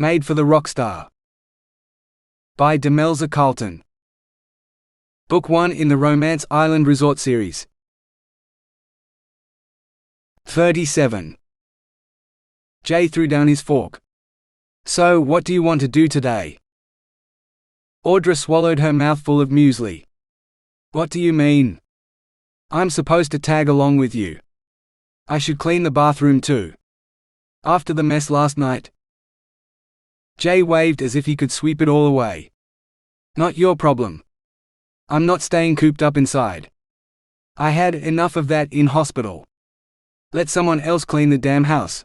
Made for the Rockstar. By Demelza Carlton. Book 1 in the Romance Island Resort series. 37. Jay threw down his fork. So, what do you want to do today? Audra swallowed her mouthful of muesli. What do you mean? I'm supposed to tag along with you. I should clean the bathroom too. After the mess last night. Jay waved as if he could sweep it all away. Not your problem. I'm not staying cooped up inside. I had enough of that in hospital. Let someone else clean the damn house.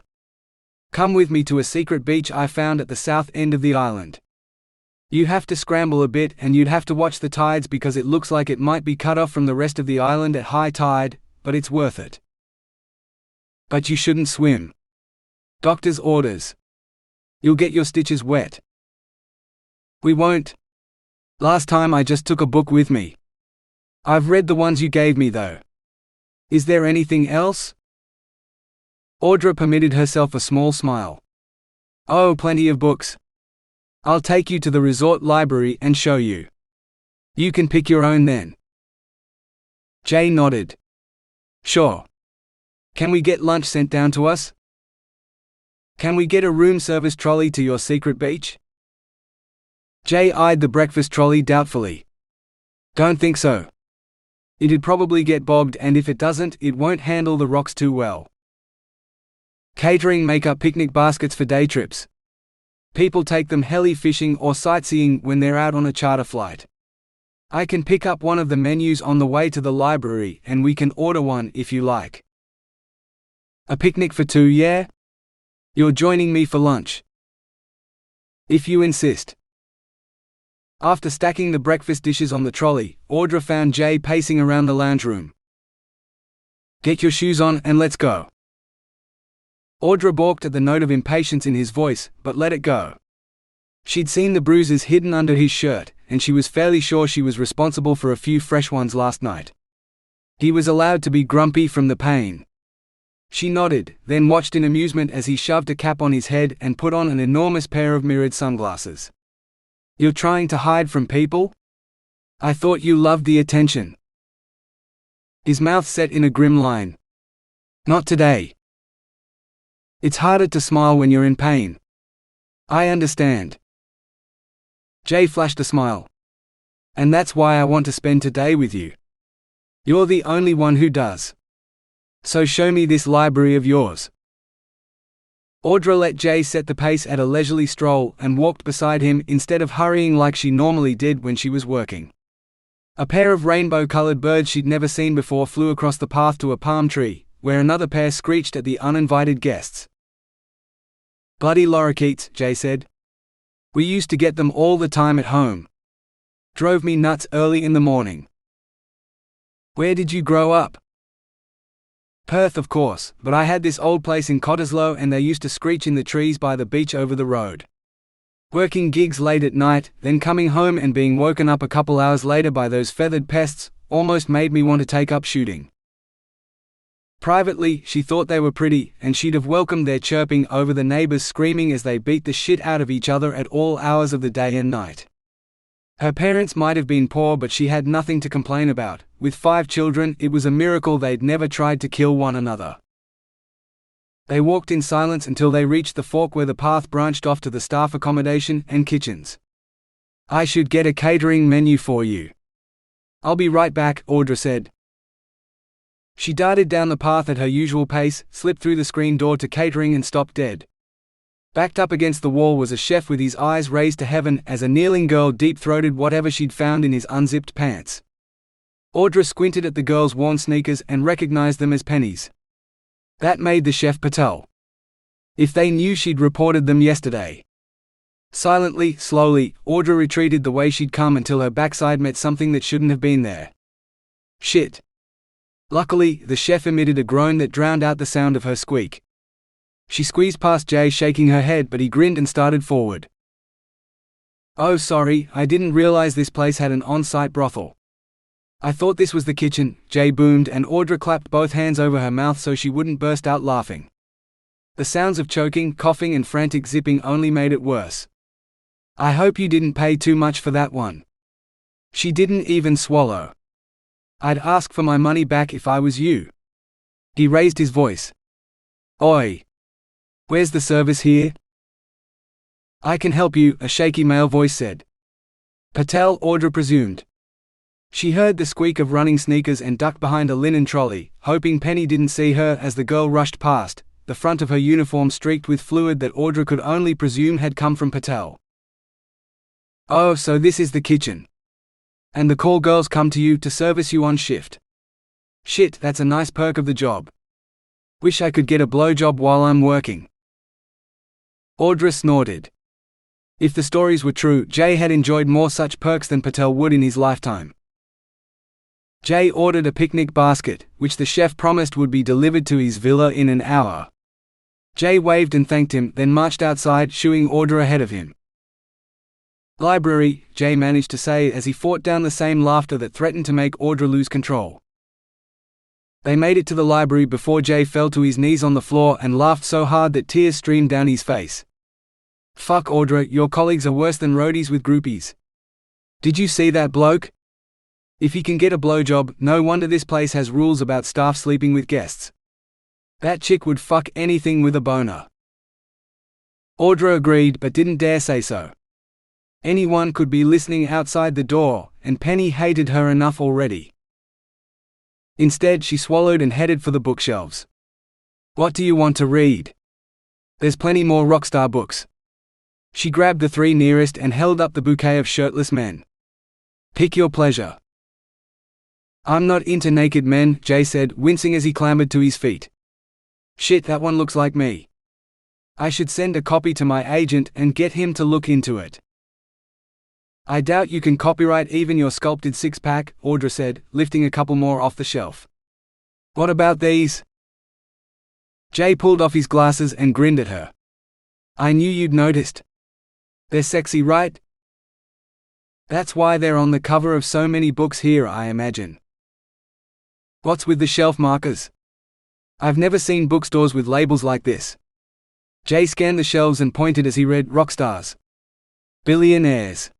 Come with me to a secret beach I found at the south end of the island. You have to scramble a bit and you'd have to watch the tides because it looks like it might be cut off from the rest of the island at high tide, but it's worth it. But you shouldn't swim. Doctor's orders. You'll get your stitches wet. We won't. Last time I just took a book with me. I've read the ones you gave me though. Is there anything else? Audra permitted herself a small smile. Oh, plenty of books. I'll take you to the resort library and show you. You can pick your own then. Jay nodded. Sure. Can we get lunch sent down to us? Can we get a room service trolley to your secret beach? Jay eyed the breakfast trolley doubtfully. Don't think so. It'd probably get bogged, and if it doesn't, it won't handle the rocks too well. Catering make up picnic baskets for day trips. People take them heli fishing or sightseeing when they're out on a charter flight. I can pick up one of the menus on the way to the library and we can order one if you like. A picnic for two, yeah? You're joining me for lunch. If you insist. After stacking the breakfast dishes on the trolley, Audra found Jay pacing around the lounge room. Get your shoes on and let's go. Audra balked at the note of impatience in his voice, but let it go. She'd seen the bruises hidden under his shirt, and she was fairly sure she was responsible for a few fresh ones last night. He was allowed to be grumpy from the pain. She nodded, then watched in amusement as he shoved a cap on his head and put on an enormous pair of mirrored sunglasses. You're trying to hide from people? I thought you loved the attention. His mouth set in a grim line. Not today. It's harder to smile when you're in pain. I understand. Jay flashed a smile. And that's why I want to spend today with you. You're the only one who does. So show me this library of yours. Audra let Jay set the pace at a leisurely stroll and walked beside him instead of hurrying like she normally did when she was working. A pair of rainbow-colored birds she'd never seen before flew across the path to a palm tree, where another pair screeched at the uninvited guests. Bloody lorikeets, Jay said. We used to get them all the time at home. Drove me nuts early in the morning. Where did you grow up? Perth, of course, but I had this old place in Cottesloe and they used to screech in the trees by the beach over the road. Working gigs late at night, then coming home and being woken up a couple hours later by those feathered pests, almost made me want to take up shooting. Privately, she thought they were pretty, and she'd have welcomed their chirping over the neighbors screaming as they beat the shit out of each other at all hours of the day and night. Her parents might have been poor, but she had nothing to complain about. With 5 children, it was a miracle they'd never tried to kill one another. They walked in silence until they reached the fork where the path branched off to the staff accommodation and kitchens. I should get a catering menu for you. I'll be right back, Audra said. She darted down the path at her usual pace, slipped through the screen door to catering and stopped dead. Backed up against the wall was a chef with his eyes raised to heaven as a kneeling girl deep-throated whatever she'd found in his unzipped pants. Audra squinted at the girl's worn sneakers and recognized them as pennies. That made the chef patel. If they knew she'd reported them yesterday. Silently, slowly, Audra retreated the way she'd come until her backside met something that shouldn't have been there. Shit. Luckily, the chef emitted a groan that drowned out the sound of her squeak. She squeezed past Jay, shaking her head, but he grinned and started forward. Oh, sorry, I didn't realize this place had an on-site brothel. I thought this was the kitchen, Jay boomed, and Audra clapped both hands over her mouth so she wouldn't burst out laughing. The sounds of choking, coughing and frantic zipping only made it worse. "I hope you didn't pay too much for that one." She didn't even swallow. "I'd ask for my money back if I was you." He raised his voice. "Oi! Where's the service here?" "I can help you," a shaky male voice said. "Patel," Audra presumed. She heard the squeak of running sneakers and ducked behind a linen trolley, hoping Penny didn't see her as the girl rushed past, the front of her uniform streaked with fluid that Audra could only presume had come from Patel. "Oh, so this is the kitchen. And the call girls come to you to service you on shift. Shit, that's a nice perk of the job. Wish I could get a blowjob while I'm working." Audra snorted. If the stories were true, Jay had enjoyed more such perks than Patel would in his lifetime. Jay ordered a picnic basket, which the chef promised would be delivered to his villa in an hour. Jay waved and thanked him, then marched outside, shooing Audra ahead of him. "Library," Jay managed to say as he fought down the same laughter that threatened to make Audra lose control. They made it to the library before Jay fell to his knees on the floor and laughed so hard that tears streamed down his face. "Fuck Audra, your colleagues are worse than roadies with groupies. Did you see that bloke? If he can get a blowjob, no wonder this place has rules about staff sleeping with guests. That chick would fuck anything with a boner." Audra agreed but didn't dare say so. Anyone could be listening outside the door, and Penny hated her enough already. Instead, she swallowed and headed for the bookshelves. "What do you want to read? There's plenty more rockstar books." She grabbed the three nearest and held up the bouquet of shirtless men. "Pick your pleasure." "I'm not into naked men," Jay said, wincing as he clambered to his feet. "Shit, that one looks like me. I should send a copy to my agent and get him to look into it." "I doubt you can copyright even your sculpted six-pack," Audra said, lifting a couple more off the shelf. "What about these?" Jay pulled off his glasses and grinned at her. "I knew you'd noticed. They're sexy, right? That's why they're on the cover of so many books here, I imagine." "What's with the shelf markers? I've never seen bookstores with labels like this." Jay scanned the shelves and pointed as he read rockstars, billionaires,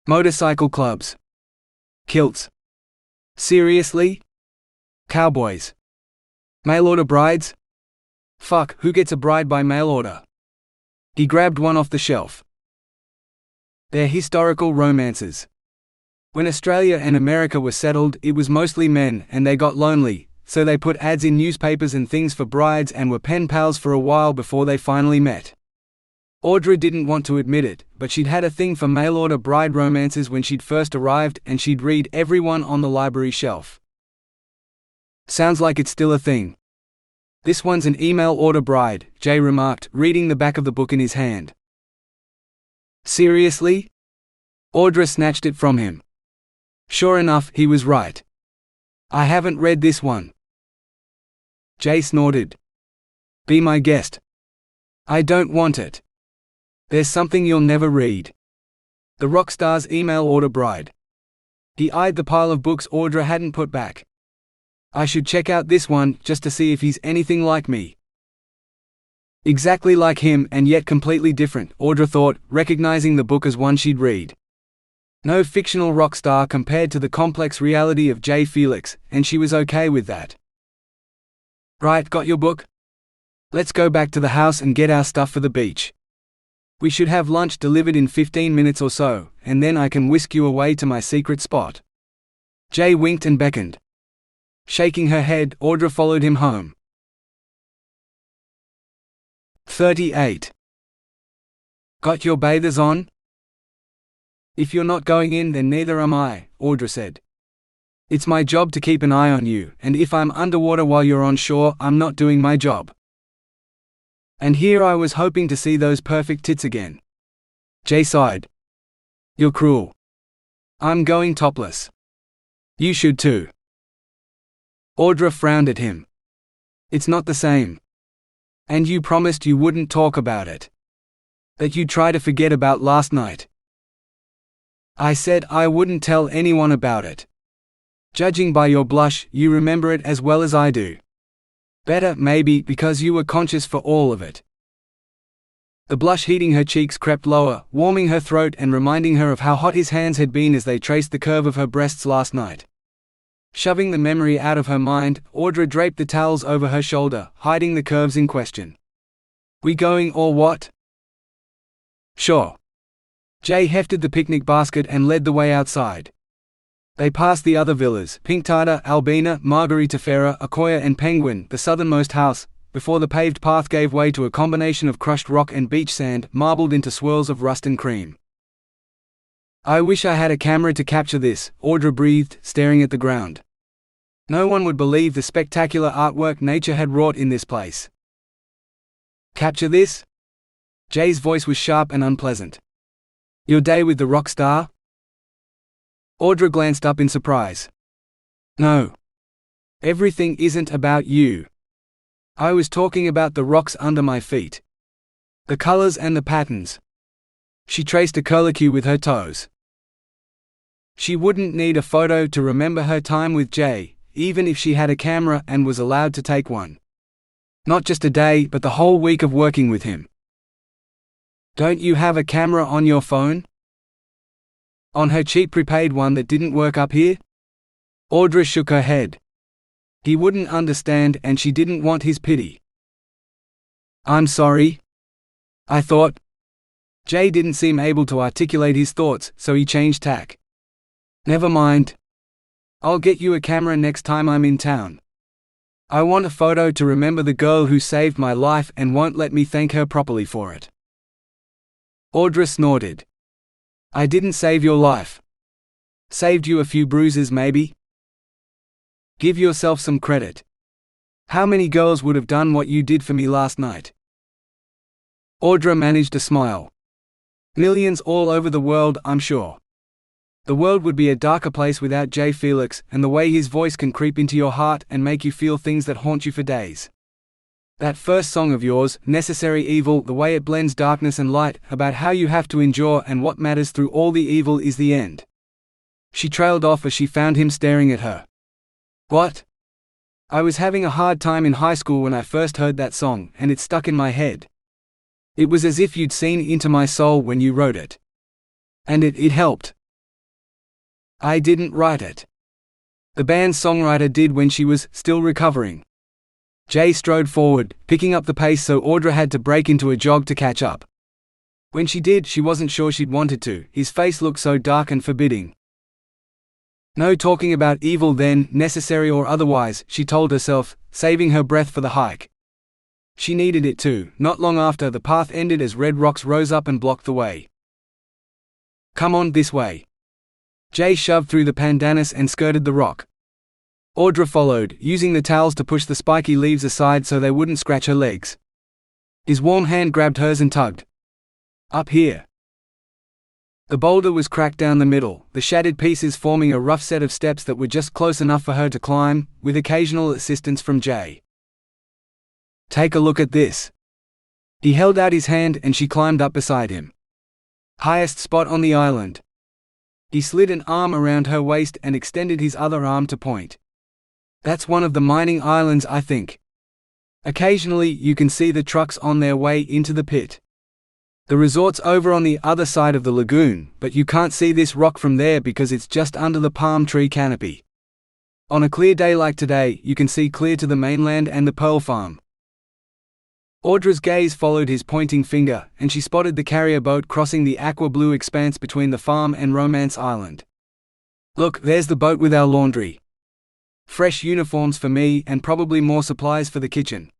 motorcycle clubs, kilts. Seriously? Cowboys. Mail-order brides? Fuck, who gets a bride by mail order? He grabbed one off the shelf. They're historical romances. When Australia and America were settled, it was mostly men, and they got lonely, so they put ads in newspapers and things for brides and were pen pals for a while before they finally met. Audra didn't want to admit it, but she'd had a thing for mail-order bride romances when she'd first arrived, and she'd read every one on the library shelf. "Sounds like it's still a thing." "This one's an email order bride," Jay remarked, reading the back of the book in his hand. "Seriously?" Audra snatched it from him. Sure enough, he was right. "I haven't read this one." Jay snorted. "Be my guest." "I don't want it. There's something you'll never read. The Rockstar's Email Order Bride." He eyed the pile of books Audra hadn't put back. "I should check out this one, just to see if he's anything like me." Exactly like him, and yet completely different, Audra thought, recognizing the book as one she'd read. No fictional rock star compared to the complex reality of Jay Felix, and she was okay with that. "Right, got your book? Let's go back to the house and get our stuff for the beach. We should have lunch delivered in 15 minutes or so, and then I can whisk you away to my secret spot." Jay winked and beckoned. Shaking her head, Audra followed him home. 38. "Got your bathers on?" "If you're not going in, then neither am I," Audra said. "It's my job to keep an eye on you, and if I'm underwater while you're on shore, I'm not doing my job." And here I was hoping to see those perfect tits again. Jay sighed. "You're cruel. I'm going topless. You should too." Audra frowned at him. "It's not the same. And you promised you wouldn't talk about it. That you'd try to forget about last night." "I said I wouldn't tell anyone about it. Judging by your blush, you remember it as well as I do." Better, maybe, because you were conscious for all of it. The blush heating her cheeks crept lower, warming her throat and reminding her of how hot his hands had been as they traced the curve of her breasts last night. Shoving the memory out of her mind, Audra draped the towels over her shoulder, hiding the curves in question. "We going or what?" "Sure." Jay hefted the picnic basket and led the way outside. They passed the other villas, Pinktada, Albina, Margaritifera, Akoya and Penguin, the southernmost house, before the paved path gave way to a combination of crushed rock and beach sand, marbled into swirls of rust and cream. "I wish I had a camera to capture this," Audra breathed, staring at the ground. No one would believe the spectacular artwork nature had wrought in this place. "Capture this?" Jay's voice was sharp and unpleasant. "Your day with the rock star?" Audra glanced up in surprise. "No. Everything isn't about you. I was talking about the rocks under my feet. The colors and the patterns." She traced a curlicue with her toes. She wouldn't need a photo to remember her time with Jay, even if she had a camera and was allowed to take one. Not just a day, but the whole week of working with him. "Don't you have a camera on your phone?" "On her cheap prepaid one that didn't work up here?" Audra shook her head. He wouldn't understand, and she didn't want his pity. "I'm sorry. I thought—" Jay didn't seem able to articulate his thoughts, so he changed tack. "Never mind. I'll get you a camera next time I'm in town. I want a photo to remember the girl who saved my life and won't let me thank her properly for it." Audra snorted. "I didn't save your life. Saved you a few bruises maybe. Give yourself some credit. How many girls would have done what you did for me last night?" Audra managed a smile. "Millions all over the world, I'm sure. The world would be a darker place without Jay Felix, and the way his voice can creep into your heart and make you feel things that haunt you for days. That first song of yours, Necessary Evil, the way it blends darkness and light, about how you have to endure and what matters through all the evil is the end." She trailed off as she found him staring at her. "What?" "I was having a hard time in high school when I first heard that song, and it stuck in my head. It was as if you'd seen into my soul when you wrote it. And it helped." "I didn't write it. The band's songwriter did when she was still recovering." Jay strode forward, picking up the pace so Audra had to break into a jog to catch up. When she did, she wasn't sure she'd wanted to. His face looked so dark and forbidding. No talking about evil then, necessary or otherwise, she told herself, saving her breath for the hike. She needed it too. Not long after, the path ended as red rocks rose up and blocked the way. "Come on, this way." Jay shoved through the pandanus and skirted the rock. Audra followed, using the towels to push the spiky leaves aside so they wouldn't scratch her legs. His warm hand grabbed hers and tugged. "Up here." The boulder was cracked down the middle, the shattered pieces forming a rough set of steps that were just close enough for her to climb, with occasional assistance from Jay. "Take a look at this." He held out his hand and she climbed up beside him. "Highest spot on the island." He slid an arm around her waist and extended his other arm to point. "That's one of the mining islands, I think. Occasionally you can see the trucks on their way into the pit. The resort's over on the other side of the lagoon, but you can't see this rock from there because it's just under the palm tree canopy. On a clear day like today, you can see clear to the mainland and the pearl farm." Audra's gaze followed his pointing finger, and she spotted the carrier boat crossing the aqua-blue expanse between the farm and Romance Island. "Look, there's the boat with our laundry. Fresh uniforms for me and probably more supplies for the kitchen.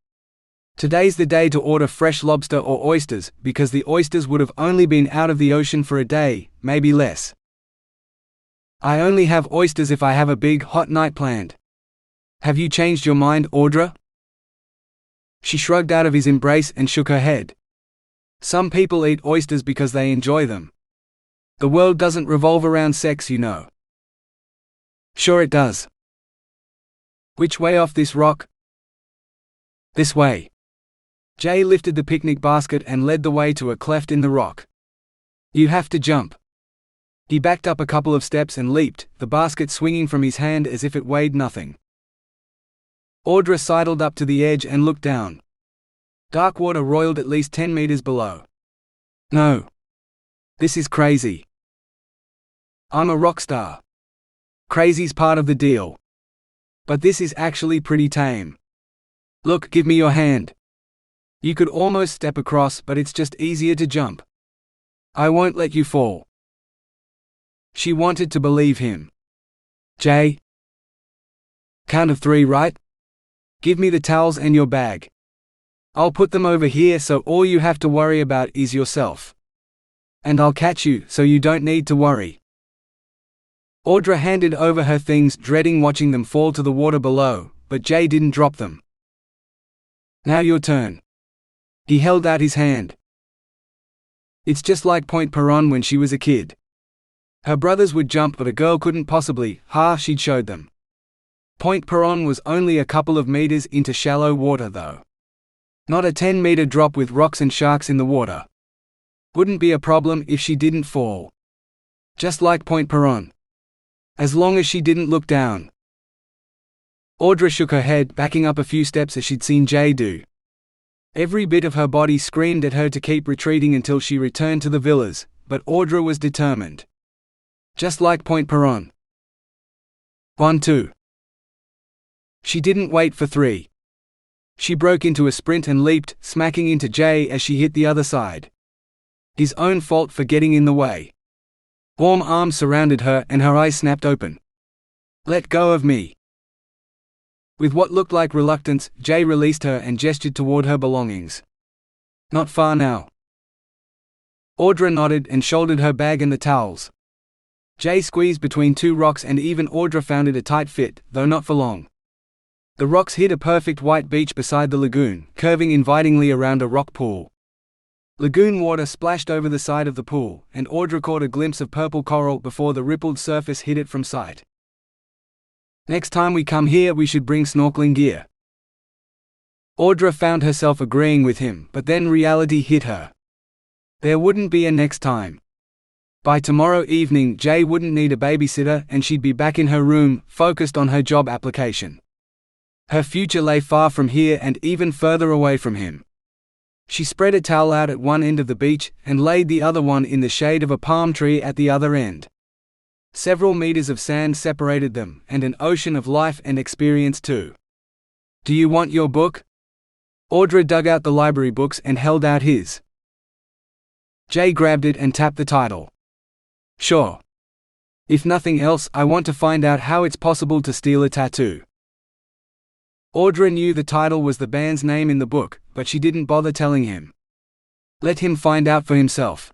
Today's the day to order fresh lobster or oysters, because the oysters would have only been out of the ocean for a day, maybe less. I only have oysters if I have a big, hot night planned. Have you changed your mind, Audra?" She shrugged out of his embrace and shook her head. "Some people eat oysters because they enjoy them. The world doesn't revolve around sex, you know." "Sure it does." "Which way off this rock?" "This way." Jay lifted the picnic basket and led the way to a cleft in the rock. "You have to jump." He backed up a couple of steps and leaped, the basket swinging from his hand as if it weighed nothing. Audra sidled up to the edge and looked down. Dark water roiled at least 10 meters below. No. This is crazy. I'm a rock star. Crazy's part of the deal. But this is actually pretty tame. Look, give me your hand. You could almost step across, but it's just easier to jump. I won't let you fall. She wanted to believe him. Jay? Count of 3, right? Give me the towels and your bag. I'll put them over here so all you have to worry about is yourself. And I'll catch you so you don't need to worry. Audra handed over her things, dreading watching them fall to the water below, but Jay didn't drop them. Now your turn. He held out his hand. It's just like Point Peron when she was a kid. Her brothers would jump, but a girl couldn't possibly, she'd showed them. Point Peron was only a couple of meters into shallow water though. Not a 10-meter drop with rocks and sharks in the water. Wouldn't be a problem if she didn't fall. Just like Point Peron. As long as she didn't look down. Audra shook her head, backing up a few steps as she'd seen Jay do. Every bit of her body screamed at her to keep retreating until she returned to the villas, but Audra was determined. Just like Point Peron. 1, 2. She didn't wait for 3. She broke into a sprint and leaped, smacking into Jay as she hit the other side. His own fault for getting in the way. Warm arms surrounded her and her eyes snapped open. Let go of me. With what looked like reluctance, Jay released her and gestured toward her belongings. Not far now. Audra nodded and shouldered her bag and the towels. Jay squeezed between 2 rocks and even Audra found it a tight fit, though not for long. The rocks hid a perfect white beach beside the lagoon, curving invitingly around a rock pool. Lagoon water splashed over the side of the pool, and Audra caught a glimpse of purple coral before the rippled surface hid it from sight. Next time we come here we should bring snorkeling gear. Audra found herself agreeing with him, but then reality hit her. There wouldn't be a next time. By tomorrow evening Jay wouldn't need a babysitter and she'd be back in her room, focused on her job application. Her future lay far from here and even further away from him. She spread a towel out at one end of the beach and laid the other one in the shade of a palm tree at the other end. Several meters of sand separated them, and an ocean of life and experience too. Do you want your book? Audra dug out the library books and held out his. Jay grabbed it and tapped the title. Sure. If nothing else, I want to find out how it's possible to steal a tattoo. Audra knew the title was the band's name in the book, but she didn't bother telling him. Let him find out for himself.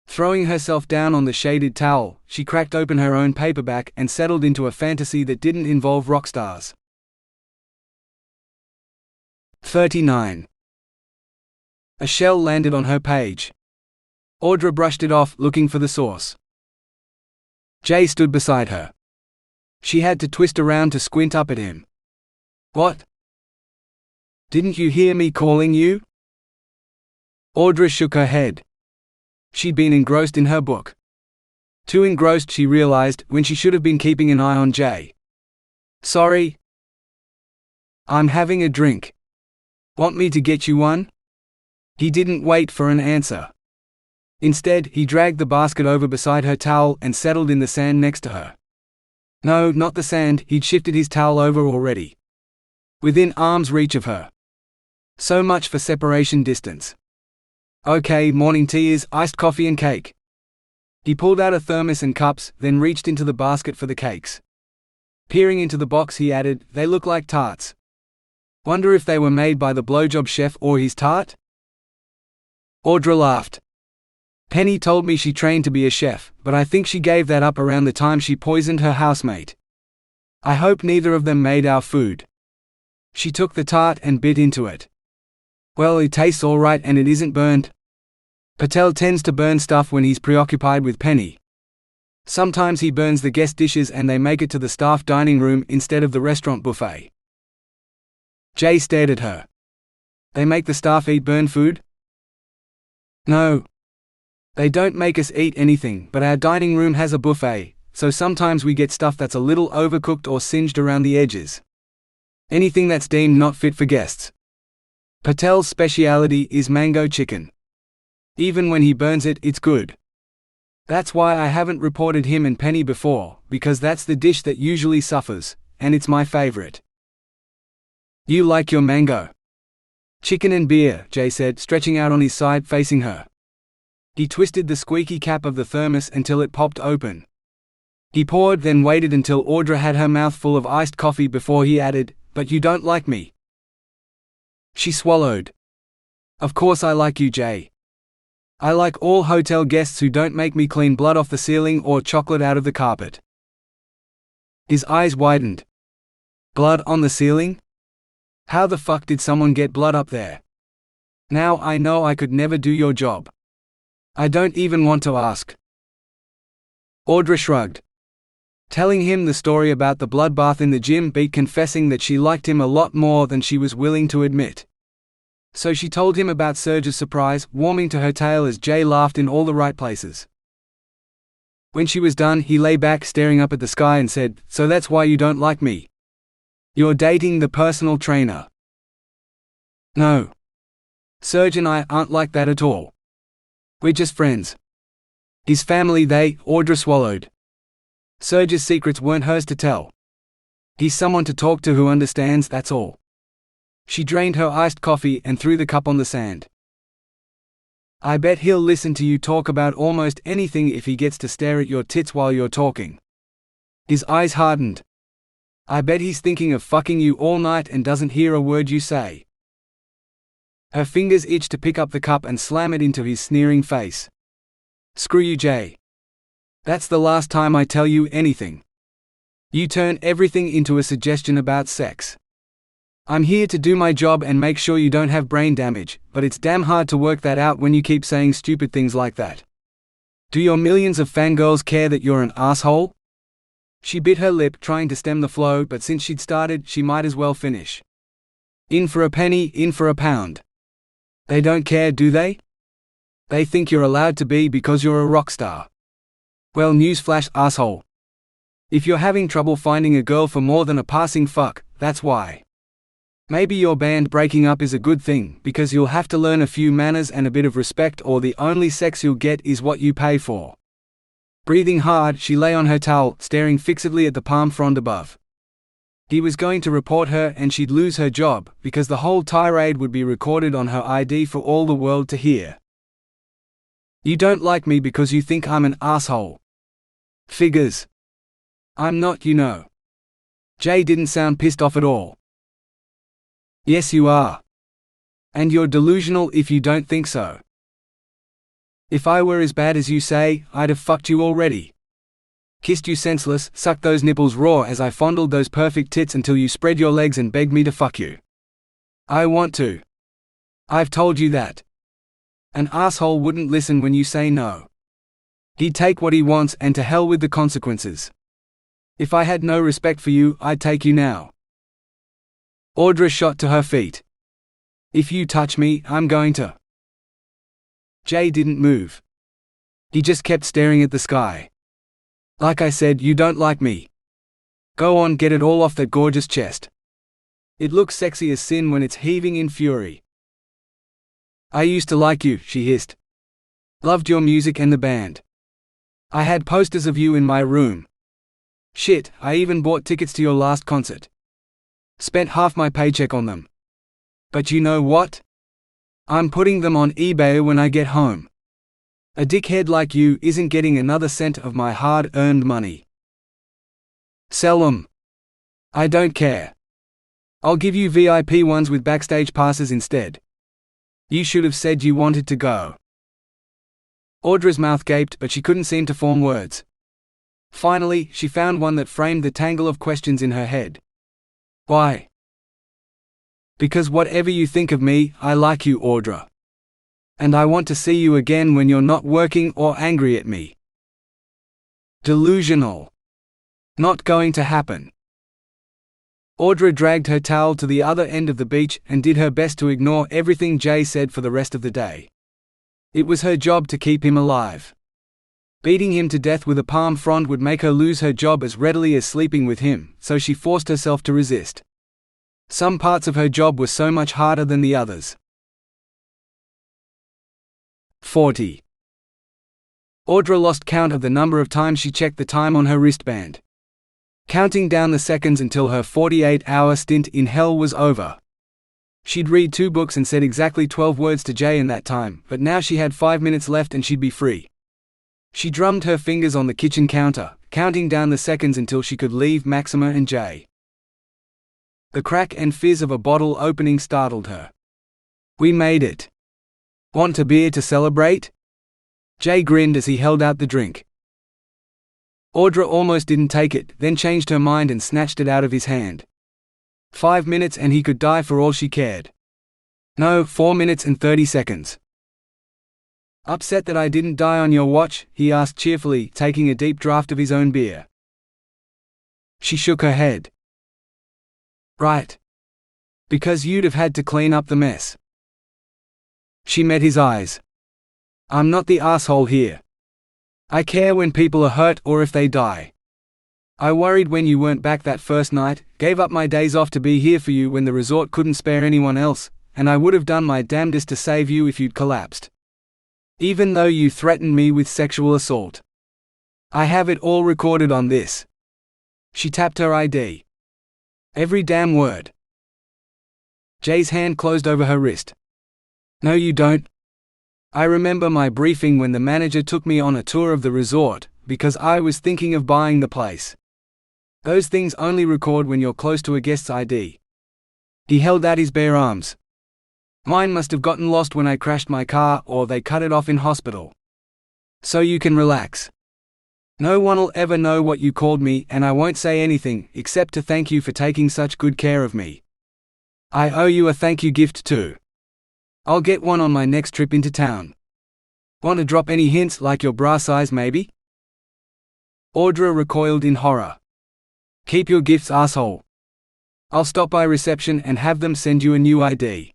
Throwing herself down on the shaded towel, she cracked open her own paperback and settled into a fantasy that didn't involve rock stars. 39. A shell landed on her page. Audra brushed it off, looking for the source. Jay stood beside her. She had to twist around to squint up at him. What? Didn't you hear me calling you? Audra shook her head. She'd been engrossed in her book. Too engrossed, she realized, when she should have been keeping an eye on Jay. Sorry. I'm having a drink. Want me to get you one? He didn't wait for an answer. Instead, he dragged the basket over beside her towel and settled in the sand next to her. No, not the sand, he'd shifted his towel over already. Within arm's reach of her. So much for separation distance. Okay, morning tea is iced coffee and cake. He pulled out a thermos and cups, then reached into the basket for the cakes. Peering into the box he added, they look like tarts. Wonder if they were made by the blowjob chef or his tart? Audra laughed. Penny told me she trained to be a chef, but I think she gave that up around the time she poisoned her housemate. I hope neither of them made our food. She took the tart and bit into it. Well, it tastes all right and it isn't burned. Patel tends to burn stuff when he's preoccupied with Penny. Sometimes he burns the guest dishes and they make it to the staff dining room instead of the restaurant buffet. Jay stared at her. They make the staff eat burned food? No. They don't make us eat anything, but our dining room has a buffet, so sometimes we get stuff that's a little overcooked or singed around the edges. Anything that's deemed not fit for guests. Patel's speciality is mango chicken. Even when he burns it, it's good. That's why I haven't reported him and Penny before, because that's the dish that usually suffers, and it's my favorite. You like your mango chicken and beer, Jay said, stretching out on his side facing her. He twisted the squeaky cap of the thermos until it popped open. He poured, then waited until Audra had her mouth full of iced coffee before he added, "But you don't like me." She swallowed. "Of course I like you, Jay. I like all hotel guests who don't make me clean blood off the ceiling or chocolate out of the carpet." His eyes widened. Blood on the ceiling? How the fuck did someone get blood up there? Now I know I could never do your job. I don't even want to ask. Audra shrugged. Telling him the story about the bloodbath in the gym beat confessing that she liked him a lot more than she was willing to admit. So she told him about Serge's surprise, warming to her tale as Jay laughed in all the right places. When she was done, he lay back staring up at the sky and said, "So that's why you don't like me? You're dating the personal trainer." "No. Serge and I aren't like that at all. We're just friends." His family, Audra swallowed. Serge's secrets weren't hers to tell. He's someone to talk to who understands, that's all. She drained her iced coffee and threw the cup on the sand. "I bet he'll listen to you talk about almost anything if he gets to stare at your tits while you're talking." His eyes hardened. "I bet he's thinking of fucking you all night and doesn't hear a word you say." Her fingers itched to pick up the cup and slam it into his sneering face. "Screw you, Jay. That's the last time I tell you anything. You turn everything into a suggestion about sex. I'm here to do my job and make sure you don't have brain damage, but it's damn hard to work that out when you keep saying stupid things like that. Do your millions of fangirls care that you're an asshole?" She bit her lip, trying to stem the flow, but since she'd started, she might as well finish. "In for a penny, in for a pound. They don't care, do they? They think you're allowed to be because you're a rock star. Well, newsflash, asshole. If you're having trouble finding a girl for more than a passing fuck, that's why. Maybe your band breaking up is a good thing, because you'll have to learn a few manners and a bit of respect, or the only sex you'll get is what you pay for." Breathing hard, she lay on her towel, staring fixedly at the palm frond above. He was going to report her and she'd lose her job, because the whole tirade would be recorded on her ID for all the world to hear. "You don't like me because you think I'm an asshole. Figures. I'm not, you know." Jay didn't sound pissed off at all. "Yes, you are. And you're delusional if you don't think so. If I were as bad as you say, I'd have fucked you already. Kissed you senseless, sucked those nipples raw as I fondled those perfect tits until you spread your legs and begged me to fuck you. I want to. I've told you that. An asshole wouldn't listen when you say no. He'd take what he wants and to hell with the consequences. If I had no respect for you, I'd take you now." Audra shot to her feet. "If you touch me, I'm going to." Jay didn't move. He just kept staring at the sky. "Like I said, you don't like me. Go on, get it all off that gorgeous chest. It looks sexy as sin when it's heaving in fury." "I used to like you," she hissed. "Loved your music and the band. I had posters of you in my room. Shit, I even bought tickets to your last concert. Spent half my paycheck on them. But you know what? I'm putting them on eBay when I get home. A dickhead like you isn't getting another cent of my hard-earned money. Sell them. I don't care. I'll give you VIP ones with backstage passes instead. You should have said you wanted to go." Audra's mouth gaped, but she couldn't seem to form words. Finally, she found one that framed the tangle of questions in her head. "Why?" "Because whatever you think of me, I like you, Audra. And I want to see you again when you're not working or angry at me." Delusional. Not going to happen. Audra dragged her towel to the other end of the beach and did her best to ignore everything Jay said for the rest of the day. It was her job to keep him alive. Beating him to death with a palm frond would make her lose her job as readily as sleeping with him, so she forced herself to resist. Some parts of her job were so much harder than the others. 40. Audra lost count of the number of times she checked the time on her wristband, counting down the seconds until her 48-hour stint in hell was over. She'd read 2 books and said exactly 12 words to Jay in that time, but now she had 5 minutes left and she'd be free. She drummed her fingers on the kitchen counter, counting down the seconds until she could leave Maxima and Jay. The crack and fizz of a bottle opening startled her. "We made it. Want a beer to celebrate?" Jay grinned as he held out the drink. Audra almost didn't take it, then changed her mind and snatched it out of his hand. 5 minutes and he could die for all she cared. No, 4 minutes and 30 seconds. "Upset that I didn't die on your watch?" he asked cheerfully, taking a deep draught of his own beer. She shook her head. "Right. Because you'd have had to clean up the mess." She met his eyes. "I'm not the asshole here. I care when people are hurt or if they die. I worried when you weren't back that first night, gave up my days off to be here for you when the resort couldn't spare anyone else, and I would have done my damnedest to save you if you'd collapsed. Even though you threatened me with sexual assault. I have it all recorded on this." She tapped her ID. "Every damn word." Jay's hand closed over her wrist. "No you don't. I remember my briefing when the manager took me on a tour of the resort, because I was thinking of buying the place. Those things only record when you're close to a guest's ID." He held out his bare arms. "Mine must have gotten lost when I crashed my car, or they cut it off in hospital. So you can relax. No one'll ever know what you called me, and I won't say anything, except to thank you for taking such good care of me. I owe you a thank you gift too. I'll get one on my next trip into town. Want to drop any hints, like your bra size maybe?" Audra recoiled in horror. "Keep your gifts, asshole. I'll stop by reception and have them send you a new ID.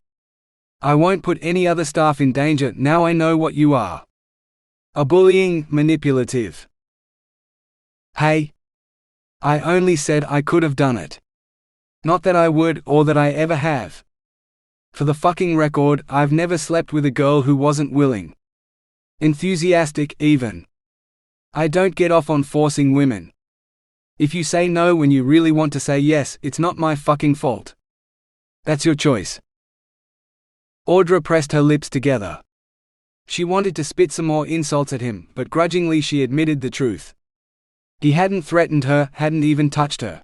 I won't put any other staff in danger now I know what you are. A bullying, manipulative." "Hey. I only said I could have done it. Not that I would, or that I ever have. For the fucking record, I've never slept with a girl who wasn't willing. Enthusiastic, even. I don't get off on forcing women. If you say no when you really want to say yes, it's not my fucking fault. That's your choice." Audra pressed her lips together. She wanted to spit some more insults at him, but grudgingly she admitted the truth. He hadn't threatened her, hadn't even touched her.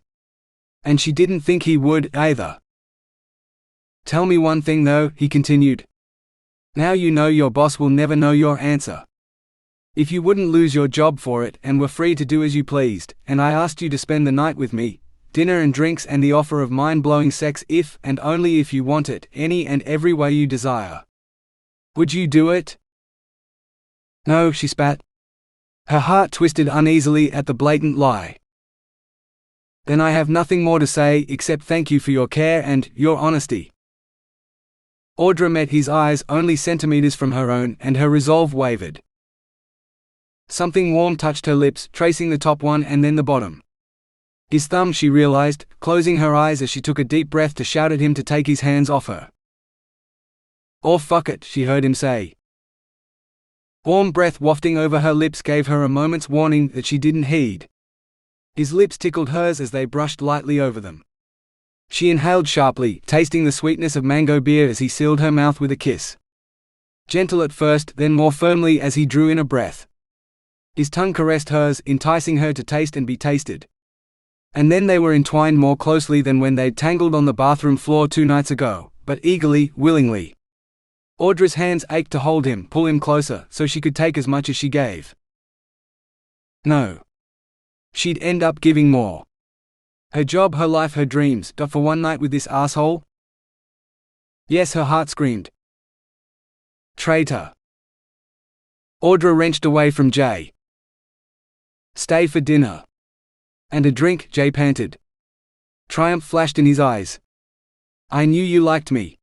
And she didn't think he would, either. "Tell me one thing though," he continued. "Now you know your boss will never know your answer. If you wouldn't lose your job for it and were free to do as you pleased, and I asked you to spend the night with me, dinner and drinks and the offer of mind-blowing sex if and only if you want it, any and every way you desire. Would you do it?" "No," she spat. Her heart twisted uneasily at the blatant lie. "Then I have nothing more to say except thank you for your care and your honesty." Audra met his eyes only centimeters from her own, and her resolve wavered. Something warm touched her lips, tracing the top one and then the bottom. His thumb, she realized, closing her eyes as she took a deep breath to shout at him to take his hands off her. "Or fuck it," she heard him say. Warm breath wafting over her lips gave her a moment's warning that she didn't heed. His lips tickled hers as they brushed lightly over them. She inhaled sharply, tasting the sweetness of mango beer as he sealed her mouth with a kiss. Gentle at first, then more firmly as he drew in a breath. His tongue caressed hers, enticing her to taste and be tasted. And then they were entwined more closely than when they'd tangled on the bathroom floor 2 nights ago, but eagerly, willingly. Audra's hands ached to hold him, pull him closer, so she could take as much as she gave. No. She'd end up giving more. Her job, her life, her dreams, for one night with this asshole? Yes, her heart screamed. Traitor. Audra wrenched away from Jay. Stay for dinner. And a drink, Jay panted. Triumph flashed in his eyes. I knew you liked me.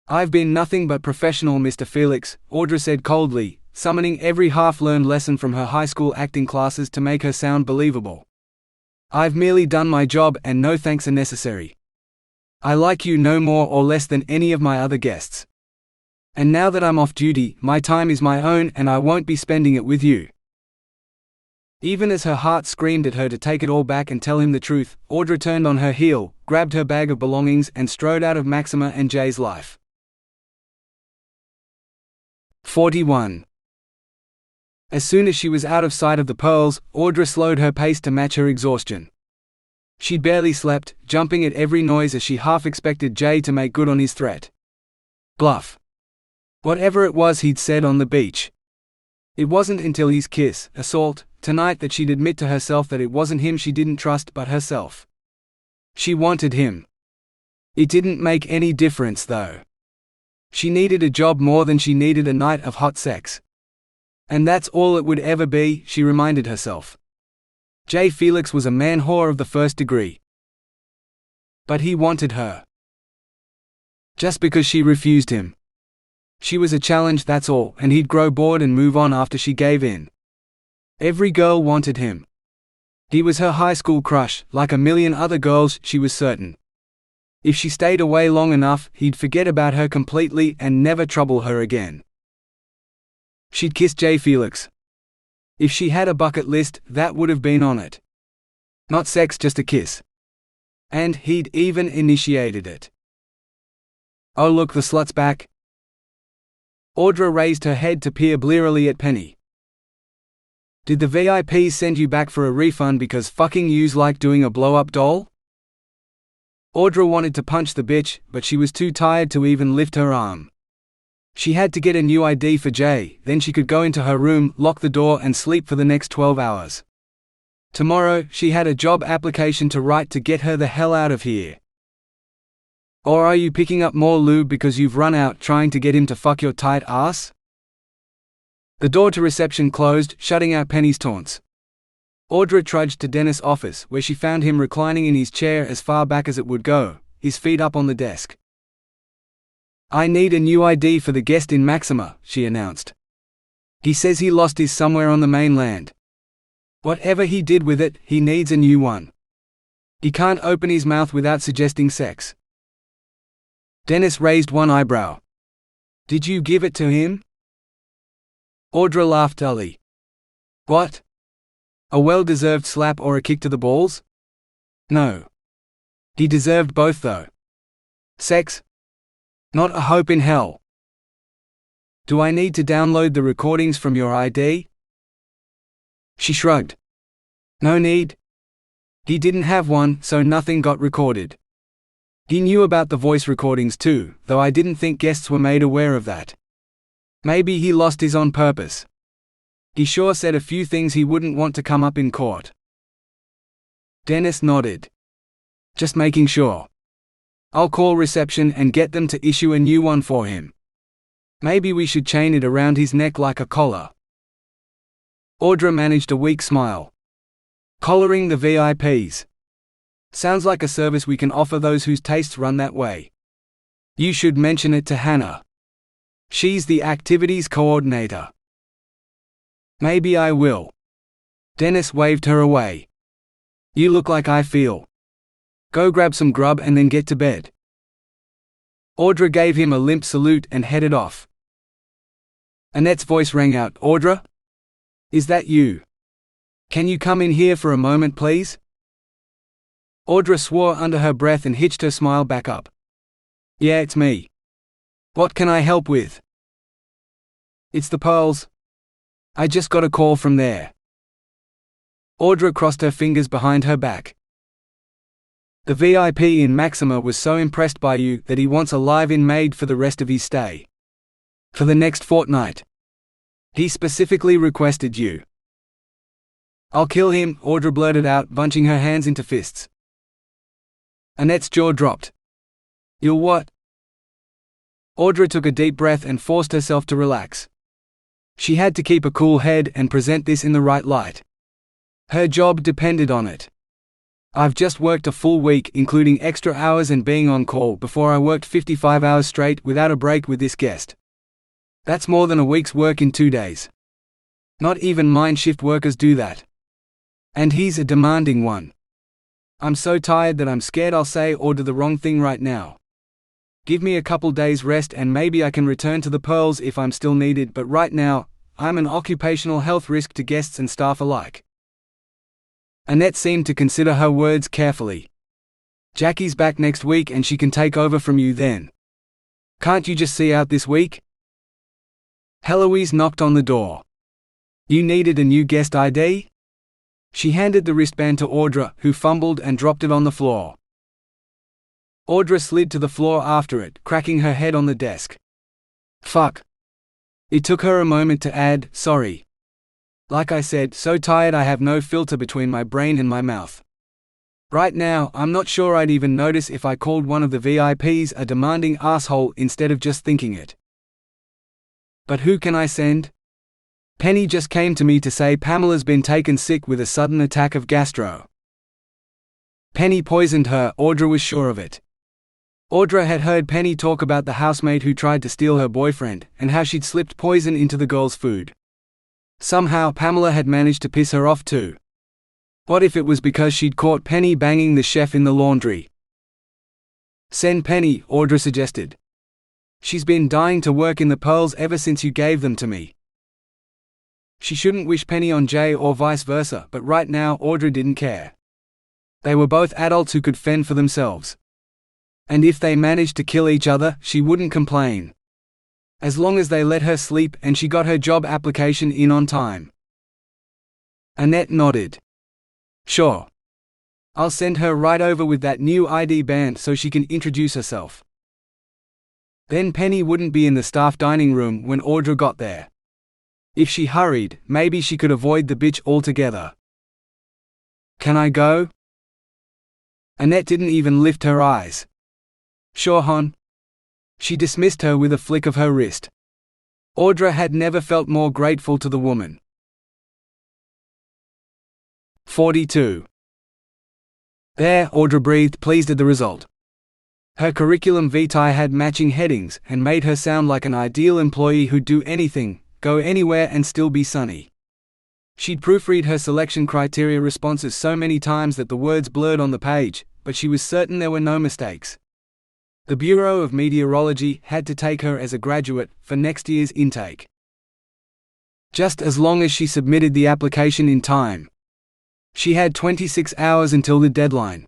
I've been nothing but professional, Mr. Felix, Audra said coldly, summoning every half-learned lesson from her high school acting classes to make her sound believable. I've merely done my job and no thanks are necessary. I like you no more or less than any of my other guests. And now that I'm off duty, my time is my own and I won't be spending it with you." Even as her heart screamed at her to take it all back and tell him the truth, Audra turned on her heel, grabbed her bag of belongings and strode out of Maxima and Jay's life. 41. As soon as she was out of sight of the pearls, Audra slowed her pace to match her exhaustion. She barely slept, jumping at every noise as she half expected Jay to make good on his threat. Bluff. Whatever it was he'd said on the beach. It wasn't until his kiss, assault, tonight that she'd admit to herself that it wasn't him she didn't trust but herself. She wanted him. It didn't make any difference though. She needed a job more than she needed a night of hot sex. And that's all it would ever be, she reminded herself. Jay Felix was a man whore of the first degree. But he wanted her. Just because she refused him. She was a challenge, that's all, and he'd grow bored and move on after she gave in. Every girl wanted him. He was her high school crush, like a million other girls, she was certain. If she stayed away long enough, he'd forget about her completely and never trouble her again. She'd kiss Jay Felix. If she had a bucket list, that would have been on it. Not sex, just a kiss. And he'd even initiated it. Oh look, the slut's back. Audra raised her head to peer blearily at Penny. Did the VIPs send you back for a refund because fucking yous like doing a blow-up doll? Audra wanted to punch the bitch, but she was too tired to even lift her arm. She had to get a new ID for Jay, then she could go into her room, lock the door and sleep for the next 12 hours. Tomorrow, she had a job application to write to get her the hell out of here. Or are you picking up more lube because you've run out trying to get him to fuck your tight ass? The door to reception closed, shutting out Penny's taunts. Audra trudged to Dennis' office, where she found him reclining in his chair as far back as it would go, his feet up on the desk. I need a new ID for the guest in Maxima, she announced. He says he lost his somewhere on the mainland. Whatever he did with it, he needs a new one. He can't open his mouth without suggesting sex. Dennis raised one eyebrow. Did you give it to him? Audra laughed dully. What? A well-deserved slap or a kick to the balls? No. He deserved both though. Sex? Not a hope in hell. Do I need to download the recordings from your ID? She shrugged. No need. He didn't have one, so nothing got recorded. He knew about the voice recordings too, though I didn't think guests were made aware of that. Maybe he lost his on purpose. He sure said a few things he wouldn't want to come up in court. Dennis nodded. Just making sure. I'll call reception and get them to issue a new one for him. Maybe we should chain it around his neck like a collar. Audra managed a weak smile. Collaring the VIPs. Sounds like a service we can offer those whose tastes run that way. You should mention it to Hannah. She's the activities coordinator. Maybe I will. Dennis waved her away. You look like I feel. Go grab some grub and then get to bed. Audra gave him a limp salute and headed off. Annette's voice rang out. Audra? Is that you? Can you come in here for a moment, please? Audra swore under her breath and hitched her smile back up. Yeah, it's me. What can I help with? It's the pearls. I just got a call from there. Audra crossed her fingers behind her back. The VIP in Maxima was so impressed by you that he wants a live-in maid for the rest of his stay. For the next fortnight. He specifically requested you. I'll kill him, Audra blurted out, bunching her hands into fists. Annette's jaw dropped. You'll what? Audra took a deep breath and forced herself to relax. She had to keep a cool head and present this in the right light. Her job depended on it. I've just worked a full week, including extra hours and being on call, before I worked 55 hours straight without a break with this guest. That's more than a week's work in 2 days. Not even mine shift workers do that. And he's a demanding one. I'm so tired that I'm scared I'll say or do the wrong thing right now. Give me a couple days rest and maybe I can return to the Pearls if I'm still needed, but right now, I'm an occupational health risk to guests and staff alike." Annette seemed to consider her words carefully. "Jackie's back next week and she can take over from you then. Can't you just see out this week?" Heloise knocked on the door. "You needed a new guest ID?" She handed the wristband to Audra, who fumbled and dropped it on the floor. Audra slid to the floor after it, cracking her head on the desk. "Fuck." It took her a moment to add, "Sorry. Like I said, so tired I have no filter between my brain and my mouth. Right now, I'm not sure I'd even notice if I called one of the VIPs a demanding asshole instead of just thinking it. But who can I send? Penny just came to me to say Pamela's been taken sick with a sudden attack of gastro." Penny poisoned her, Audra was sure of it. Audra had heard Penny talk about the housemaid who tried to steal her boyfriend, and how she'd slipped poison into the girl's food. Somehow Pamela had managed to piss her off too. What if it was because she'd caught Penny banging the chef in the laundry? "Send Penny," Audra suggested. "She's been dying to work in the Pearls ever since you gave them to me." She shouldn't wish Penny on Jay or vice versa, but right now Audra didn't care. They were both adults who could fend for themselves. And if they managed to kill each other, she wouldn't complain. As long as they let her sleep and she got her job application in on time. Annette nodded. "Sure. I'll send her right over with that new ID band so she can introduce herself." Then Penny wouldn't be in the staff dining room when Audra got there. If she hurried, maybe she could avoid the bitch altogether. "Can I go?" Annette didn't even lift her eyes. "Sure, hon." She dismissed her with a flick of her wrist. Audra had never felt more grateful to the woman. 42. There, Audra breathed, pleased at the result. Her curriculum vitae had matching headings, and made her sound like an ideal employee who'd do anything, go anywhere and still be sunny. She'd proofread her selection criteria responses so many times that the words blurred on the page, but she was certain there were no mistakes. The Bureau of Meteorology had to take her as a graduate for next year's intake. Just as long as she submitted the application in time. She had 26 hours until the deadline.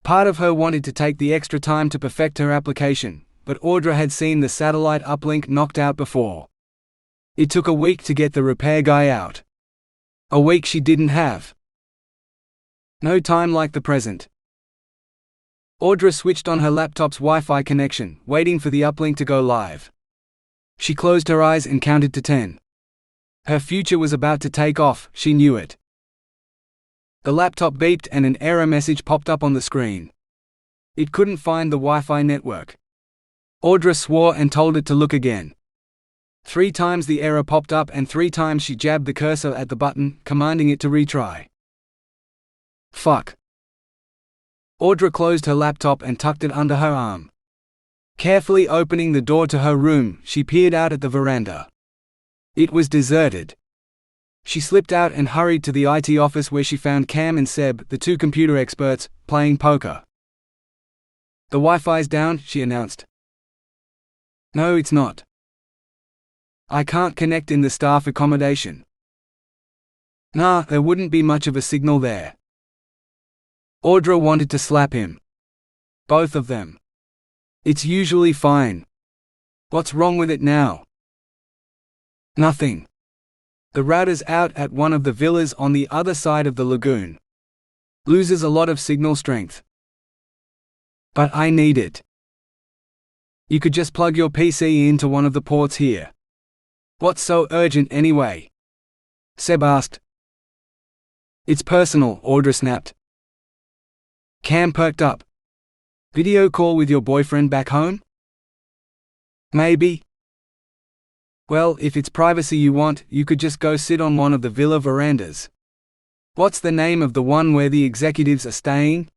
Part of her wanted to take the extra time to perfect her application, but Audra had seen the satellite uplink knocked out before. It took a week to get the repair guy out. A week she didn't have. No time like the present. Audra switched on her laptop's Wi-Fi connection, waiting for the uplink to go live. She closed her eyes and counted to 10. Her future was about to take off, she knew it. The laptop beeped and an error message popped up on the screen. It couldn't find the Wi-Fi network. Audra swore and told it to look again. 3 times the error popped up and 3 times she jabbed the cursor at the button, commanding it to retry. Fuck. Audra closed her laptop and tucked it under her arm. Carefully opening the door to her room, she peered out at the veranda. It was deserted. She slipped out and hurried to the IT office where she found Cam and Seb, the 2 computer experts, playing poker. "The Wi-Fi's down," she announced. "No, it's not. I can't connect in the staff accommodation." "Nah, there wouldn't be much of a signal there." Audra wanted to slap him. Both of them. "It's usually fine. What's wrong with it now?" "Nothing. The router's out at one of the villas on the other side of the lagoon. Loses a lot of signal strength. But I need it. You could just plug your PC into one of the ports here." "What's so urgent anyway?" Seb asked. "It's personal," Audra snapped. Cam perked up. "Video call with your boyfriend back home?" "Maybe." "Well, if it's privacy you want, you could just go sit on one of the villa verandas. What's the name of the one where the executives are staying?"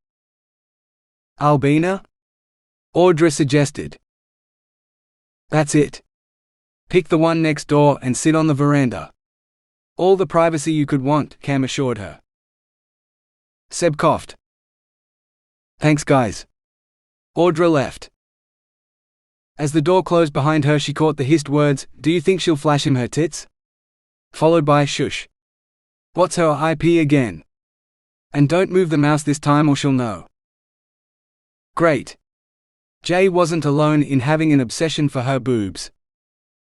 "Albina?" Audra suggested. "That's it. Pick the one next door and sit on the veranda. All the privacy you could want," Cam assured her. Seb coughed. Thanks guys. Audra left. As the door closed behind her, she caught the hissed words, "Do you think she'll flash him her tits?" Followed by shush. What's her IP again? And don't move the mouse this time or she'll know. Great. Jay wasn't alone in having an obsession for her boobs.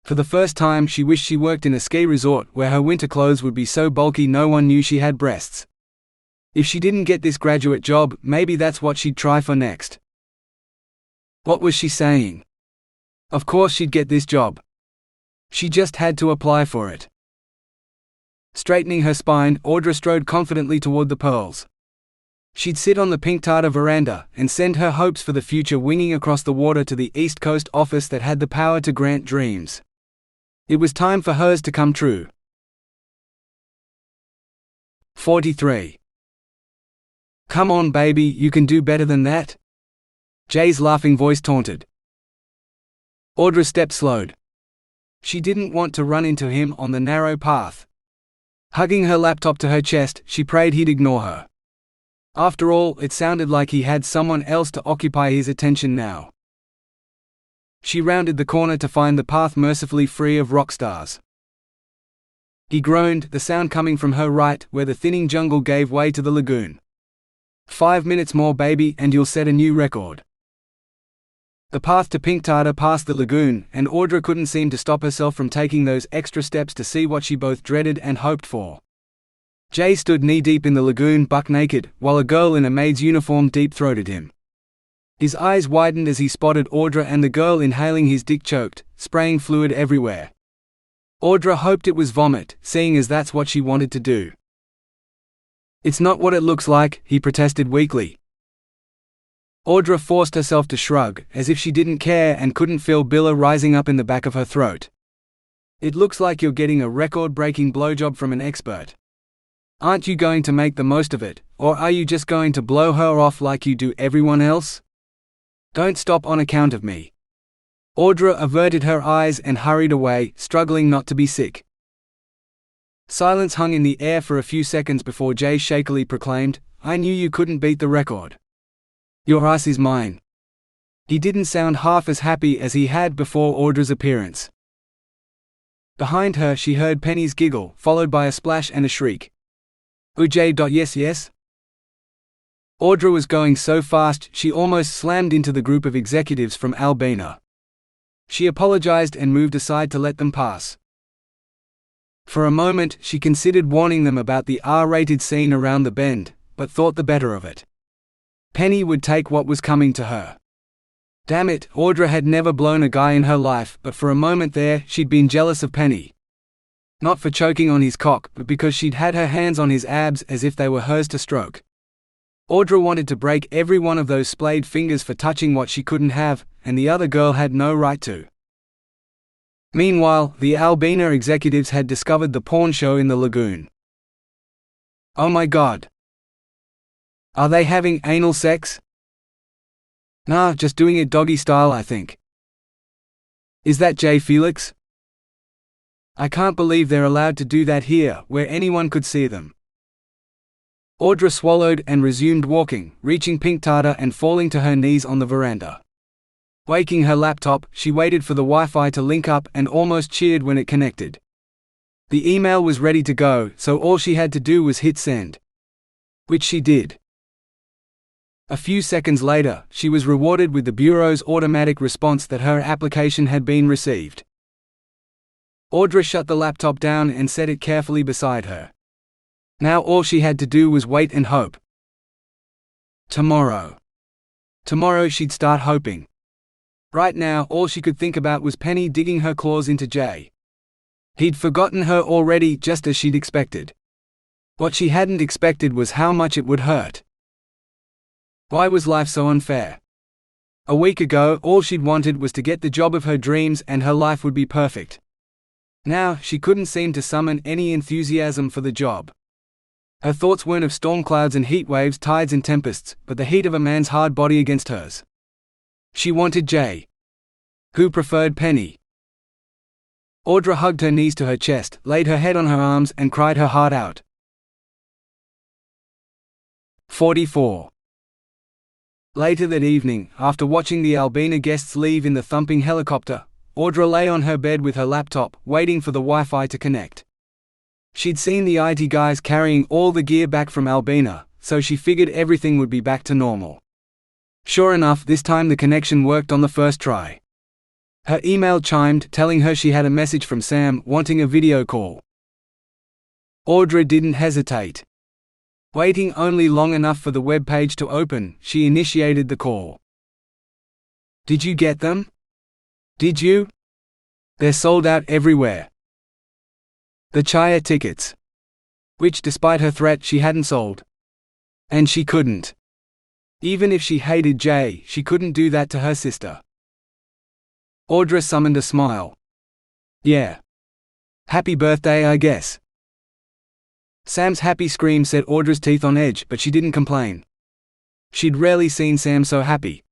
For the first time, she wished she worked in a ski resort where her winter clothes would be so bulky no one knew she had breasts. If she didn't get this graduate job, maybe that's what she'd try for next. What was she saying? Of course she'd get this job. She just had to apply for it. Straightening her spine, Audra strode confidently toward the pearls. She'd sit on the pink tartar veranda and send her hopes for the future winging across the water to the East Coast office that had the power to grant dreams. It was time for hers to come true. 43. Come on baby, you can do better than that. Jay's laughing voice taunted. Audra's step slowed. She didn't want to run into him on the narrow path. Hugging her laptop to her chest, she prayed he'd ignore her. After all, it sounded like he had someone else to occupy his attention now. She rounded the corner to find the path mercifully free of rock stars. He groaned, the sound coming from her right, where the thinning jungle gave way to the lagoon. 5 minutes more baby and you'll set a new record. The path to pink tartar passed the lagoon, and Audra couldn't seem to stop herself from taking those extra steps to see what she both dreaded and hoped for. Jay stood knee-deep in the lagoon buck naked, while a girl in a maid's uniform deep-throated him. His eyes widened as he spotted Audra and the girl inhaling his dick choked, spraying fluid everywhere. Audra hoped it was vomit, seeing as that's what she wanted to do. It's not what it looks like, he protested weakly. Audra forced herself to shrug, as if she didn't care and couldn't feel bile rising up in the back of her throat. It looks like you're getting a record-breaking blowjob from an expert. Aren't you going to make the most of it, or are you just going to blow her off like you do everyone else? Don't stop on account of me. Audra averted her eyes and hurried away, struggling not to be sick. Silence hung in the air for a few seconds before Jay shakily proclaimed, "I knew you couldn't beat the record. Your ass is mine." He didn't sound half as happy as he had before Audra's appearance. Behind her she heard Penny's giggle, followed by a splash and a shriek. Yes yes? Audra was going so fast she almost slammed into the group of executives from Albina. She apologized and moved aside to let them pass. For a moment she considered warning them about the R-rated scene around the bend, but thought the better of it. Penny would take what was coming to her. Damn it, Audra had never blown a guy in her life, but for a moment there she'd been jealous of Penny. Not for choking on his cock, but because she'd had her hands on his abs as if they were hers to stroke. Audra wanted to break every one of those splayed fingers for touching what she couldn't have, and the other girl had no right to. Meanwhile, the Albina executives had discovered the porn show in the lagoon. Oh my god. Are they having anal sex? Nah, just doing it doggy style I think. Is that Jay Felix? I can't believe they're allowed to do that here, where anyone could see them. Audra swallowed and resumed walking, reaching pink tartar and falling to her knees on the veranda. Waking her laptop, she waited for the Wi-Fi to link up and almost cheered when it connected. The email was ready to go, so all she had to do was hit send. Which she did. A few seconds later, she was rewarded with the Bureau's automatic response that her application had been received. Audra shut the laptop down and set it carefully beside her. Now all she had to do was wait and hope. Tomorrow she'd start hoping. Right now all she could think about was Penny digging her claws into Jay. He'd forgotten her already, just as she'd expected. What she hadn't expected was how much it would hurt. Why was life so unfair? A week ago all she'd wanted was to get the job of her dreams and her life would be perfect. Now she couldn't seem to summon any enthusiasm for the job. Her thoughts weren't of storm clouds and heat waves, tides and tempests, but the heat of a man's hard body against hers. She wanted Jay, who preferred Penny. Audra hugged her knees to her chest, laid her head on her arms and cried her heart out. 44. Later that evening, after watching the Albina guests leave in the thumping helicopter, Audra lay on her bed with her laptop, waiting for the Wi-Fi to connect. She'd seen the IT guys carrying all the gear back from Albina, so she figured everything would be back to normal. Sure enough, this time the connection worked on the first try. Her email chimed, telling her she had a message from Sam wanting a video call. Audra didn't hesitate. Waiting only long enough for the web page to open, she initiated the call. "Did you get them? Did you? They're sold out everywhere. The Chaya tickets." Which, despite her threat, she hadn't sold. And she couldn't. Even if she hated Jay, she couldn't do that to her sister. Audra summoned a smile. "Yeah. Happy birthday, I guess." Sam's happy scream set Audra's teeth on edge, but she didn't complain. She'd rarely seen Sam so happy.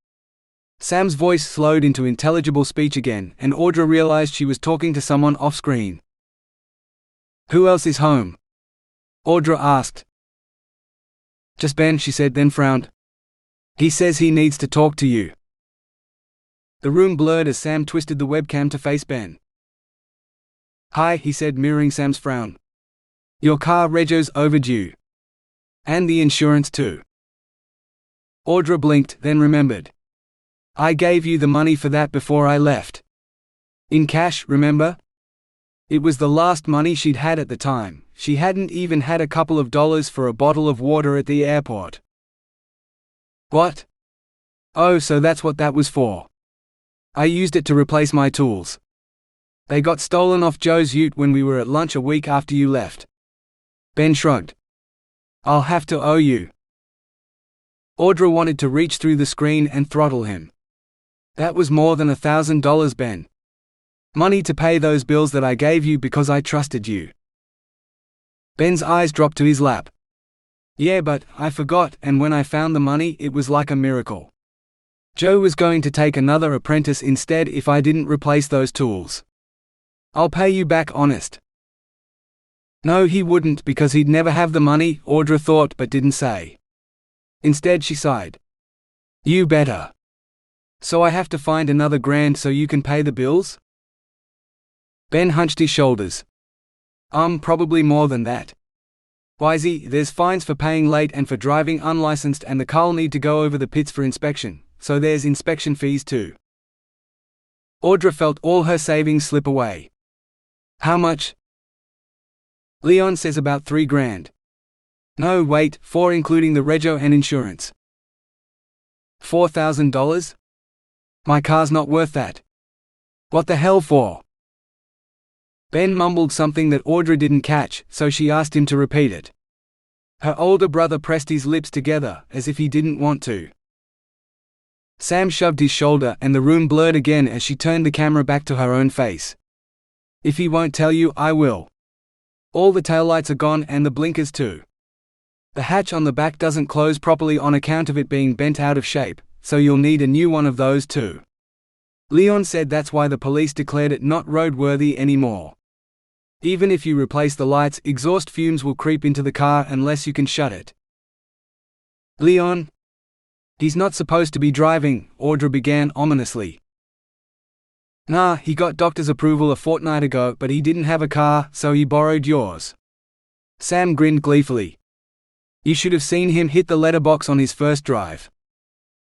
Sam's voice slowed into intelligible speech again, and Audra realized she was talking to someone off-screen. "Who else is home?" Audra asked. "Just Ben," she said, then frowned. "He says he needs to talk to you." The room blurred as Sam twisted the webcam to face Ben. "Hi," he said, mirroring Sam's frown. "Your car rego's overdue. And the insurance too." Audra blinked, then remembered. "I gave you the money for that before I left. In cash, remember?" It was the last money she'd had at the time. She hadn't even had a couple of dollars for a bottle of water at the airport. "What? Oh, so that's what that was for. I used it to replace my tools. They got stolen off Joe's ute when we were at lunch a week after you left." Ben shrugged. "I'll have to owe you." Audra wanted to reach through the screen and throttle him. "That was more than $1,000, Ben. Money to pay those bills that I gave you because I trusted you." Ben's eyes dropped to his lap. "Yeah, but I forgot, and when I found the money, it was like a miracle. Joe was going to take another apprentice instead if I didn't replace those tools. I'll pay you back honest." No, he wouldn't, because he'd never have the money, Audra thought but didn't say. Instead she sighed. "You better. So I have to find another $1,000 so you can pay the bills?" Ben hunched his shoulders. Probably more than that. Wisey, there's fines for paying late and for driving unlicensed, and the car'll need to go over the pits for inspection, so there's inspection fees too." Audra felt all her savings slip away. "How much?" "Leon says about $3,000. No, wait, 4 including the rego and insurance." $4,000? My car's not worth that. What the hell for?" Ben mumbled something that Audra didn't catch, so she asked him to repeat it. Her older brother pressed his lips together, as if he didn't want to. Sam shoved his shoulder, and the room blurred again as she turned the camera back to her own face. "If he won't tell you, I will. All the taillights are gone and the blinkers too. The hatch on the back doesn't close properly on account of it being bent out of shape, so you'll need a new one of those too. Leon said that's why the police declared it not roadworthy anymore. Even if you replace the lights, exhaust fumes will creep into the car unless you can shut it." "Leon? He's not supposed to be driving," Audra began ominously. "Nah, he got doctor's approval a fortnight ago, but he didn't have a car, so he borrowed yours." Sam grinned gleefully. "You should have seen him hit the letterbox on his first drive.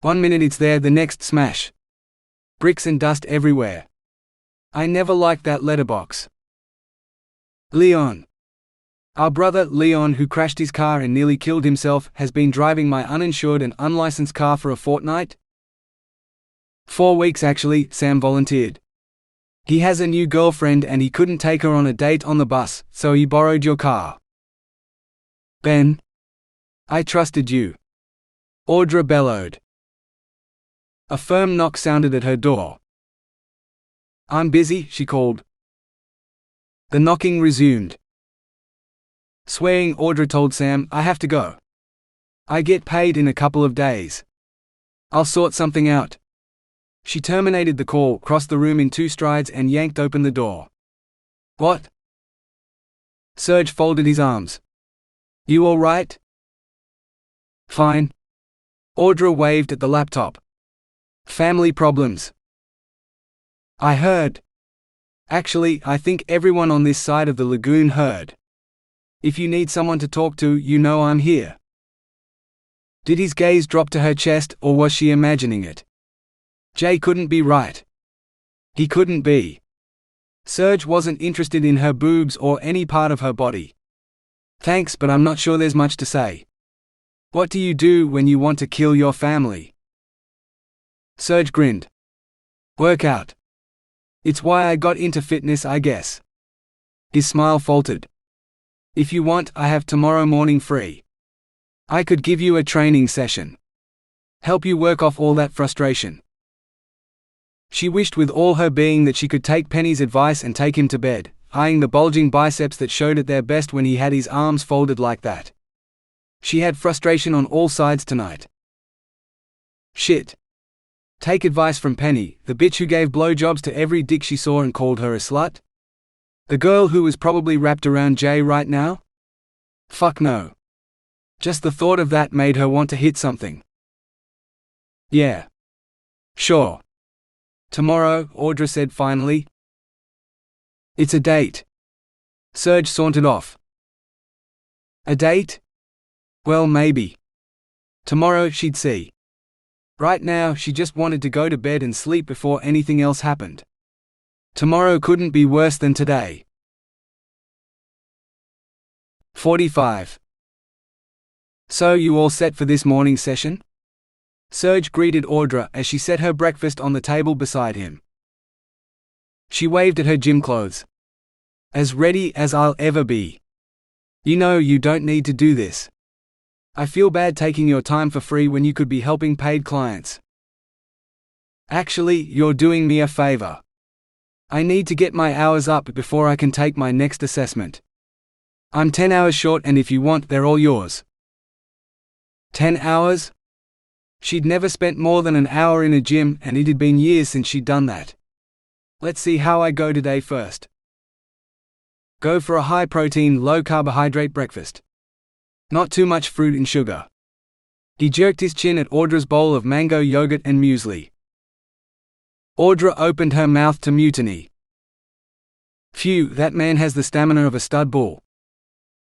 1 minute it's there, the next smash. Bricks and dust everywhere. I never liked that letterbox." "Leon. Our brother, Leon, who crashed his car and nearly killed himself, has been driving my uninsured and unlicensed car for a fortnight?" "4 weeks actually," Sam volunteered. "He has a new girlfriend and he couldn't take her on a date on the bus, so he borrowed your car." "Ben. I trusted you." Audra bellowed. A firm knock sounded at her door. "I'm busy," she called. The knocking resumed. Swearing, Audra told Sam, "I have to go. I get paid in a couple of days. I'll sort something out." She terminated the call, crossed the room in 2 strides and yanked open the door. "What?" Serge folded his arms. "You all right?" Fine. Audra waved at the laptop. Family problems. I heard. Actually, I think everyone on this side of the lagoon heard. If you need someone to talk to, you know I'm here. Did his gaze drop to her chest, or was she imagining it? Jay couldn't be right. He couldn't be. Serge wasn't interested in her boobs or any part of her body. Thanks, but I'm not sure there's much to say. What do you do when you want to kill your family? Serge grinned. Workout. It's why I got into fitness, I guess. His smile faltered. If you want, I have tomorrow morning free. I could give you a training session. Help you work off all that frustration. She wished with all her being that she could take Penny's advice and take him to bed, eyeing the bulging biceps that showed at their best when he had his arms folded like that. She had frustration on all sides tonight. Shit. Take advice from Penny, the bitch who gave blowjobs to every dick she saw and called her a slut? The girl who was probably wrapped around Jay right now? Fuck no. Just the thought of that made her want to hit something. Yeah. Sure. Tomorrow, Audra said finally. It's a date. Serge sauntered off. A date? Well, maybe. Tomorrow she'd see. Right now, she just wanted to go to bed and sleep before anything else happened. Tomorrow couldn't be worse than today. 45. So you all set for this morning's session? Serge greeted Audra as she set her breakfast on the table beside him. She waved at her gym clothes. As ready as I'll ever be. You know you don't need to do this. I feel bad taking your time for free when you could be helping paid clients. Actually, you're doing me a favor. I need to get my hours up before I can take my next assessment. I'm 10 hours short, and if you want, they're all yours. 10 hours? She'd never spent more than an hour in a gym, and it had been years since she'd done that. Let's see how I go today first. Go for a high-protein, low-carbohydrate breakfast. Not too much fruit and sugar. He jerked his chin at Audra's bowl of mango yogurt and muesli. Audra opened her mouth to mutiny. Phew, that man has the stamina of a stud bull.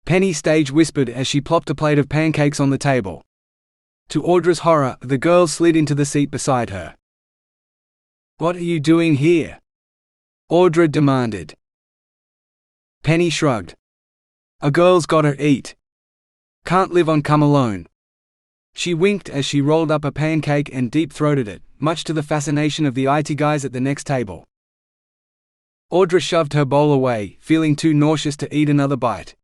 Penny stage whispered as she plopped a plate of pancakes on the table. To Audra's horror, the girl slid into the seat beside her. What are you doing here? Audra demanded. Penny shrugged. A girl's gotta eat. Can't live on cum alone. She winked as she rolled up a pancake and deep-throated it, much to the fascination of the IT guys at the next table. Audra shoved her bowl away, feeling too nauseous to eat another bite.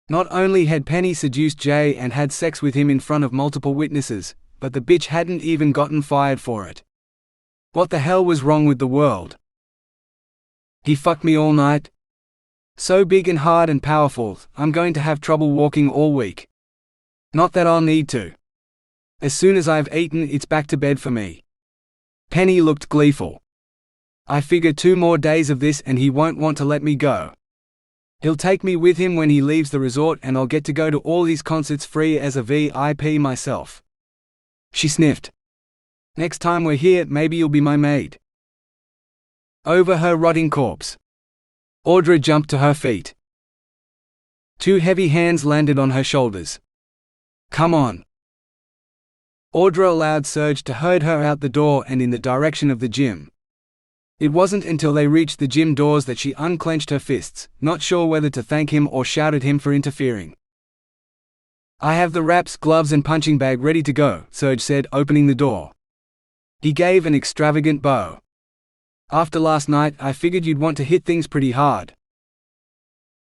Not only had Penny seduced Jay and had sex with him in front of multiple witnesses, but the bitch hadn't even gotten fired for it. What the hell was wrong with the world? He fucked me all night? So big and hard and powerful, I'm going to have trouble walking all week. Not that I'll need to. As soon as I've eaten, it's back to bed for me. Penny looked gleeful. I figure 2 more days of this and he won't want to let me go. He'll take me with him when he leaves the resort, and I'll get to go to all his concerts free as a VIP myself. She sniffed. Next time we're here, maybe you'll be my maid. Over her rotting corpse. Audra jumped to her feet. 2 heavy hands landed on her shoulders. Come on. Audra allowed Serge to herd her out the door and in the direction of the gym. It wasn't until they reached the gym doors that she unclenched her fists, not sure whether to thank him or shout at him for interfering. I have the wraps, gloves and punching bag ready to go, Serge said, opening the door. He gave an extravagant bow. After last night, I figured you'd want to hit things pretty hard.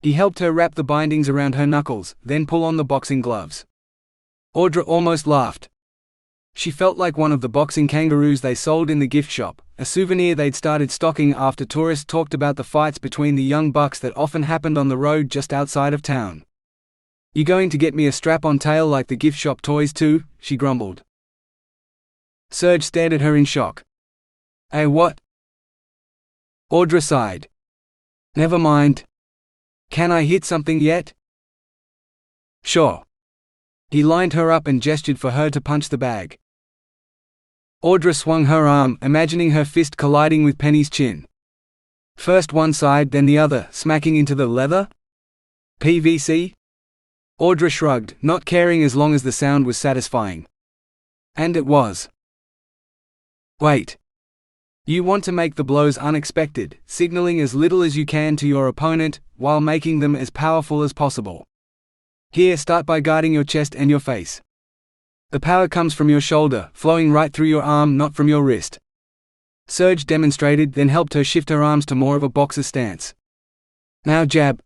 He helped her wrap the bindings around her knuckles, then pull on the boxing gloves. Audra almost laughed. She felt like one of the boxing kangaroos they sold in the gift shop, a souvenir they'd started stocking after tourists talked about the fights between the young bucks that often happened on the road just outside of town. You going to get me a strap-on tail like the gift shop toys too? She grumbled. Serge stared at her in shock. What? Audra sighed. Never mind. Can I hit something yet? Sure. He lined her up and gestured for her to punch the bag. Audra swung her arm, imagining her fist colliding with Penny's chin. First one side, then the other, smacking into the leather? PVC? Audra shrugged, not caring as long as the sound was satisfying. And it was. Wait. You want to make the blows unexpected, signaling as little as you can to your opponent, while making them as powerful as possible. Here, start by guarding your chest and your face. The power comes from your shoulder, flowing right through your arm, not from your wrist. Serge demonstrated, then helped her shift her arms to more of a boxer stance. Now jab.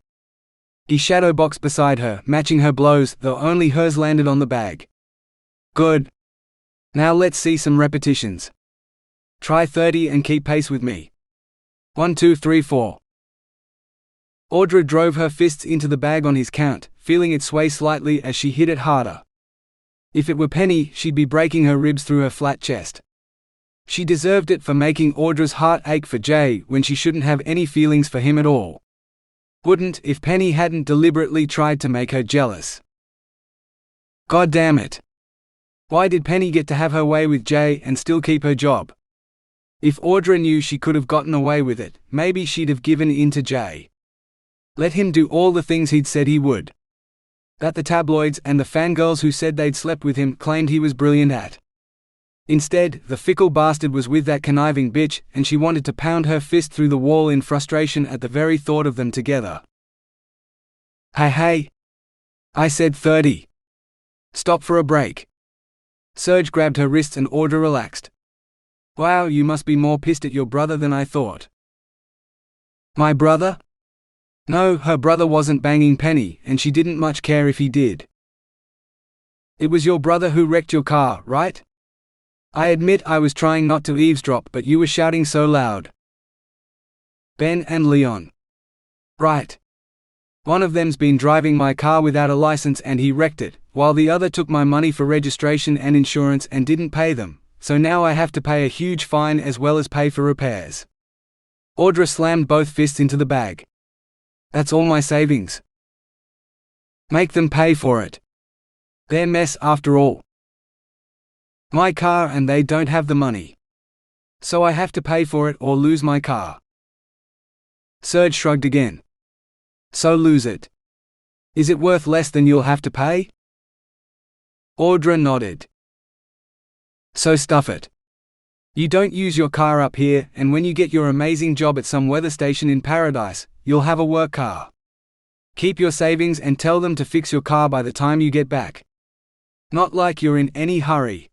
He shadowboxed beside her, matching her blows, though only hers landed on the bag. Good. Now let's see some repetitions. Try 30 and keep pace with me. 1 2 3 4. Audra drove her fists into the bag on his count, feeling it sway slightly as she hit it harder. If it were Penny, she'd be breaking her ribs through her flat chest. She deserved it for making Audra's heart ache for Jay when she shouldn't have any feelings for him at all. Wouldn't if Penny hadn't deliberately tried to make her jealous. God damn it. Why did Penny get to have her way with Jay and still keep her job? If Audra knew she could have gotten away with it, maybe she'd have given in to Jay. Let him do all the things he'd said he would. That the tabloids and the fangirls who said they'd slept with him claimed he was brilliant at. Instead, the fickle bastard was with that conniving bitch, and she wanted to pound her fist through the wall in frustration at the very thought of them together. Hey. I said 30. Stop for a break. Serge grabbed her wrists and Audra relaxed. Wow, you must be more pissed at your brother than I thought. My brother? No, her brother wasn't banging Penny, and she didn't much care if he did. It was your brother who wrecked your car, right? I admit I was trying not to eavesdrop, but you were shouting so loud. Ben and Leon. Right. One of them's been driving my car without a license and he wrecked it, while the other took my money for registration and insurance and didn't pay them, so now I have to pay a huge fine as well as pay for repairs. Audra slammed both fists into the bag. That's all my savings. Make them pay for it. Their mess after all. My car and they don't have the money. So I have to pay for it or lose my car. Serge shrugged again. So lose it. Is it worth less than you'll have to pay? Audra nodded. So stuff it. You don't use your car up here, and when you get your amazing job at some weather station in paradise, you'll have a work car. Keep your savings and tell them to fix your car by the time you get back. Not like you're in any hurry.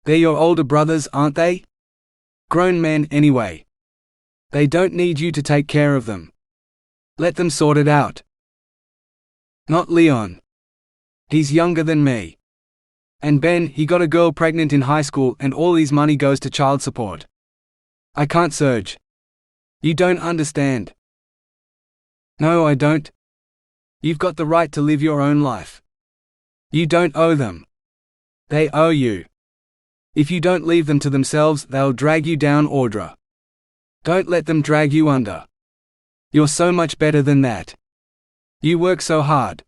They're your older brothers, aren't they? Grown men anyway. They don't need you to take care of them. Let them sort it out. Not Leon. He's younger than me. And Ben, he got a girl pregnant in high school and all his money goes to child support. I can't. Serge. You don't understand. No, I don't. You've got the right to live your own life. You don't owe them. They owe you. If you don't leave them to themselves, they'll drag you down, Audra. Don't let them drag you under. You're so much better than that. You work so hard.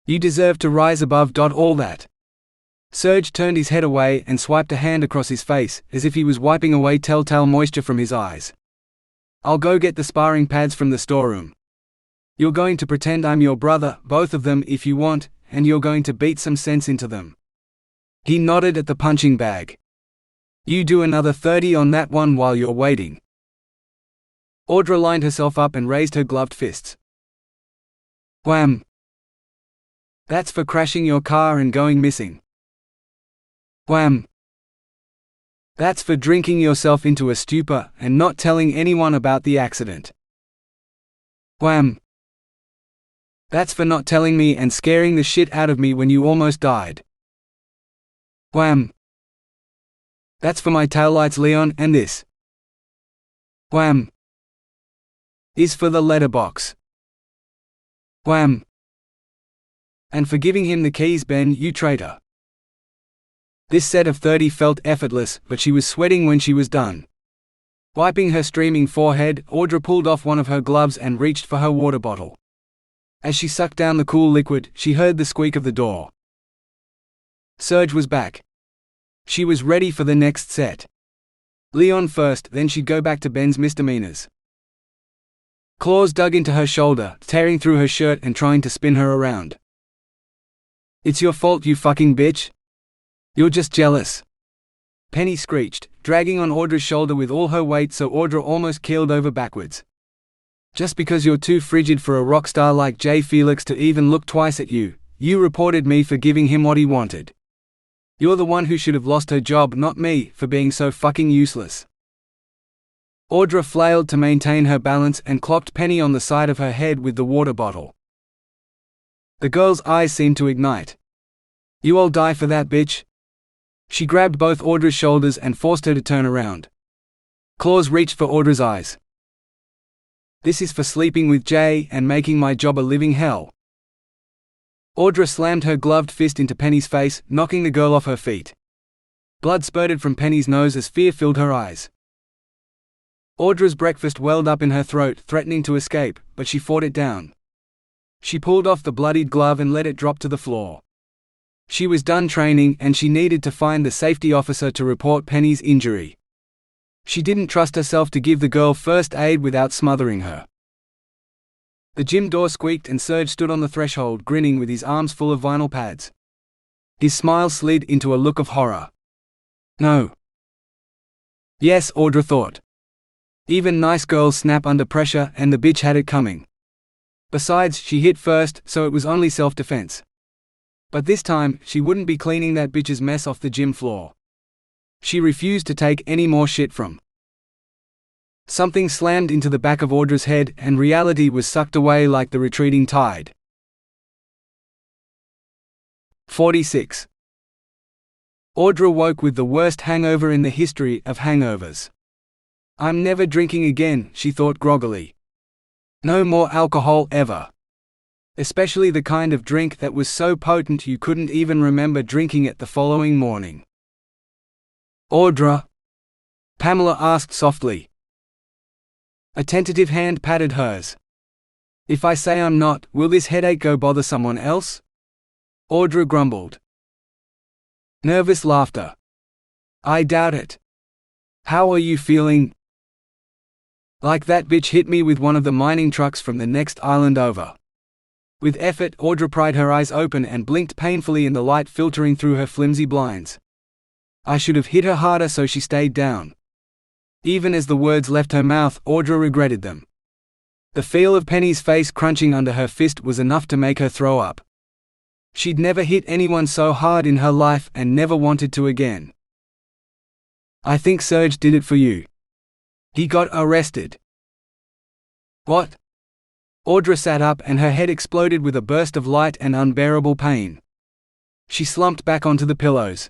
You deserve to rise above. All that. Serge turned his head away and swiped a hand across his face, as if he was wiping away telltale moisture from his eyes. I'll go get the sparring pads from the storeroom. You're going to pretend I'm your brother, both of them if you want, and you're going to beat some sense into them. He nodded at the punching bag. You do another 30 on that one while you're waiting. Audra lined herself up and raised her gloved fists. Wham! That's for crashing your car and going missing. Wham! That's for drinking yourself into a stupor and not telling anyone about the accident. Wham! That's for not telling me and scaring the shit out of me when you almost died. Wham! That's for my taillights, Leon, and this. Wham! Is for the letterbox. Wham! And for giving him the keys, Ben, you traitor. This set of 30 felt effortless, but she was sweating when she was done. Wiping her streaming forehead, Audra pulled off one of her gloves and reached for her water bottle. As she sucked down the cool liquid, she heard the squeak of the door. Serge was back. She was ready for the next set. Leon first, then she'd go back to Ben's misdemeanors. Claws dug into her shoulder, tearing through her shirt and trying to spin her around. "It's your fault, you fucking bitch. You're just jealous," Penny screeched, dragging on Audra's shoulder with all her weight so Audra almost keeled over backwards. "Just because you're too frigid for a rock star like Jay Felix to even look twice at you, you reported me for giving him what he wanted. You're the one who should have lost her job, not me, for being so fucking useless." Audra flailed to maintain her balance and clocked Penny on the side of her head with the water bottle. The girl's eyes seemed to ignite. "You all die for that, bitch." She grabbed both Audra's shoulders and forced her to turn around. Claws reached for Audra's eyes. "This is for sleeping with Jay and making my job a living hell." Audra slammed her gloved fist into Penny's face, knocking the girl off her feet. Blood spurted from Penny's nose as fear filled her eyes. Audra's breakfast welled up in her throat, threatening to escape, but she fought it down. She pulled off the bloodied glove and let it drop to the floor. She was done training and she needed to find the safety officer to report Penny's injury. She didn't trust herself to give the girl first aid without smothering her. The gym door squeaked and Serge stood on the threshold, grinning with his arms full of vinyl pads. His smile slid into a look of horror. "No." "Yes," Audra thought. Even nice girls snap under pressure, and the bitch had it coming. Besides, she hit first, so it was only self-defense. But this time, she wouldn't be cleaning that bitch's mess off the gym floor. She refused to take any more shit from. Something slammed into the back of Audra's head, and reality was sucked away like the retreating tide. 46. Audra woke with the worst hangover in the history of hangovers. "I'm never drinking again," she thought groggily. "No more alcohol ever. Especially the kind of drink that was so potent you couldn't even remember drinking it the following morning." "Audra?" Pamela asked softly. A tentative hand patted hers. "If I say I'm not, will this headache go bother someone else?" Audra grumbled. Nervous laughter. "I doubt it. How are you feeling?" "Like that bitch hit me with one of the mining trucks from the next island over." With effort, Audra pried her eyes open and blinked painfully in the light filtering through her flimsy blinds. "I should have hit her harder so she stayed down." Even as the words left her mouth, Audra regretted them. The feel of Penny's face crunching under her fist was enough to make her throw up. She'd never hit anyone so hard in her life and never wanted to again. "I think Serge did it for you. He got arrested." "What?" Audra sat up and her head exploded with a burst of light and unbearable pain. She slumped back onto the pillows.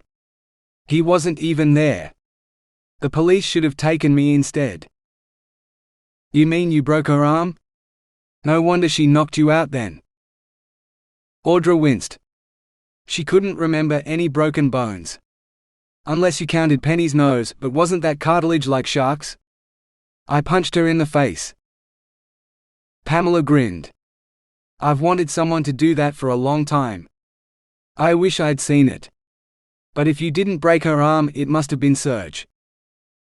"He wasn't even there. The police should have taken me instead." "You mean you broke her arm? No wonder she knocked you out then." Audra winced. She couldn't remember any broken bones. Unless you counted Penny's nose, but wasn't that cartilage like sharks? "I punched her in the face." Pamela grinned. "I've wanted someone to do that for a long time. I wish I'd seen it. But if you didn't break her arm, it must have been Serge.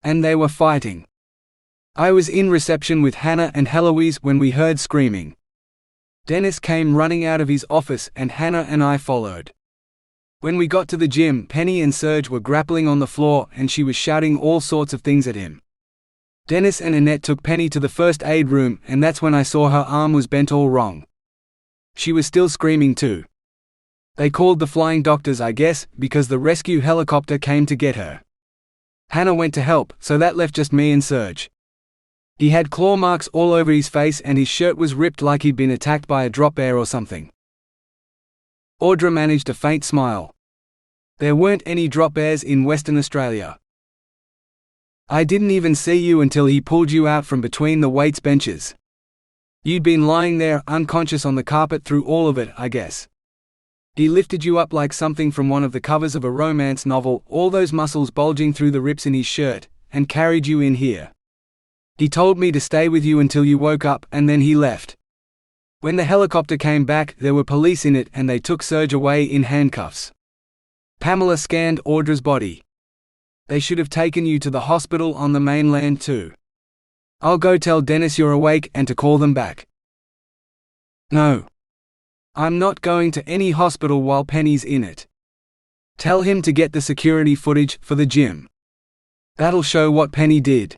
And they were fighting. I was in reception with Hannah and Heloise when we heard screaming. Dennis came running out of his office and Hannah and I followed. When we got to the gym, Penny and Serge were grappling on the floor and she was shouting all sorts of things at him. Dennis and Annette took Penny to the first aid room and that's when I saw her arm was bent all wrong. She was still screaming too. They called the flying doctors, I guess, because the rescue helicopter came to get her. Hannah went to help, so that left just me and Serge. He had claw marks all over his face and his shirt was ripped like he'd been attacked by a drop bear or something." Audra managed a faint smile. "There weren't any drop bears in Western Australia. I didn't even see you until he pulled you out from between the weights benches. You'd been lying there, unconscious on the carpet through all of it, I guess. He lifted you up like something from one of the covers of a romance novel, all those muscles bulging through the rips in his shirt, and carried you in here. He told me to stay with you until you woke up, and then he left. When the helicopter came back, there were police in it and they took Serge away in handcuffs. Pamela scanned Audra's body. They should have taken you to the hospital on the mainland too. I'll go tell Dennis you're awake and to call them back. No. I'm not going to any hospital while Penny's in it. Tell him to get the security footage for the gym. That'll show what Penny did.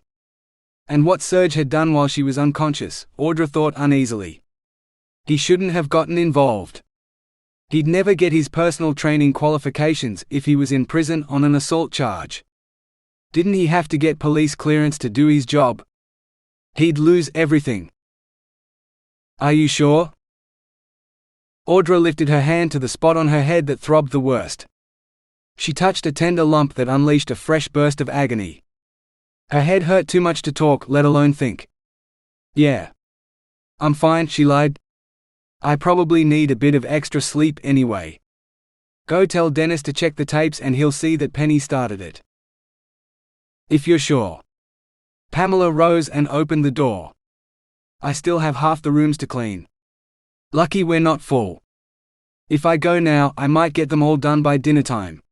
And what Serge had done while she was unconscious, Audra thought uneasily. He shouldn't have gotten involved. He'd never get his personal training qualifications if he was in prison on an assault charge. Didn't he have to get police clearance to do his job? He'd lose everything. Are you sure? Audra lifted her hand to the spot on her head that throbbed the worst. She touched a tender lump that unleashed a fresh burst of agony. Her head hurt too much to talk, let alone think. Yeah. I'm fine, she lied. I probably need a bit of extra sleep anyway. Go tell Dennis to check the tapes and he'll see that Penny started it. If you're sure. Pamela rose and opened the door. I still have half the rooms to clean. Lucky we're not full. If I go now, I might get them all done by dinner time.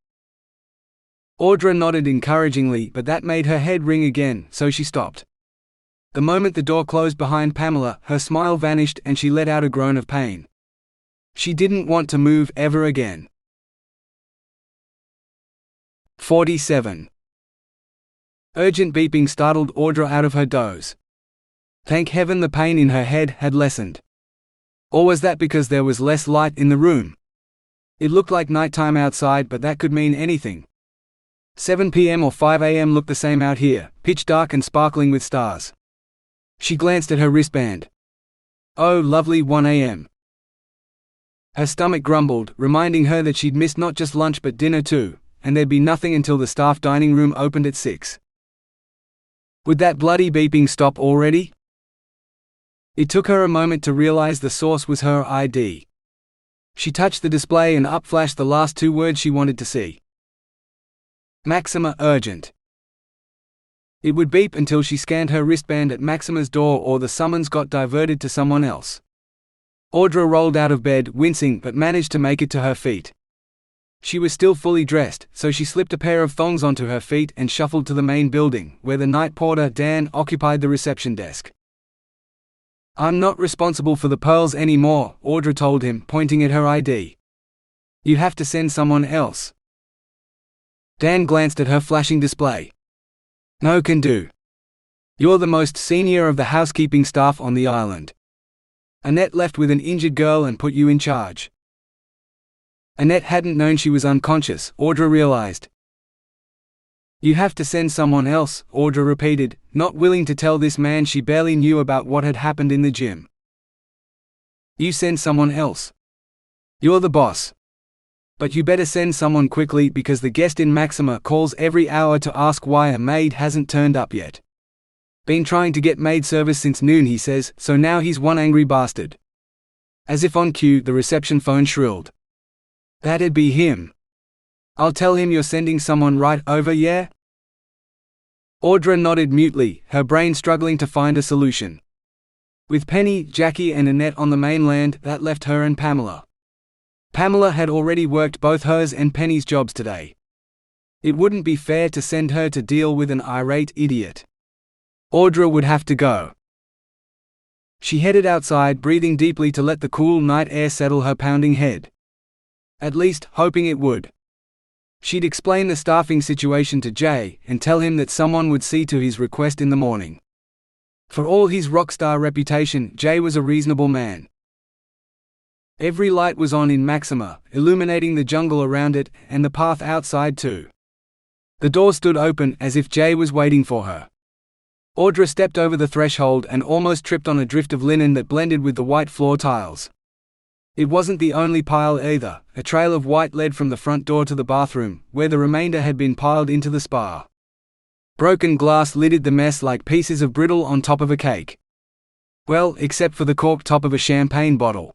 Audra nodded encouragingly, but that made her head ring again, so she stopped. The moment the door closed behind Pamela, her smile vanished and she let out a groan of pain. She didn't want to move ever again. 47. Urgent beeping startled Audra out of her doze. Thank heaven the pain in her head had lessened. Or was that because there was less light in the room? It looked like nighttime outside, but that could mean anything. 7 p.m. or 5 a.m. looked the same out here, pitch dark and sparkling with stars. She glanced at her wristband. Oh, lovely 1 a.m. Her stomach grumbled, reminding her that she'd missed not just lunch but dinner too, and there'd be nothing until the staff dining room opened at 6. Would that bloody beeping stop already? It took her a moment to realize the source was her ID. She touched the display and up flashed the last 2 words she wanted to see. Maxima urgent. It would beep until she scanned her wristband at Maxima's door or the summons got diverted to someone else. Audra rolled out of bed, wincing, but managed to make it to her feet. She was still fully dressed, so she slipped a pair of thongs onto her feet and shuffled to the main building, where the night porter, Dan, occupied the reception desk. I'm not responsible for the pearls anymore, Audra told him, pointing at her ID. You have to send someone else. Dan glanced at her flashing display. No can do. You're the most senior of the housekeeping staff on the island. Annette left with an injured girl and put you in charge. Annette hadn't known she was unconscious, Audra realized. You have to send someone else, Audra repeated, not willing to tell this man she barely knew about what had happened in the gym. You send someone else. You're the boss. But you better send someone quickly because the guest in Maxima calls every hour to ask why a maid hasn't turned up yet. Been trying to get maid service since noon, he says, so now he's one angry bastard. As if on cue, the reception phone shrilled. That'd be him. I'll tell him you're sending someone right over, yeah? Audra nodded mutely, her brain struggling to find a solution. With Penny, Jackie and Annette on the mainland, that left her and Pamela. Pamela had already worked both hers and Penny's jobs today. It wouldn't be fair to send her to deal with an irate idiot. Audra would have to go. She headed outside, breathing deeply to let the cool night air settle her pounding head. At least, hoping it would. She'd explain the staffing situation to Jay, and tell him that someone would see to his request in the morning. For all his rockstar reputation, Jay was a reasonable man. Every light was on in Maxima, illuminating the jungle around it, and the path outside too. The door stood open, as if Jay was waiting for her. Audra stepped over the threshold and almost tripped on a drift of linen that blended with the white floor tiles. It wasn't the only pile either, a trail of white led from the front door to the bathroom, where the remainder had been piled into the spa. Broken glass littered the mess like pieces of brittle on top of a cake. Well, except for the cork top of a champagne bottle.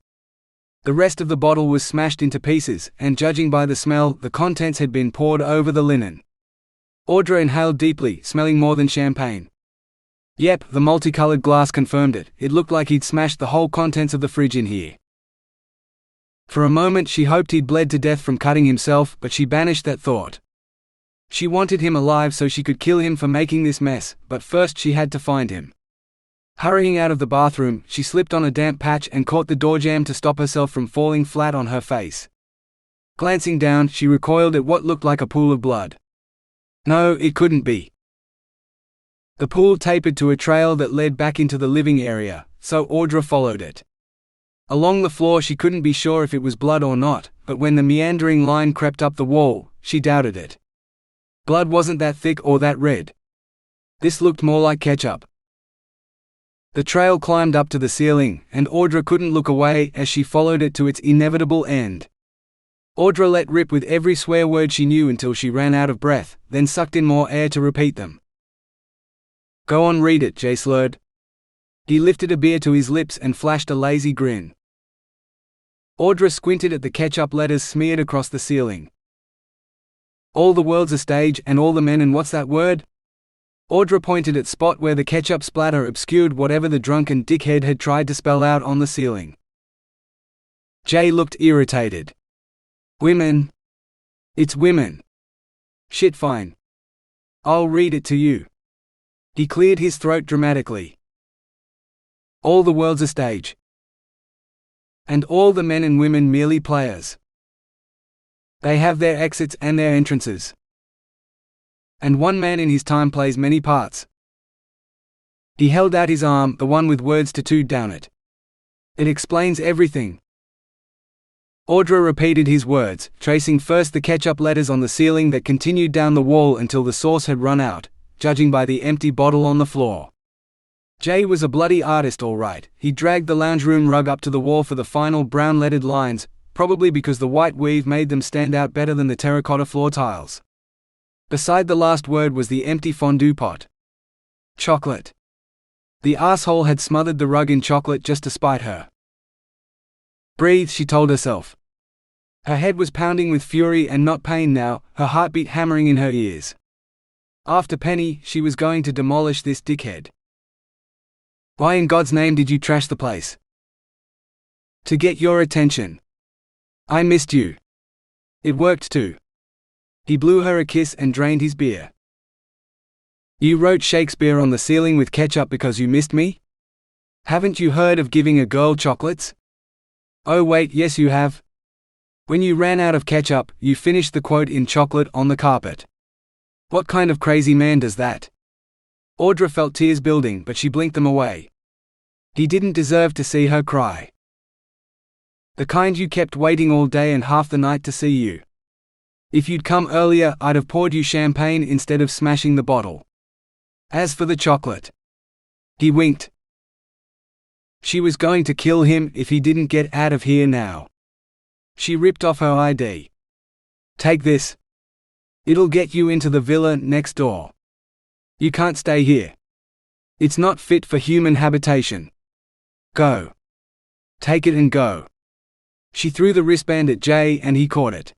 The rest of the bottle was smashed into pieces, and judging by the smell, the contents had been poured over the linen. Audra inhaled deeply, smelling more than champagne. Yep, the multicolored glass confirmed it. It looked like he'd smashed the whole contents of the fridge in here. For a moment she hoped he'd bled to death from cutting himself, but she banished that thought. She wanted him alive so she could kill him for making this mess, but first she had to find him. Hurrying out of the bathroom, she slipped on a damp patch and caught the door jamb to stop herself from falling flat on her face. Glancing down, she recoiled at what looked like a pool of blood. No, it couldn't be. The pool tapered to a trail that led back into the living area, so Audra followed it. Along the floor she couldn't be sure if it was blood or not, but when the meandering line crept up the wall, she doubted it. Blood wasn't that thick or that red. This looked more like ketchup. The trail climbed up to the ceiling, and Audra couldn't look away as she followed it to its inevitable end. Audra let rip with every swear word she knew until she ran out of breath, then sucked in more air to repeat them. "Go on, read it," Jay slurred. He lifted a beer to his lips and flashed a lazy grin. Audra squinted at the ketchup letters smeared across the ceiling. "All the world's a stage, and all the men and what's that word?" Audra pointed at spot where the ketchup splatter obscured whatever the drunken dickhead had tried to spell out on the ceiling. Jay looked irritated. "Women. It's women." "Shit, fine. I'll read it to you." He cleared his throat dramatically. "All the world's a stage. And all the men and women merely players. They have their exits and their entrances. And one man in his time plays many parts." He held out his arm, the one with words tattooed down it. "It explains everything." Audra repeated his words, tracing first the ketchup letters on the ceiling that continued down the wall until the sauce had run out, judging by the empty bottle on the floor. Jay was a bloody artist all right. He dragged the lounge room rug up to the wall for the final brown-lettered lines, probably because the white weave made them stand out better than the terracotta floor tiles. Beside the last word was the empty fondue pot. Chocolate. The asshole had smothered the rug in chocolate just to spite her. "Breathe," she told herself. Her head was pounding with fury and not pain now, her heartbeat hammering in her ears. After Penny, she was going to demolish this dickhead. "Why in God's name did you trash the place?" "To get your attention. I missed you." "It worked too." He blew her a kiss and drained his beer. "You wrote Shakespeare on the ceiling with ketchup because you missed me? Haven't you heard of giving a girl chocolates?" "Oh wait, yes you have. When you ran out of ketchup, you finished the quote in chocolate on the carpet. What kind of crazy man does that?" Audra felt tears building, but she blinked them away. He didn't deserve to see her cry. "The kind you kept waiting all day and half the night to see you. If you'd come earlier, I'd have poured you champagne instead of smashing the bottle. As for the chocolate." He winked. She was going to kill him if he didn't get out of here now. She ripped off her ID. "Take this. It'll get you into the villa next door. You can't stay here. It's not fit for human habitation. Go. Take it and go." She threw the wristband at Jay and he caught it.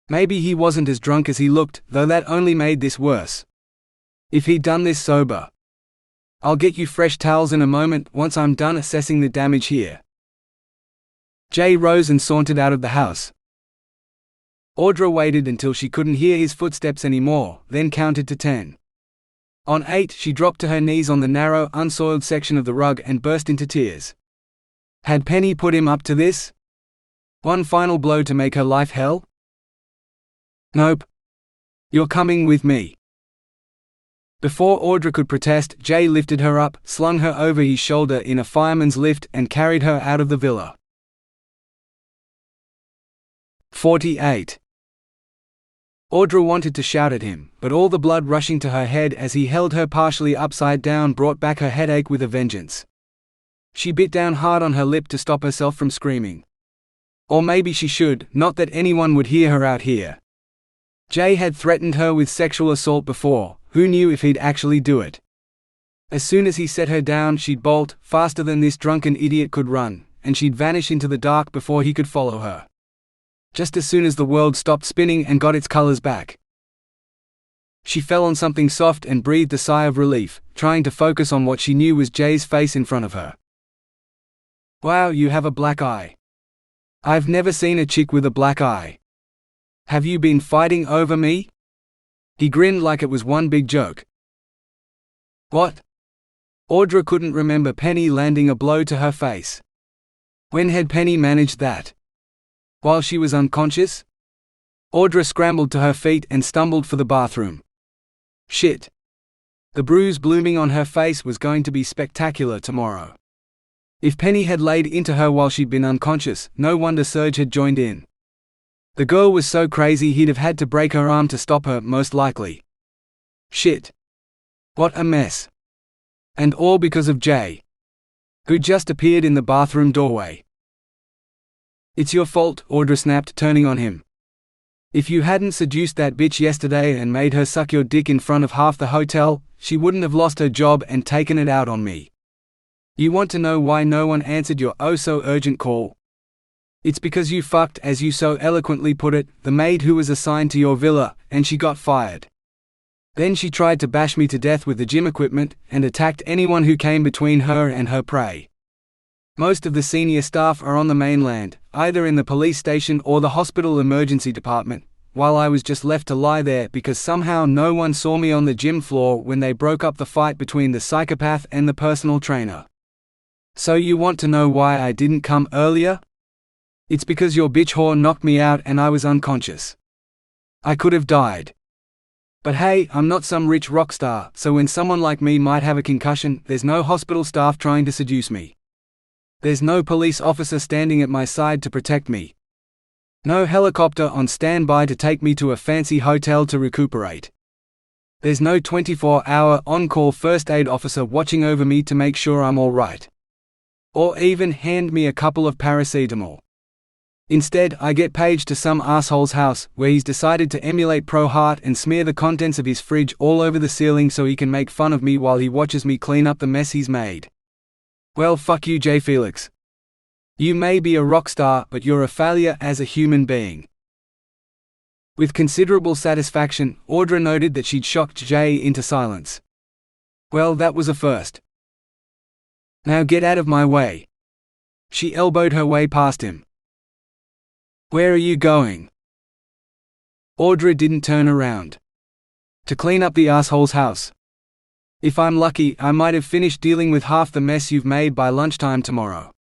Maybe he wasn't as drunk as he looked, though that only made this worse. If he'd done this sober. "I'll get you fresh towels in a moment, once I'm done assessing the damage here." Jay rose and sauntered out of the house. Audra waited until she couldn't hear his footsteps anymore, then counted to 10. On 8, she dropped to her knees on the narrow, unsoiled section of the rug and burst into tears. Had Penny put him up to this? One final blow to make her life hell? "Nope. You're coming with me." Before Audra could protest, Jay lifted her up, slung her over his shoulder in a fireman's lift and carried her out of the villa. 48. Audra wanted to shout at him, but all the blood rushing to her head as he held her partially upside down brought back her headache with a vengeance. She bit down hard on her lip to stop herself from screaming. Or maybe she should, not that anyone would hear her out here. Jay had threatened her with sexual assault before, who knew if he'd actually do it? As soon as he set her down, she'd bolt, faster than this drunken idiot could run, and she'd vanish into the dark before he could follow her. Just as soon as the world stopped spinning and got its colors back. She fell on something soft and breathed a sigh of relief, trying to focus on what she knew was Jay's face in front of her. "Wow, you have a black eye." I've never seen a chick with a black eye. Have you been fighting over me? He grinned like it was one big joke. What? Audra couldn't remember Penny landing a blow to her face. When had Penny managed that? While she was unconscious? Audra scrambled to her feet and stumbled for the bathroom. Shit. The bruise blooming on her face was going to be spectacular tomorrow. If Penny had laid into her while she'd been unconscious, no wonder Serge had joined in. The girl was so crazy he'd have had to break her arm to stop her, most likely. Shit. What a mess. And all because of Jay, who just appeared in the bathroom doorway. It's your fault, Audra snapped, turning on him. If you hadn't seduced that bitch yesterday and made her suck your dick in front of half the hotel, she wouldn't have lost her job and taken it out on me. You want to know why no one answered your oh-so-urgent call? It's because you fucked, as you so eloquently put it, the maid who was assigned to your villa, and she got fired. Then she tried to bash me to death with the gym equipment, and attacked anyone who came between her and her prey. Most of the senior staff are on the mainland, either in the police station or the hospital emergency department, while I was just left to lie there because somehow no one saw me on the gym floor when they broke up the fight between the psychopath and the personal trainer. So you want to know why I didn't come earlier? It's because your bitch whore knocked me out and I was unconscious. I could have died. But hey, I'm not some rich rock star, so when someone like me might have a concussion, there's no hospital staff trying to seduce me. There's no police officer standing at my side to protect me. No helicopter on standby to take me to a fancy hotel to recuperate. There's no 24-hour on-call first aid officer watching over me to make sure I'm all right. Or even hand me a couple of paracetamol. Instead, I get paged to some asshole's house, where he's decided to emulate Pro Heart and smear the contents of his fridge all over the ceiling so he can make fun of me while he watches me clean up the mess he's made. Well, fuck you, J. Felix. You may be a rock star, but you're a failure as a human being. With considerable satisfaction, Audra noted that she'd shocked Jay into silence. Well, that was a first. Now get out of my way. She elbowed her way past him. Where are you going? Audra didn't turn around. To clean up the asshole's house. If I'm lucky, I might have finished dealing with half the mess you've made by lunchtime tomorrow.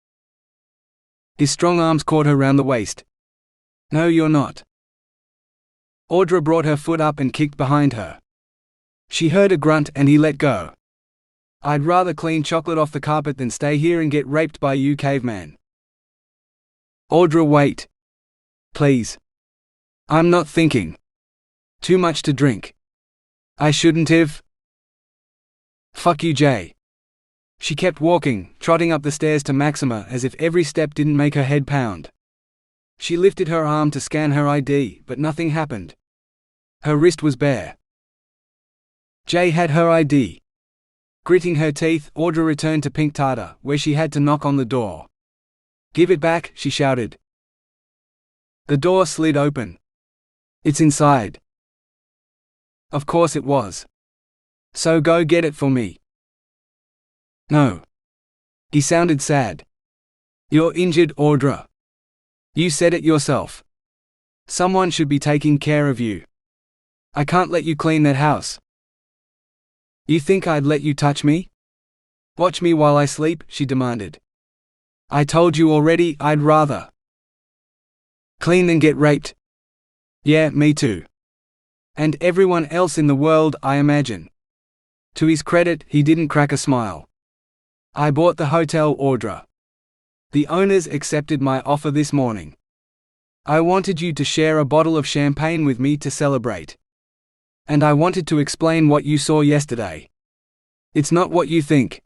His strong arms caught her round the waist. No, you're not. Audra brought her foot up and kicked behind her. She heard a grunt and he let go. I'd rather clean chocolate off the carpet than stay here and get raped by you, caveman. Audra, wait. Please. I'm not thinking. Too much to drink. I shouldn't have. Fuck you, Jay. She kept walking, trotting up the stairs to Maxima as if every step didn't make her head pound. She lifted her arm to scan her ID, but nothing happened. Her wrist was bare. Jay had her ID. Gritting her teeth, Audra returned to Pink Tartar, where she had to knock on the door. Give it back, she shouted. The door slid open. It's inside. Of course it was. So go get it for me. No. He sounded sad. You're injured, Audra. You said it yourself. Someone should be taking care of you. I can't let you clean that house. You think I'd let you touch me? Watch me while I sleep, she demanded. I told you already, I'd rather clean than get raped. Yeah, me too. And everyone else in the world, I imagine. To his credit, he didn't crack a smile. I bought the hotel, Audra. The owners accepted my offer this morning. I wanted you to share a bottle of champagne with me to celebrate. And I wanted to explain what you saw yesterday. It's not what you think.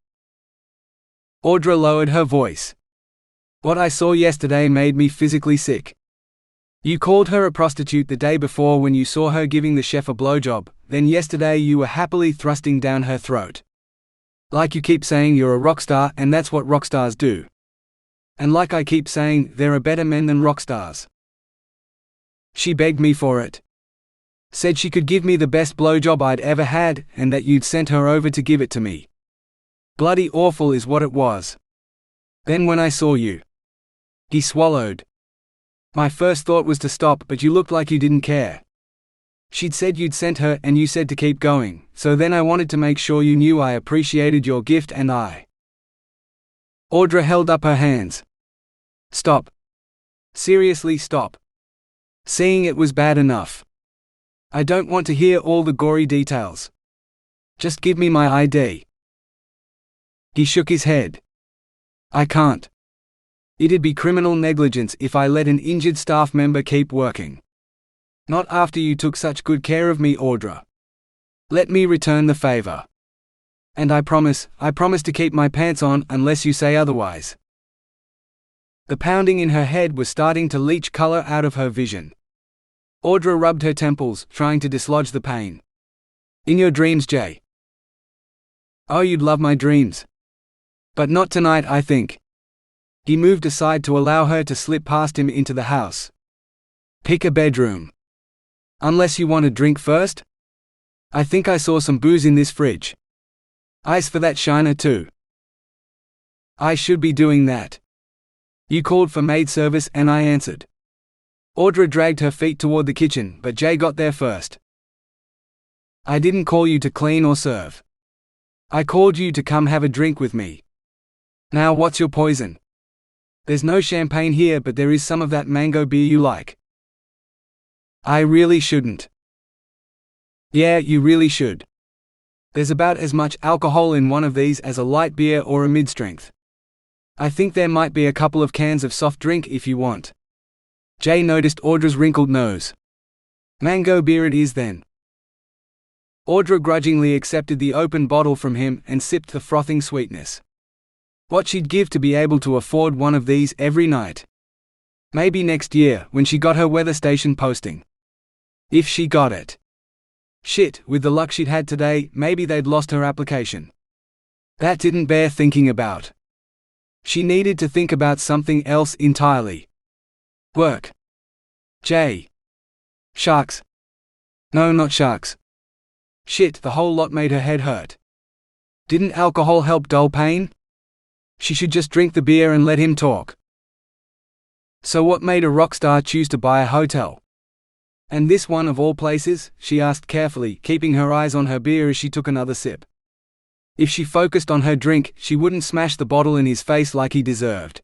Audra lowered her voice. What I saw yesterday made me physically sick. You called her a prostitute the day before when you saw her giving the chef a blowjob, then yesterday you were happily thrusting down her throat. Like you keep saying you're a rock star and that's what rock stars do. And like I keep saying, there are better men than rock stars. She begged me for it. Said she could give me the best blowjob I'd ever had, and that you'd sent her over to give it to me. Bloody awful is what it was. Then when I saw you. He swallowed. My first thought was to stop, but you looked like you didn't care. She'd said you'd sent her and you said to keep going, so then I wanted to make sure you knew I appreciated your gift and I. Audra held up her hands. Stop. Seriously, stop. Seeing it was bad enough. I don't want to hear all the gory details. Just give me my ID. He shook his head. I can't. It'd be criminal negligence if I let an injured staff member keep working. Not after you took such good care of me, Audra. Let me return the favor. And I promise to keep my pants on unless you say otherwise. The pounding in her head was starting to leach color out of her vision. Audra rubbed her temples, trying to dislodge the pain. In your dreams, Jay. Oh, you'd love my dreams. But not tonight, I think. He moved aside to allow her to slip past him into the house. Pick a bedroom. Unless you want a drink first? I think I saw some booze in this fridge. Ice for that shiner too. I should be doing that. You called for maid service and I answered. Audra dragged her feet toward the kitchen, but Jay got there first. I didn't call you to clean or serve. I called you to come have a drink with me. Now what's your poison? There's no champagne here, but there is some of that mango beer you like. I really shouldn't. Yeah, you really should. There's about as much alcohol in one of these as a light beer or a mid-strength. I think there might be a couple of cans of soft drink if you want. Jay noticed Audra's wrinkled nose. Mango beer it is then. Audra grudgingly accepted the open bottle from him and sipped the frothing sweetness. What she'd give to be able to afford one of these every night. Maybe next year, when she got her weather station posting. If she got it. Shit, with the luck she'd had today, maybe they'd lost her application. That didn't bear thinking about. She needed to think about something else entirely. Work. Jay. Sharks. No, not sharks. Shit, the whole lot made her head hurt. Didn't alcohol help dull pain? She should just drink the beer and let him talk. So what made a rock star choose to buy a hotel? And this one of all places? She asked carefully, keeping her eyes on her beer as she took another sip. If she focused on her drink, she wouldn't smash the bottle in his face like he deserved.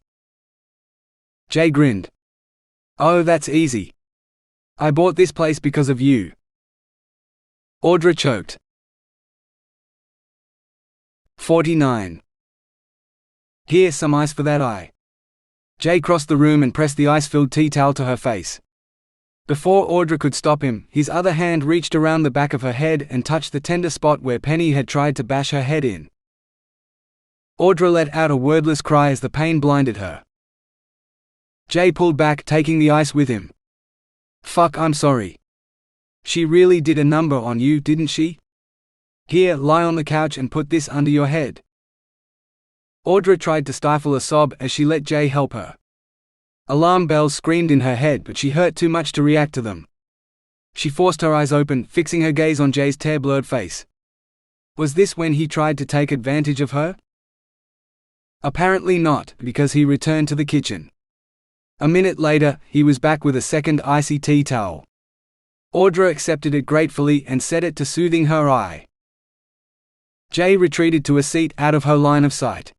Jay grinned. Oh, that's easy. I bought this place because of you. Audra choked. 49. Here, some ice for that eye. Jay crossed the room and pressed the ice-filled tea towel to her face. Before Audra could stop him, his other hand reached around the back of her head and touched the tender spot where Penny had tried to bash her head in. Audra let out a wordless cry as the pain blinded her. Jay pulled back, taking the ice with him. Fuck, I'm sorry. She really did a number on you, didn't she? Here, lie on the couch and put this under your head. Audra tried to stifle a sob as she let Jay help her. Alarm bells screamed in her head, but she hurt too much to react to them. She forced her eyes open, fixing her gaze on Jay's tear-blurred face. Was this when he tried to take advantage of her? Apparently not, because he returned to the kitchen. A minute later, he was back with a second icy tea towel. Audra accepted it gratefully and set it to soothing her eye. Jay retreated to a seat out of her line of sight.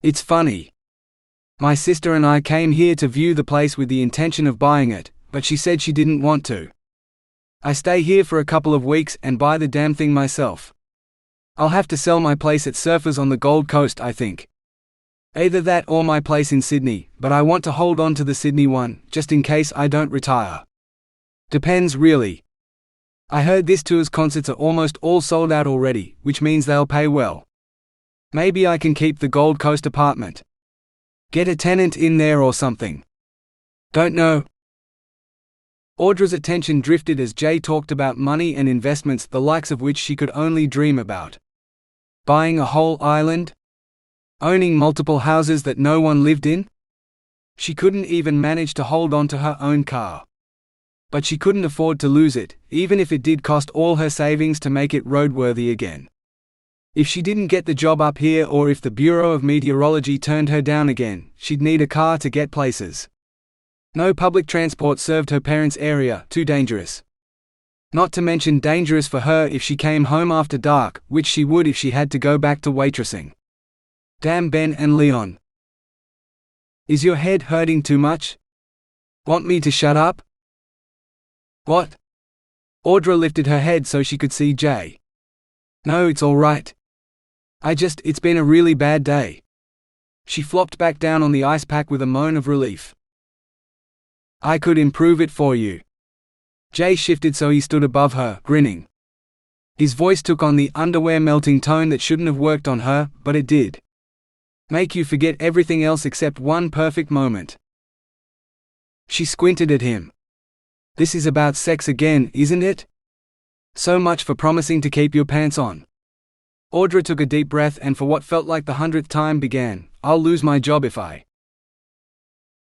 It's funny. My sister and I came here to view the place with the intention of buying it, but she said she didn't want to. I stay here for a couple of weeks and buy the damn thing myself. I'll have to sell my place at Surfers on the Gold Coast, I think. Either that or my place in Sydney, but I want to hold on to the Sydney one, just in case I don't retire. Depends really. I heard this tour's concerts are almost all sold out already, which means they'll pay well. Maybe I can keep the Gold Coast apartment. Get a tenant in there or something. Don't know. Audra's attention drifted as Jay talked about money and investments, the likes of which she could only dream about. Buying a whole island? Owning multiple houses that no one lived in? She couldn't even manage to hold on to her own car. But she couldn't afford to lose it, even if it did cost all her savings to make it roadworthy again. If she didn't get the job up here, or if the Bureau of Meteorology turned her down again, she'd need a car to get places. No public transport served her parents' area, too dangerous. Not to mention dangerous for her if she came home after dark, which she would if she had to go back to waitressing. Damn Ben and Leon. Is your head hurting too much? Want me to shut up? What? Audra lifted her head so she could see Jay. No, it's all right. It's been a really bad day. She flopped back down on the ice pack with a moan of relief. I could improve it for you. Jay shifted so he stood above her, grinning. His voice took on the underwear-melting tone that shouldn't have worked on her, but it did. Make you forget everything else except one perfect moment. She squinted at him. This is about sex again, isn't it? So much for promising to keep your pants on. Audra took a deep breath and for what felt like the 100th time began, I'll lose my job if I.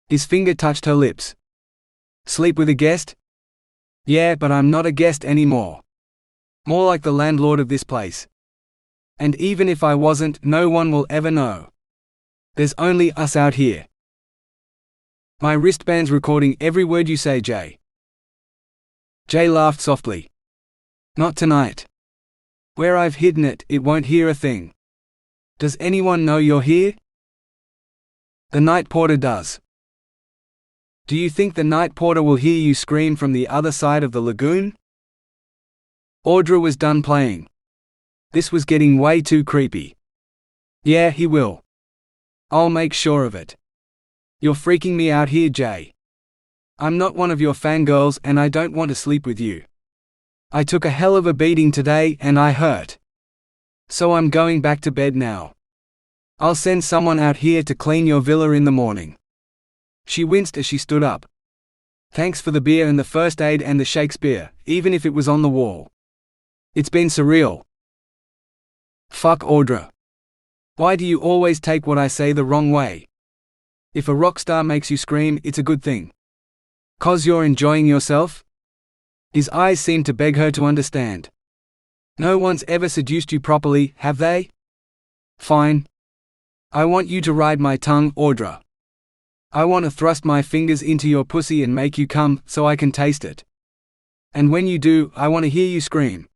His finger touched her lips. Sleep with a guest? Yeah, but I'm not a guest anymore. More like the landlord of this place. And even if I wasn't, no one will ever know. There's only us out here. My wristband's recording every word you say, Jay. Jay laughed softly. Not tonight. Where I've hidden it, it won't hear a thing. Does anyone know you're here? The night porter does. Do you think the night porter will hear you scream from the other side of the lagoon? Audra was done playing. This was getting way too creepy. Yeah, he will. I'll make sure of it. You're freaking me out here, Jay. I'm not one of your fangirls and I don't want to sleep with you. I took a hell of a beating today and I hurt. So I'm going back to bed now. I'll send someone out here to clean your villa in the morning. She winced as she stood up. Thanks for the beer and the first aid and the Shakespeare, even if it was on the wall. It's been surreal. Fuck Audra. Why do you always take what I say the wrong way? If a rock star makes you scream, it's a good thing. 'Cause you're enjoying yourself? His eyes seemed to beg her to understand. No one's ever seduced you properly, have they? Fine. I want you to ride my tongue, Audra. I want to thrust my fingers into your pussy and make you come, so I can taste it. And when you do, I want to hear you scream.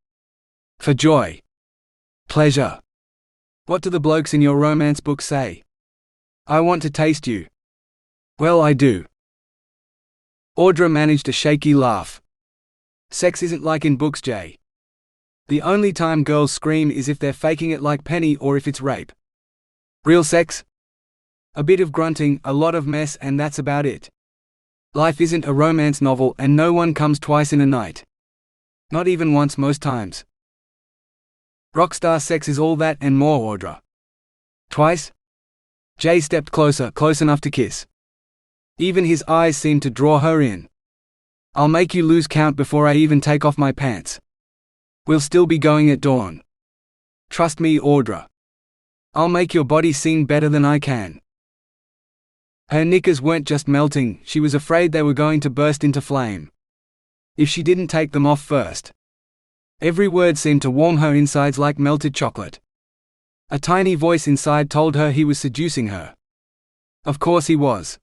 For joy. Pleasure. What do the blokes in your romance book say? I want to taste you. Well, I do. Audra managed a shaky laugh. Sex isn't like in books, Jay. The only time girls scream is if they're faking it like Penny or if it's rape. Real sex? A bit of grunting, a lot of mess, and that's about it. Life isn't a romance novel and no one comes twice in a night. Not even once most times. Rockstar sex is all that and more, Audra. Twice? Jay stepped closer, close enough to kiss. Even his eyes seemed to draw her in. I'll make you lose count before I even take off my pants. We'll still be going at dawn. Trust me, Audra. I'll make your body sing better than I can. Her knickers weren't just melting, she was afraid they were going to burst into flame. If she didn't take them off first. Every word seemed to warm her insides like melted chocolate. A tiny voice inside told her he was seducing her. Of course he was.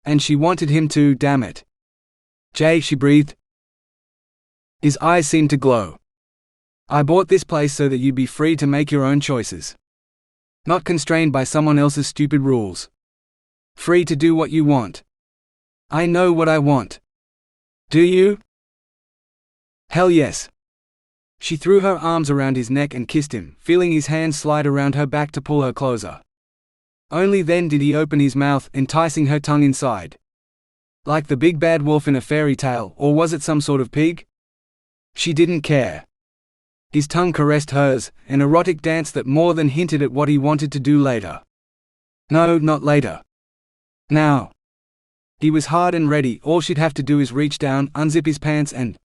And she wanted him to, damn it. Jay, she breathed. His eyes seemed to glow. I bought this place so that you'd be free to make your own choices. Not constrained by someone else's stupid rules. Free to do what you want. I know what I want. Do you? Hell yes. She threw her arms around his neck and kissed him, feeling his hands slide around her back to pull her closer. Only then did he open his mouth, enticing her tongue inside. Like the big bad wolf in a fairy tale, or was it some sort of pig? She didn't care. His tongue caressed hers, an erotic dance that more than hinted at what he wanted to do later. No, not later. Now. He was hard and ready, all she'd have to do is reach down, unzip his pants and…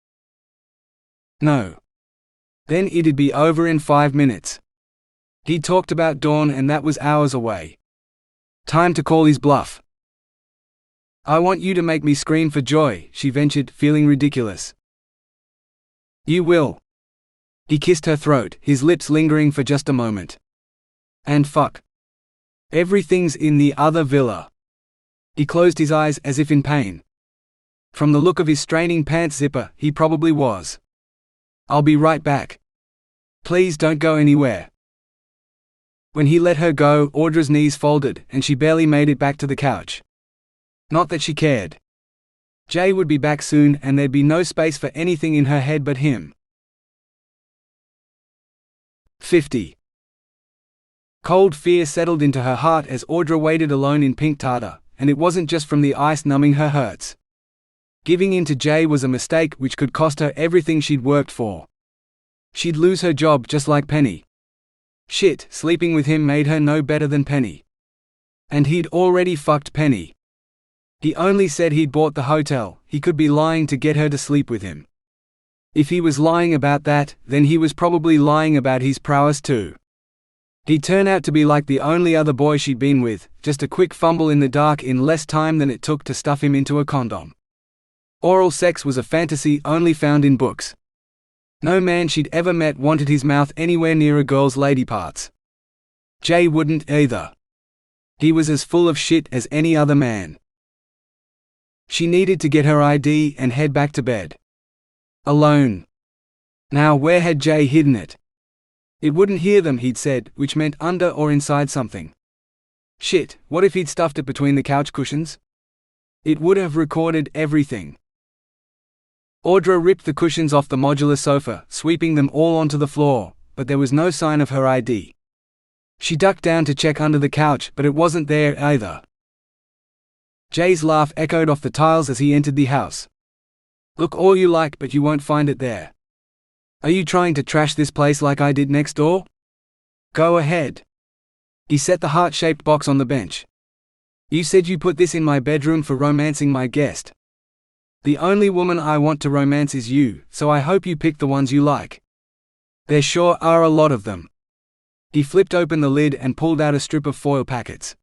No. Then it'd be over in 5 minutes. He'd talked about dawn and that was hours away. Time to call his bluff. I want you to make me scream for joy, she ventured, feeling ridiculous. You will. He kissed her throat, his lips lingering for just a moment. And fuck. Everything's in the other villa. He closed his eyes as if in pain. From the look of his straining pants zipper, he probably was. "I'll be right back. Please don't go anywhere." When he let her go, Audra's knees folded, and she barely made it back to the couch. Not that she cared. Jay would be back soon, and there'd be no space for anything in her head but him. 50. Cold fear settled into her heart as Audra waited alone in pink tartar, and it wasn't just from the ice numbing her hurts. Giving in to Jay was a mistake which could cost her everything she'd worked for. She'd lose her job just like Penny. Shit, sleeping with him made her no better than Penny. And he'd already fucked Penny. He only said he'd bought the hotel. He could be lying to get her to sleep with him. If he was lying about that, then he was probably lying about his prowess too. He'd turn out to be like the only other boy she'd been with, just a quick fumble in the dark in less time than it took to stuff him into a condom. Oral sex was a fantasy only found in books. No man she'd ever met wanted his mouth anywhere near a girl's lady parts. Jay wouldn't either. He was as full of shit as any other man. She needed to get her ID and head back to bed. Alone. Now where had Jay hidden it? It wouldn't hear them, he'd said, which meant under or inside something. Shit, what if he'd stuffed it between the couch cushions? It would have recorded everything. Audra ripped the cushions off the modular sofa, sweeping them all onto the floor, but there was no sign of her ID. She ducked down to check under the couch, but it wasn't there either. Jay's laugh echoed off the tiles as he entered the house. "Look all you like, but you won't find it there. Are you trying to trash this place like I did next door? Go ahead." He set the heart-shaped box on the bench. "You said you put this in my bedroom for romancing my guest. The only woman I want to romance is you, so I hope you pick the ones you like. There sure are a lot of them." He flipped open the lid and pulled out a strip of foil packets.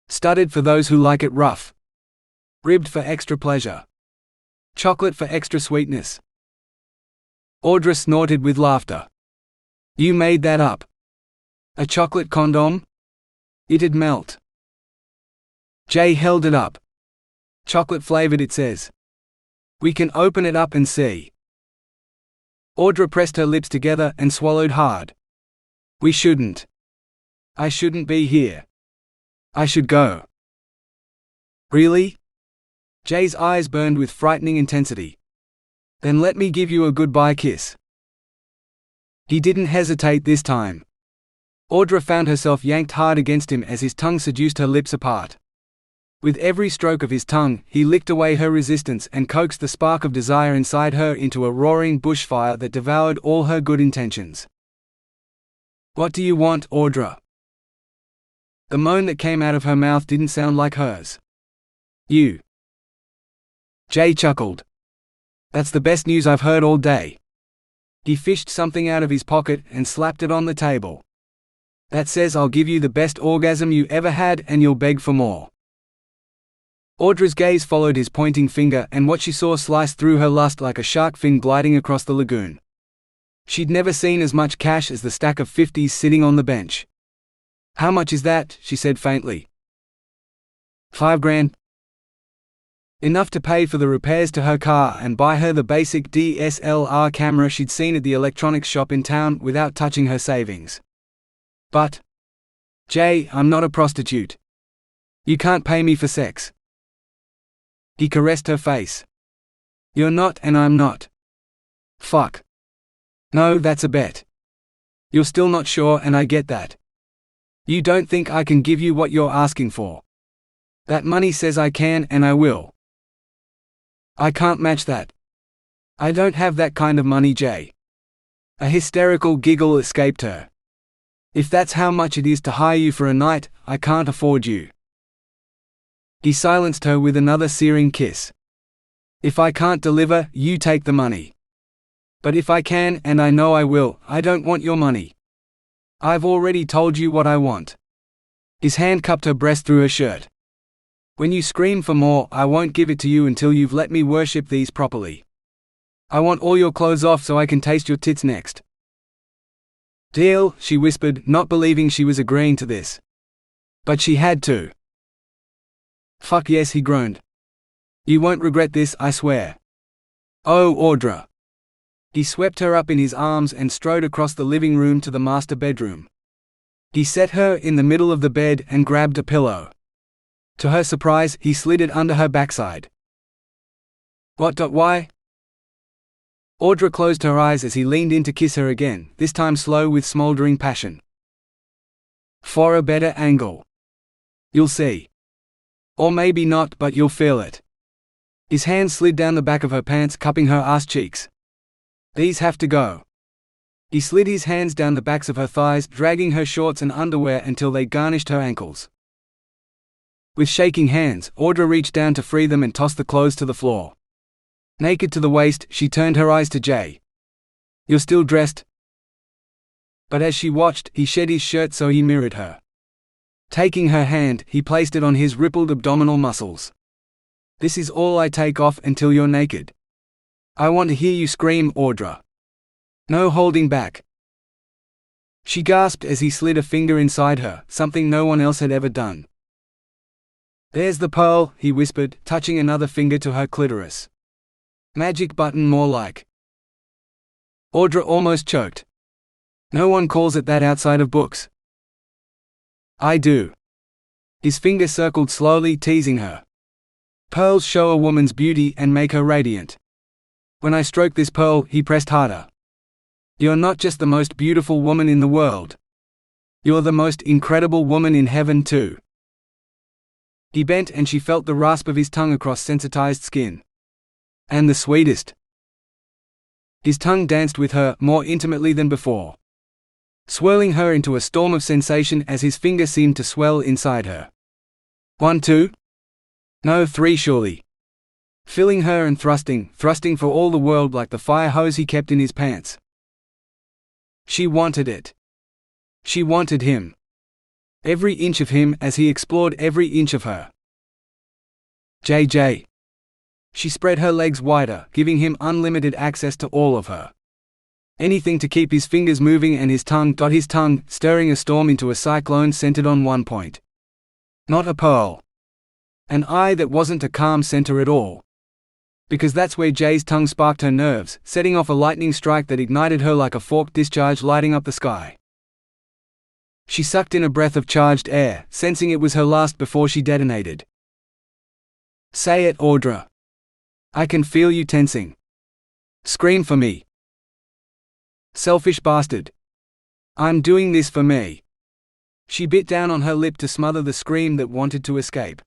"Studded for those who like it rough. Ribbed for extra pleasure. Chocolate for extra sweetness." Audra snorted with laughter. "You made that up. A chocolate condom? It'd melt." Jay held it up. "Chocolate flavored, it says. We can open it up and see." Audra pressed her lips together and swallowed hard. "We shouldn't. I shouldn't be here. I should go." "Really?" Jay's eyes burned with frightening intensity. "Then let me give you a goodbye kiss." He didn't hesitate this time. Audra found herself yanked hard against him as his tongue seduced her lips apart. With every stroke of his tongue, he licked away her resistance and coaxed the spark of desire inside her into a roaring bushfire that devoured all her good intentions. "What do you want, Audra?" The moan that came out of her mouth didn't sound like hers. "You." Jay chuckled. "That's the best news I've heard all day." He fished something out of his pocket and slapped it on the table. "That says I'll give you the best orgasm you ever had and you'll beg for more." Audra's gaze followed his pointing finger, and what she saw sliced through her lust like a shark fin gliding across the lagoon. She'd never seen as much cash as the stack of 50s sitting on the bench. "How much is that?" she said faintly. $5,000. Enough to pay for the repairs to her car and buy her the basic DSLR camera she'd seen at the electronics shop in town without touching her savings. "But, Jay, I'm not a prostitute. You can't pay me for sex." He caressed her face. "You're not and I'm not. Fuck. No, that's a bet. You're still not sure, and I get that. You don't think I can give you what you're asking for. That money says I can and I will. I can't match that. I don't have that kind of money, Jay." A hysterical giggle escaped her. "If that's how much it is to hire you for a night, I can't afford you." He silenced her with another searing kiss. "If I can't deliver, you take the money. But if I can, and I know I will, I don't want your money. I've already told you what I want." His hand cupped her breast through her shirt. "When you scream for more, I won't give it to you until you've let me worship these properly. I want all your clothes off so I can taste your tits next." "Deal," she whispered, not believing she was agreeing to this. But she had to. Fuck yes, he groaned. You won't regret this, I swear. Oh, Audra. He swept her up in his arms and strode across the living room to the master bedroom. He set her in the middle of the bed and grabbed a pillow. To her surprise, he slid it under her backside. Why? Audra closed her eyes as he leaned in to kiss her again, this time slow with smoldering passion. For a better angle. You'll see. Or maybe not, but you'll feel it. His hand slid down the back of her pants, cupping her ass cheeks. These have to go. He slid his hands down the backs of her thighs, dragging her shorts and underwear until they garnished her ankles. With shaking hands, Audra reached down to free them and tossed the clothes to the floor. Naked to the waist, she turned her eyes to Jay. You're still dressed? But as she watched, he shed his shirt so he mirrored her. Taking her hand, he placed it on his rippled abdominal muscles. This is all I take off until you're naked. I want to hear you scream, Audra. No holding back. She gasped as he slid a finger inside her, something no one else had ever done. There's the pearl, he whispered, touching another finger to her clitoris. Magic button more like. Audra almost choked. No one calls it that outside of books. I do. His finger circled slowly, teasing her. Pearls show a woman's beauty and make her radiant. When I stroke this pearl, he pressed harder. You're not just the most beautiful woman in the world. You're the most incredible woman in heaven too. He bent and she felt the rasp of his tongue across sensitized skin. And the sweetest. His tongue danced with her, more intimately than before, swirling her into a storm of sensation as his finger seemed to swell inside her. 1, 2? No, 3 surely. Filling her and thrusting for all the world like the fire hose he kept in his pants. She wanted it. She wanted him. Every inch of him as he explored every inch of her. JJ. She spread her legs wider, giving him unlimited access to all of her. Anything to keep his fingers moving and his tongue stirring a storm into a cyclone centered on one point. Not a pearl. An eye that wasn't a calm center at all. Because that's where Jay's tongue sparked her nerves, setting off a lightning strike that ignited her like a forked discharge lighting up the sky. She sucked in a breath of charged air, sensing it was her last before she detonated. Say it, Audra. I can feel you tensing. Scream for me. Selfish bastard. I'm doing this for me. She bit down on her lip to smother the scream that wanted to escape.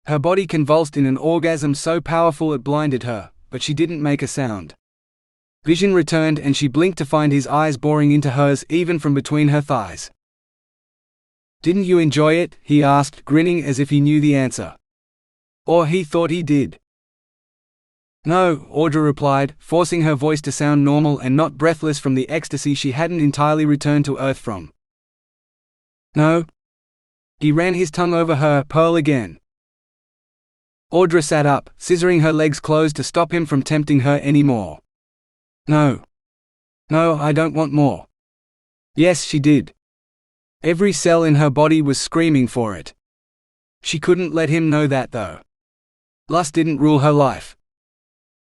Her body convulsed in an orgasm so powerful it blinded her, but she didn't make a sound. Vision returned and she blinked to find his eyes boring into hers even from between her thighs. Didn't you enjoy it? He asked, grinning as if he knew the answer. Or he thought he did. No, Audra replied, forcing her voice to sound normal and not breathless from the ecstasy she hadn't entirely returned to earth from. No. He ran his tongue over her pearl again. Audra sat up, scissoring her legs closed to stop him from tempting her anymore. No. No, I don't want more. Yes, she did. Every cell in her body was screaming for it. She couldn't let him know that though. Lust didn't rule her life.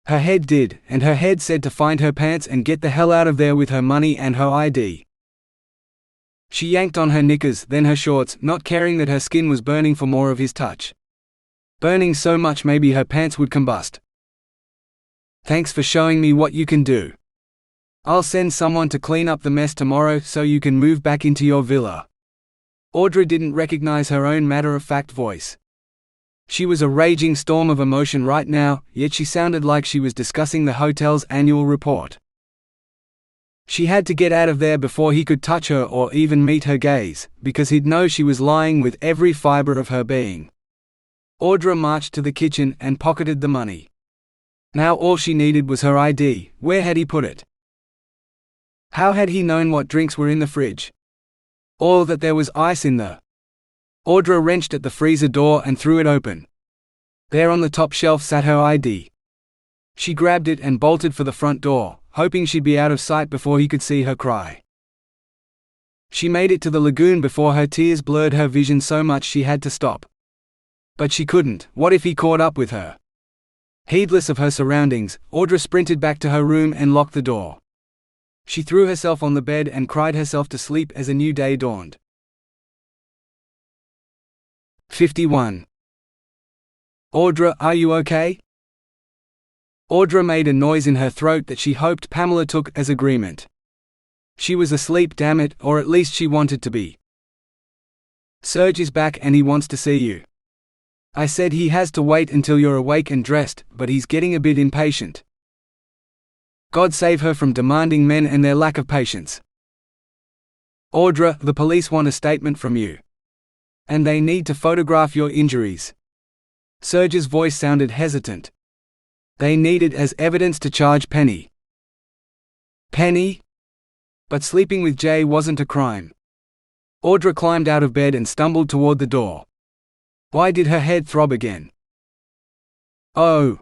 Her head did, and her head said to find her pants and get the hell out of there with her money and her ID. She yanked on her knickers, then her shorts, not caring that her skin was burning for more of his touch. Burning so much maybe her pants would combust. Thanks for showing me what you can do. I'll send someone to clean up the mess tomorrow so you can move back into your villa. Audra didn't recognize her own matter-of-fact voice. She was a raging storm of emotion right now, yet she sounded like she was discussing the hotel's annual report. She had to get out of there before he could touch her or even meet her gaze, because he'd know she was lying with every fiber of her being. Audra marched to the kitchen and pocketed the money. Now all she needed was her ID. Where had he put it? How had he known what drinks were in the fridge? Or that there was ice in the... Audra wrenched at the freezer door and threw it open. There on the top shelf sat her ID. She grabbed it and bolted for the front door, hoping she'd be out of sight before he could see her cry. She made it to the lagoon before her tears blurred her vision so much she had to stop. But she couldn't. What if he caught up with her? Heedless of her surroundings, Audra sprinted back to her room and locked the door. She threw herself on the bed and cried herself to sleep as a new day dawned. 51. Audra, are you okay? Audra made a noise in her throat that she hoped Pamela took as agreement. She was asleep, damn it, or at least she wanted to be. Serge is back and he wants to see you. I said he has to wait until you're awake and dressed, but he's getting a bit impatient. God save her from demanding men and their lack of patience. Audra, the police want a statement from you. And they need to photograph your injuries. Serge's voice sounded hesitant. They need it as evidence to charge Penny. Penny? But sleeping with Jay wasn't a crime. Audra climbed out of bed and stumbled toward the door. Why did her head throb again? Oh.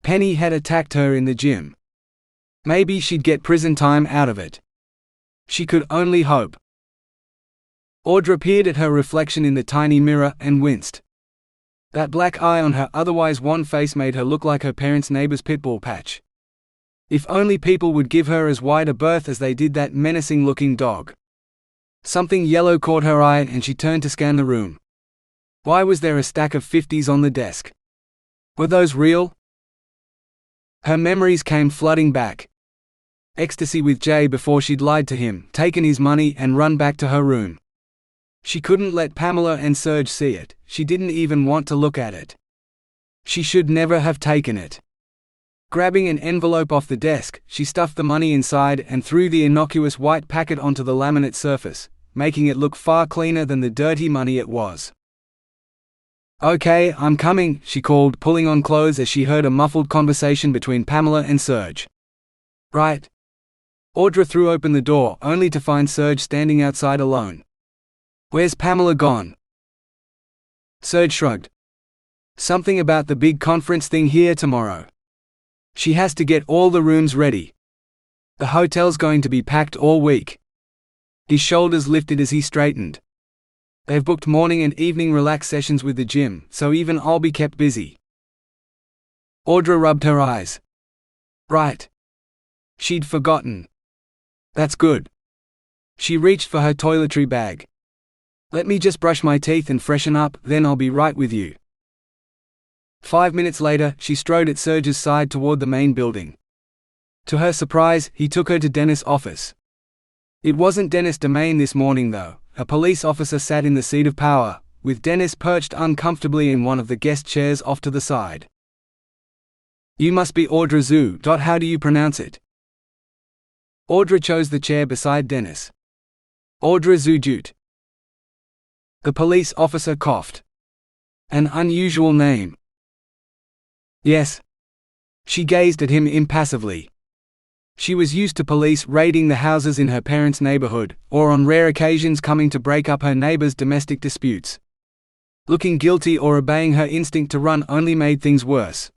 Penny had attacked her in the gym. Maybe she'd get prison time out of it. She could only hope. Audra peered at her reflection in the tiny mirror and winced. That black eye on her otherwise wan face made her look like her parents' neighbor's pitbull patch. If only people would give her as wide a berth as they did that menacing-looking dog. Something yellow caught her eye and she turned to scan the room. Why was there a stack of 50s on the desk? Were those real? Her memories came flooding back. Ecstasy with Jay before she'd lied to him, taken his money and run back to her room. She couldn't let Pamela and Serge see it, she didn't even want to look at it. She should never have taken it. Grabbing an envelope off the desk, she stuffed the money inside and threw the innocuous white packet onto the laminate surface, making it look far cleaner than the dirty money it was. Okay, I'm coming, she called, pulling on clothes as she heard a muffled conversation between Pamela and Serge. Right. Audra threw open the door, only to find Serge standing outside alone. Where's Pamela gone? Serge shrugged. Something about the big conference thing here tomorrow. She has to get all the rooms ready. The hotel's going to be packed all week. His shoulders lifted as he straightened. They've booked morning and evening relax sessions with the gym, so even I'll be kept busy. Audra rubbed her eyes. Right. She'd forgotten. That's good. She reached for her toiletry bag. Let me just brush my teeth and freshen up, then I'll be right with you. 5 minutes later, she strode at Serge's side toward the main building. To her surprise, he took her to Dennis' office. It wasn't Dennis Domain this morning though. A police officer sat in the seat of power, with Dennis perched uncomfortably in one of the guest chairs off to the side. You must be Audra Zhu. How do you pronounce it? Audra chose the chair beside Dennis. Audra Zhu. The police officer coughed. An unusual name. Yes. She gazed at him impassively. She was used to police raiding the houses in her parents' neighborhood, or on rare occasions coming to break up her neighbors' domestic disputes. Looking guilty or obeying her instinct to run only made things worse.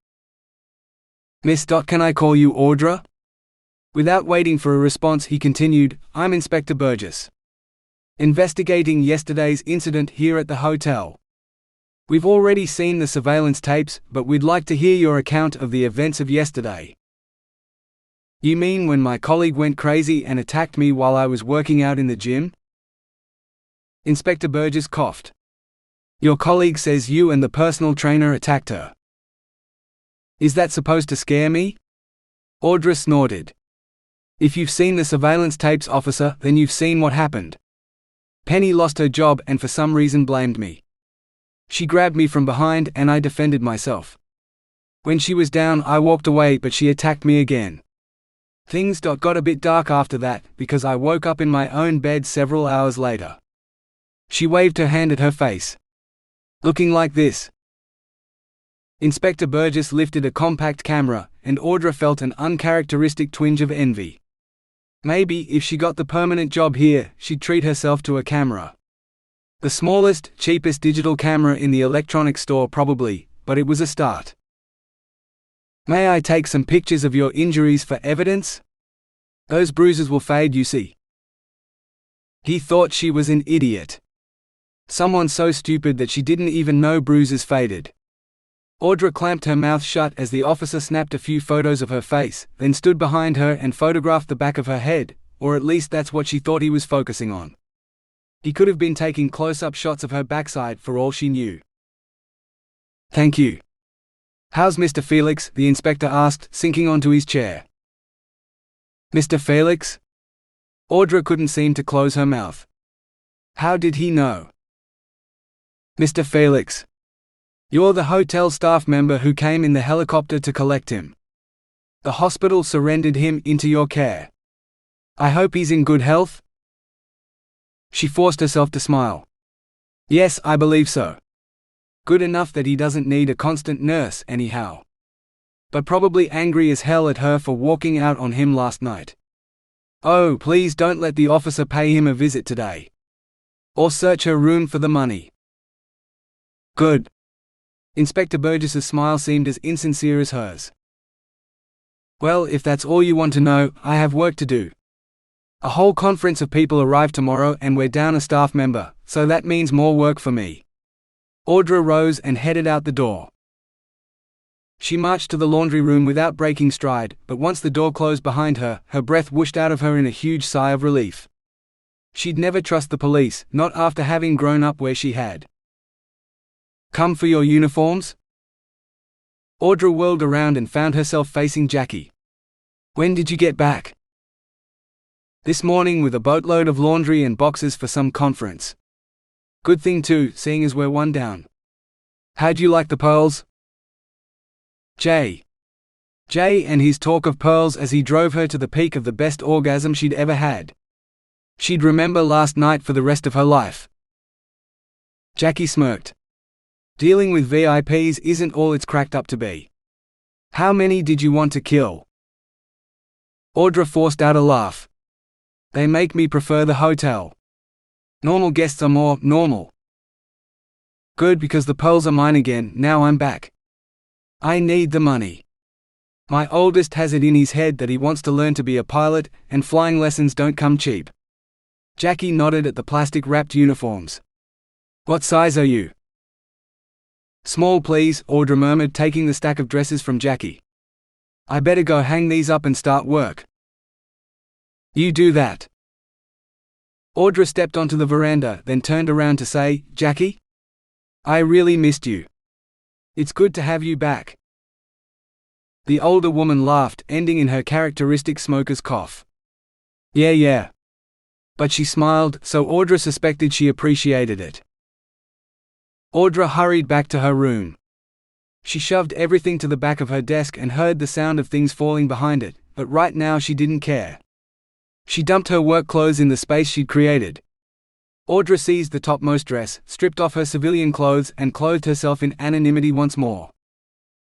Miss. Can I call you Audra? Without waiting for a response, he continued, I'm Inspector Burgess. Investigating yesterday's incident here at the hotel. We've already seen the surveillance tapes, but we'd like to hear your account of the events of yesterday. You mean when my colleague went crazy and attacked me while I was working out in the gym? Inspector Burgess coughed. Your colleague says you and the personal trainer attacked her. Is that supposed to scare me? Audra snorted. If you've seen the surveillance tapes, officer, then you've seen what happened. Penny lost her job and for some reason blamed me. She grabbed me from behind and I defended myself. When she was down, I walked away, but she attacked me again. Things got a bit dark after that, because I woke up in my own bed several hours later. She waved her hand at her face. Looking like this. Inspector Burgess lifted a compact camera, and Audra felt an uncharacteristic twinge of envy. Maybe if she got the permanent job here, she'd treat herself to a camera. The smallest, cheapest digital camera in the electronics store probably, but it was a start. May I take some pictures of your injuries for evidence? Those bruises will fade, you see. He thought she was an idiot. Someone so stupid that she didn't even know bruises faded. Audra clamped her mouth shut as the officer snapped a few photos of her face, then stood behind her and photographed the back of her head, or at least that's what she thought he was focusing on. He could have been taking close-up shots of her backside for all she knew. "Thank you. How's Mr. Felix?" the inspector asked, sinking onto his chair. "Mr. Felix?" Audra couldn't seem to close her mouth. How did he know? "Mr. Felix. You're the hotel staff member who came in the helicopter to collect him. The hospital surrendered him into your care. I hope he's in good health?" She forced herself to smile. "Yes, I believe so. Good enough that he doesn't need a constant nurse anyhow. But probably angry as hell at her for walking out on him last night. Oh, please don't let the officer pay him a visit today. Or search her room for the money." "Good." Inspector Burgess's smile seemed as insincere as hers. "Well, if that's all you want to know, I have work to do. A whole conference of people arrive tomorrow and we're down a staff member, so that means more work for me." Audra rose and headed out the door. She marched to the laundry room without breaking stride, but once the door closed behind her, her breath whooshed out of her in a huge sigh of relief. She'd never trust the police, not after having grown up where she had. "Come for your uniforms?" Audra whirled around and found herself facing Jackie. "When did you get back?" "This morning with a boatload of laundry and boxes for some conference. Good thing too, seeing as we're one down. How'd you like the pearls?" Jay and his talk of pearls as he drove her to the peak of the best orgasm she'd ever had. She'd remember last night for the rest of her life. Jackie smirked. Dealing with VIPs isn't all it's cracked up to be. "How many did you want to kill?" Audra forced out a laugh. "They make me prefer the hotel. Normal guests are more normal." "Good, because the pearls are mine again now I'm back. I need the money. My oldest has it in his head that he wants to learn to be a pilot, and flying lessons don't come cheap." Jackie nodded at the plastic-wrapped uniforms. "What size are you?" "Small please," Audra murmured, taking the stack of dresses from Jackie. "I better go hang these up and start work." "You do that." Audra stepped onto the veranda, then turned around to say, "Jackie? I really missed you. It's good to have you back." The older woman laughed, ending in her characteristic smoker's cough. Yeah. But she smiled, so Audra suspected she appreciated it. Audra hurried back to her room. She shoved everything to the back of her desk and heard the sound of things falling behind it, but right now she didn't care. She dumped her work clothes in the space she'd created. Audra seized the topmost dress, stripped off her civilian clothes and clothed herself in anonymity once more.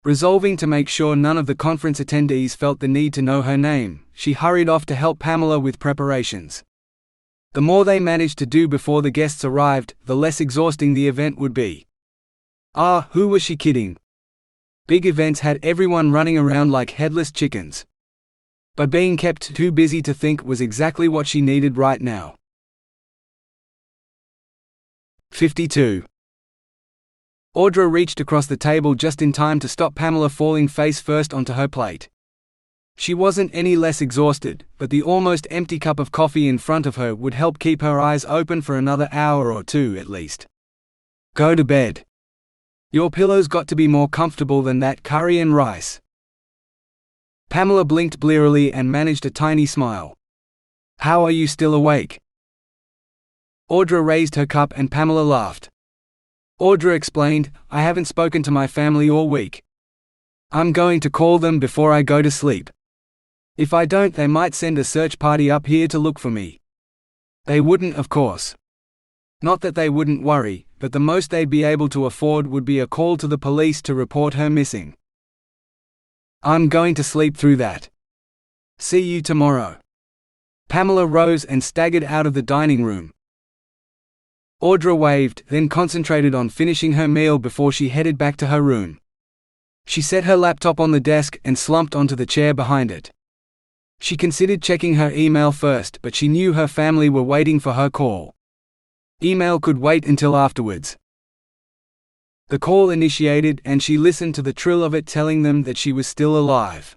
Resolving to make sure none of the conference attendees felt the need to know her name, she hurried off to help Pamela with preparations. The more they managed to do before the guests arrived, the less exhausting the event would be. Who was she kidding? Big events had everyone running around like headless chickens. But being kept too busy to think was exactly what she needed right now. 52. Audra reached across the table just in time to stop Pamela falling face first onto her plate. She wasn't any less exhausted, but the almost empty cup of coffee in front of her would help keep her eyes open for another hour or two at least. "Go to bed. Your pillow's got to be more comfortable than that curry and rice." Pamela blinked blearily and managed a tiny smile. "How are you still awake?" Audra raised her cup and Pamela laughed. Audra explained, "I haven't spoken to my family all week. I'm going to call them before I go to sleep. If I don't, they might send a search party up here to look for me. They wouldn't, of course. Not that they wouldn't worry, but the most they'd be able to afford would be a call to the police to report her missing. I'm going to sleep through that. See you tomorrow." Pamela rose and staggered out of the dining room. Audra waved, then concentrated on finishing her meal before she headed back to her room. She set her laptop on the desk and slumped onto the chair behind it. She considered checking her email first, but she knew her family were waiting for her call. Email could wait until afterwards. The call initiated and she listened to the trill of it telling them that she was still alive.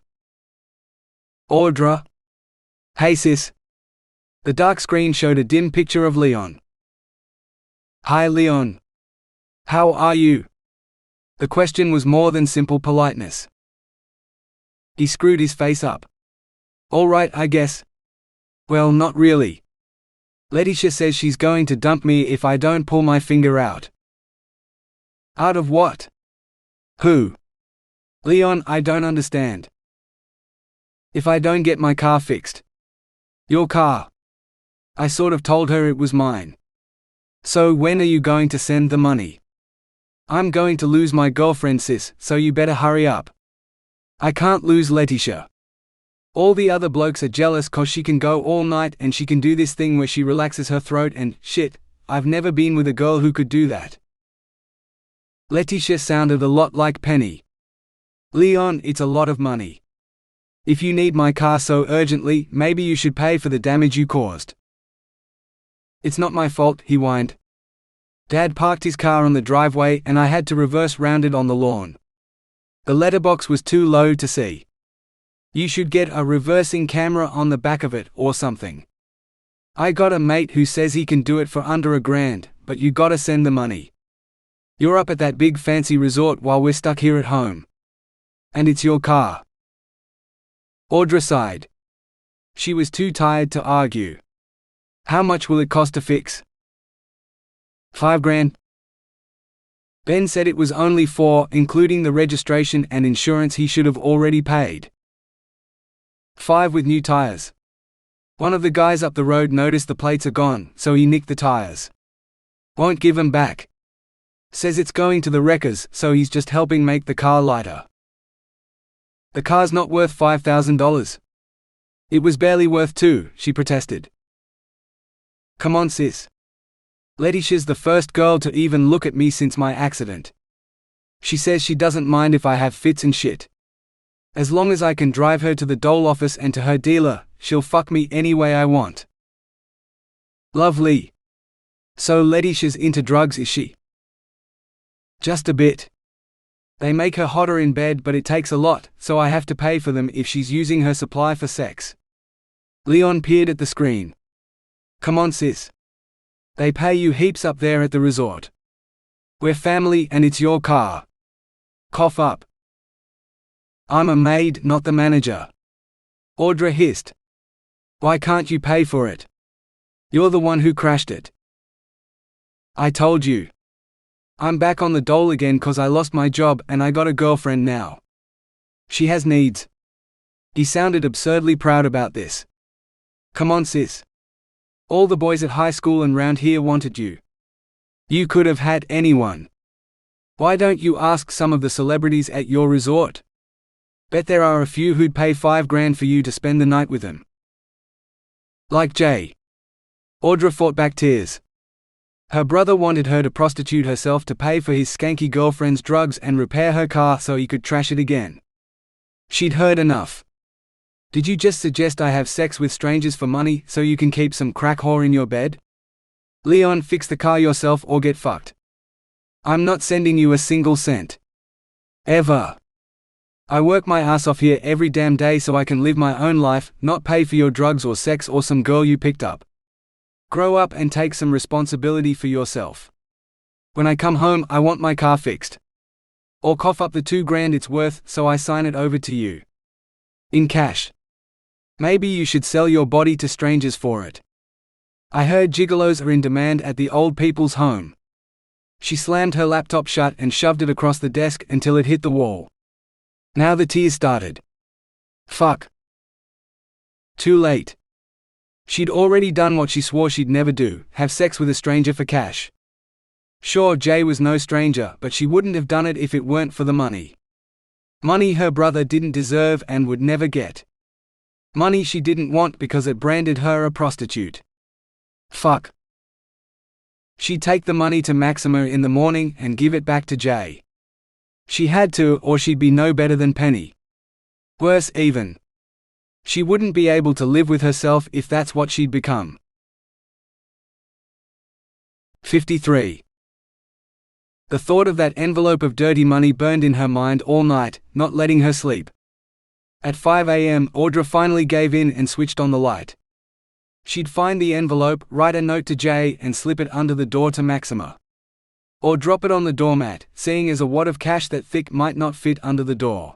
Audra? Hey sis. The dark screen showed a dim picture of Leon. Hi Leon. How are you? The question was more than simple politeness. He screwed his face up. All right, I guess. Well, not really. Letitia says she's going to dump me if I don't pull my finger out. Out of what? Who? Leon, I don't understand. If I don't get my car fixed. Your car. I sort of told her it was mine. So when are you going to send the money? I'm going to lose my girlfriend sis, so you better hurry up. I can't lose Letitia. All the other blokes are jealous 'cause she can go all night and she can do this thing where she relaxes her throat and, shit, I've never been with a girl who could do that. Letitia sounded a lot like Penny. Leon, it's a lot of money. If you need my car so urgently, maybe you should pay for the damage you caused. It's not my fault, he whined. Dad parked his car on the driveway and I had to reverse round it on the lawn. The letterbox was too low to see. You should get a reversing camera on the back of it or something. I got a mate who says he can do it for under $1,000, but you gotta send the money. You're up at that big fancy resort while we're stuck here at home. And it's your car. Audra sighed. She was too tired to argue. How much will it cost to fix? $5,000. Ben said it was only $4,000, including the registration and insurance he should have already paid. $5,000 with new tires. One of the guys up the road noticed the plates are gone, so he nicked the tires. Won't give 'em back. Says it's going to the wreckers, so he's just helping make the car lighter. The car's not worth $5,000. It was barely worth $2,000, she protested. Come on sis. Letitia's the first girl to even look at me since my accident. She says she doesn't mind if I have fits and shit. As long as I can drive her to the dole office and to her dealer, she'll fuck me any way I want. Lovely. So Letitia's into drugs, is she? Just a bit. They make her hotter in bed, but it takes a lot, so I have to pay for them if she's using her supply for sex. Leon peered at the screen. Come on sis. They pay you heaps up there at the resort. We're family and it's your car. Cough up. I'm a maid, not the manager. Audra hissed. Why can't you pay for it? You're the one who crashed it. I told you. I'm back on the dole again 'cause I lost my job and I got a girlfriend now. She has needs. He sounded absurdly proud about this. Come on sis. All the boys at high school and round here wanted you. You could have had anyone. Why don't you ask some of the celebrities at your resort? Bet there are a few who'd pay $5,000 for you to spend the night with them. Like Jay. Audra fought back tears. Her brother wanted her to prostitute herself to pay for his skanky girlfriend's drugs and repair her car so he could trash it again. She'd heard enough. Did you just suggest I have sex with strangers for money so you can keep some crack whore in your bed? Leon, fix the car yourself or get fucked. I'm not sending you a single cent. Ever. I work my ass off here every damn day so I can live my own life, not pay for your drugs or sex or some girl you picked up. Grow up and take some responsibility for yourself. When I come home, I want my car fixed. Or cough up the $2,000 it's worth so I sign it over to you. In cash. Maybe you should sell your body to strangers for it. I heard gigolos are in demand at the old people's home. She slammed her laptop shut and shoved it across the desk until it hit the wall. Now the tears started. Fuck. Too late. She'd already done what she swore she'd never do, have sex with a stranger for cash. Sure, Jay was no stranger, but she wouldn't have done it if it weren't for the money. Money her brother didn't deserve and would never get. Money she didn't want because it branded her a prostitute. Fuck. She'd take the money to Maxima in the morning and give it back to Jay. She had to, or she'd be no better than Penny. Worse even. She wouldn't be able to live with herself if that's what she'd become. 53. The thought of that envelope of dirty money burned in her mind all night, not letting her sleep. At 5 a.m., Audra finally gave in and switched on the light. She'd find the envelope, write a note to Jay, and slip it under the door to Maxima. Or drop it on the doormat, seeing as a wad of cash that thick might not fit under the door.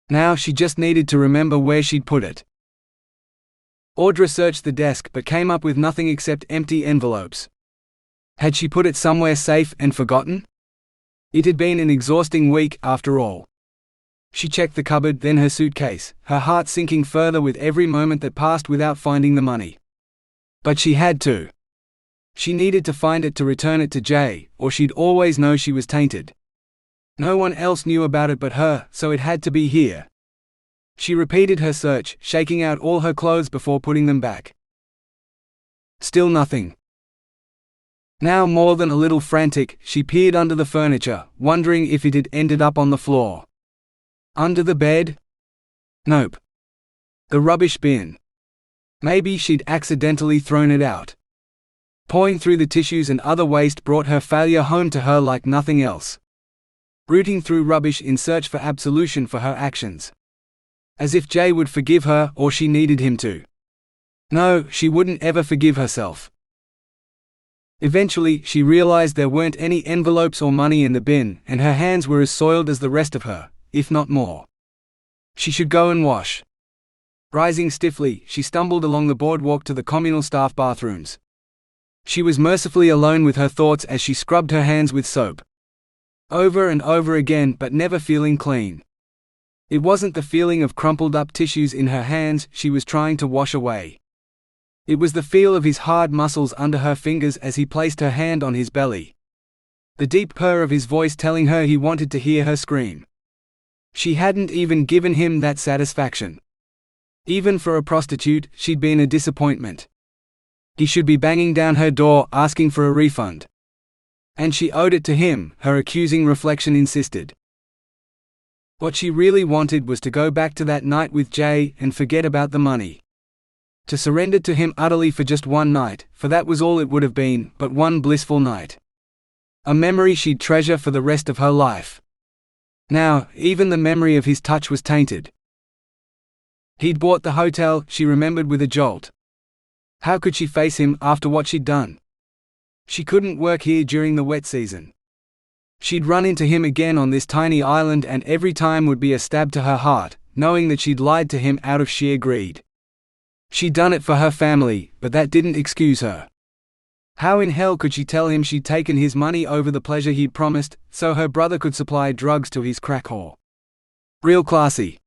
Now she just needed to remember where she'd put it. Audra searched the desk but came up with nothing except empty envelopes. Had she put it somewhere safe and forgotten? It had been an exhausting week, after all. She checked the cupboard, then her suitcase, her heart sinking further with every moment that passed without finding the money. But she had to. She needed to find it to return it to Jay, or she'd always know she was tainted. No one else knew about it but her, so it had to be here. She repeated her search, shaking out all her clothes before putting them back. Still nothing. Now more than a little frantic, she peered under the furniture, wondering if it had ended up on the floor. Under the bed? Nope. The rubbish bin. Maybe she'd accidentally thrown it out. Pawing through the tissues and other waste brought her failure home to her like nothing else. Rooting through rubbish in search for absolution for her actions. As if Jay would forgive her, or she needed him to. No, she wouldn't ever forgive herself. Eventually, she realized there weren't any envelopes or money in the bin, and her hands were as soiled as the rest of her, if not more. She should go and wash. Rising stiffly, she stumbled along the boardwalk to the communal staff bathrooms. She was mercifully alone with her thoughts as she scrubbed her hands with soap. Over and over again, but never feeling clean. It wasn't the feeling of crumpled up tissues in her hands she was trying to wash away. It was the feel of his hard muscles under her fingers as he placed her hand on his belly. The deep purr of his voice telling her he wanted to hear her scream. She hadn't even given him that satisfaction. Even for a prostitute, she'd been a disappointment. He should be banging down her door asking for a refund. And she owed it to him, her accusing reflection insisted. What she really wanted was to go back to that night with Jay and forget about the money. To surrender to him utterly for just one night, for that was all it would have been, but one blissful night. A memory she'd treasure for the rest of her life. Now, even the memory of his touch was tainted. He'd bought the hotel, she remembered with a jolt. How could she face him after what she'd done? She couldn't work here during the wet season. She'd run into him again on this tiny island, and every time would be a stab to her heart, knowing that she'd lied to him out of sheer greed. She'd done it for her family, but that didn't excuse her. How in hell could she tell him she'd taken his money over the pleasure he'd promised, so her brother could supply drugs to his crack whore? Real classy.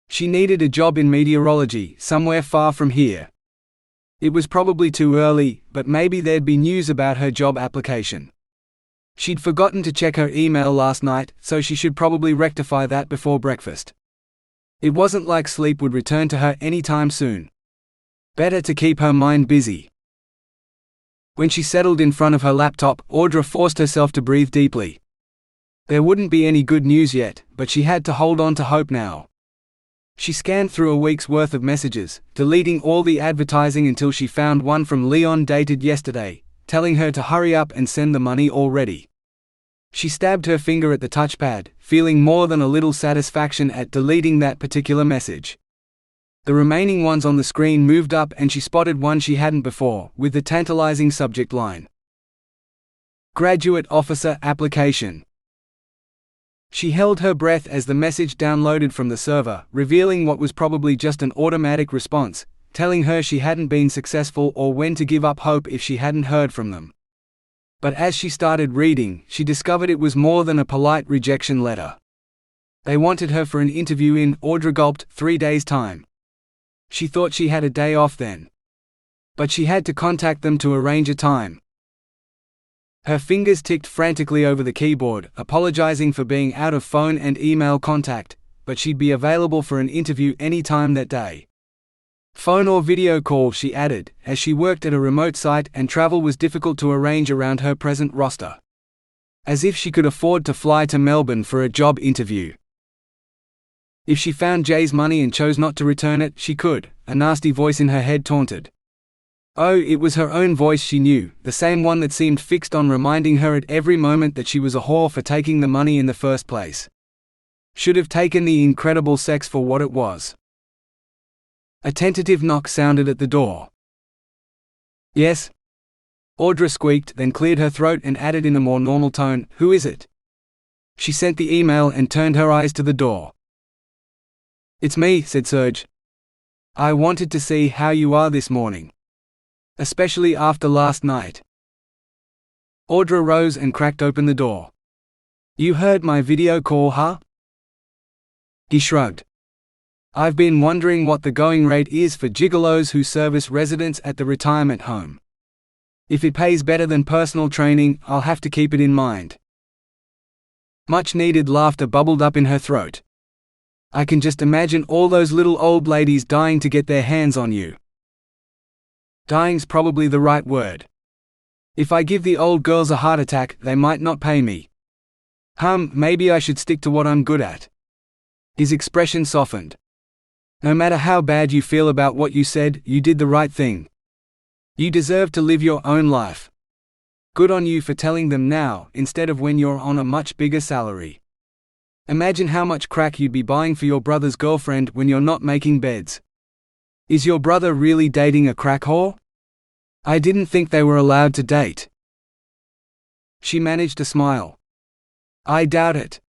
She needed a job in meteorology, somewhere far from here. It was probably too early, but maybe there'd be news about her job application. She'd forgotten to check her email last night, so she should probably rectify that before breakfast. It wasn't like sleep would return to her anytime soon. Better to keep her mind busy. When she settled in front of her laptop, Audra forced herself to breathe deeply. There wouldn't be any good news yet, but she had to hold on to hope now. She scanned through a week's worth of messages, deleting all the advertising until she found one from Leon dated yesterday, telling her to hurry up and send the money already. She stabbed her finger at the touchpad, feeling more than a little satisfaction at deleting that particular message. The remaining ones on the screen moved up and she spotted one she hadn't before, with the tantalizing subject line. Graduate Officer Application. She held her breath as the message downloaded from the server, revealing what was probably just an automatic response, telling her she hadn't been successful or when to give up hope if she hadn't heard from them. But as she started reading, she discovered it was more than a polite rejection letter. They wanted her for an interview in, Audra gulped, 3 days' time. She thought she had a day off then. But she had to contact them to arrange a time. Her fingers ticked frantically over the keyboard, apologizing for being out of phone and email contact, but she'd be available for an interview any time that day. Phone or video call, she added, as she worked at a remote site and travel was difficult to arrange around her present roster. As if she could afford to fly to Melbourne for a job interview. If she found Jay's money and chose not to return it, she could, a nasty voice in her head taunted. Oh, it was her own voice she knew, the same one that seemed fixed on reminding her at every moment that she was a whore for taking the money in the first place. Should have taken the incredible sex for what it was. A tentative knock sounded at the door. Yes? Audra squeaked, then cleared her throat and added in a more normal tone, "Who is it?" She sent the email and turned her eyes to the door. "It's me," said Serge. "I wanted to see how you are this morning. Especially after last night." Audra rose and cracked open the door. "You heard my video call, huh?" He shrugged. "I've been wondering what the going rate is for gigolos who service residents at the retirement home. If it pays better than personal training, I'll have to keep it in mind." Much-needed laughter bubbled up in her throat. "I can just imagine all those little old ladies dying to get their hands on you." Dying's probably the right word. If I give the old girls a heart attack, they might not pay me. Maybe I should stick to what I'm good at." His expression softened. "No matter how bad you feel about what you said, you did the right thing. You deserve to live your own life. Good on you for telling them now, instead of when you're on a much bigger salary. Imagine how much crack you'd be buying for your brother's girlfriend when you're not making beds. Is your brother really dating a crack whore? I didn't think they were allowed to date." She managed a smile. "I doubt it.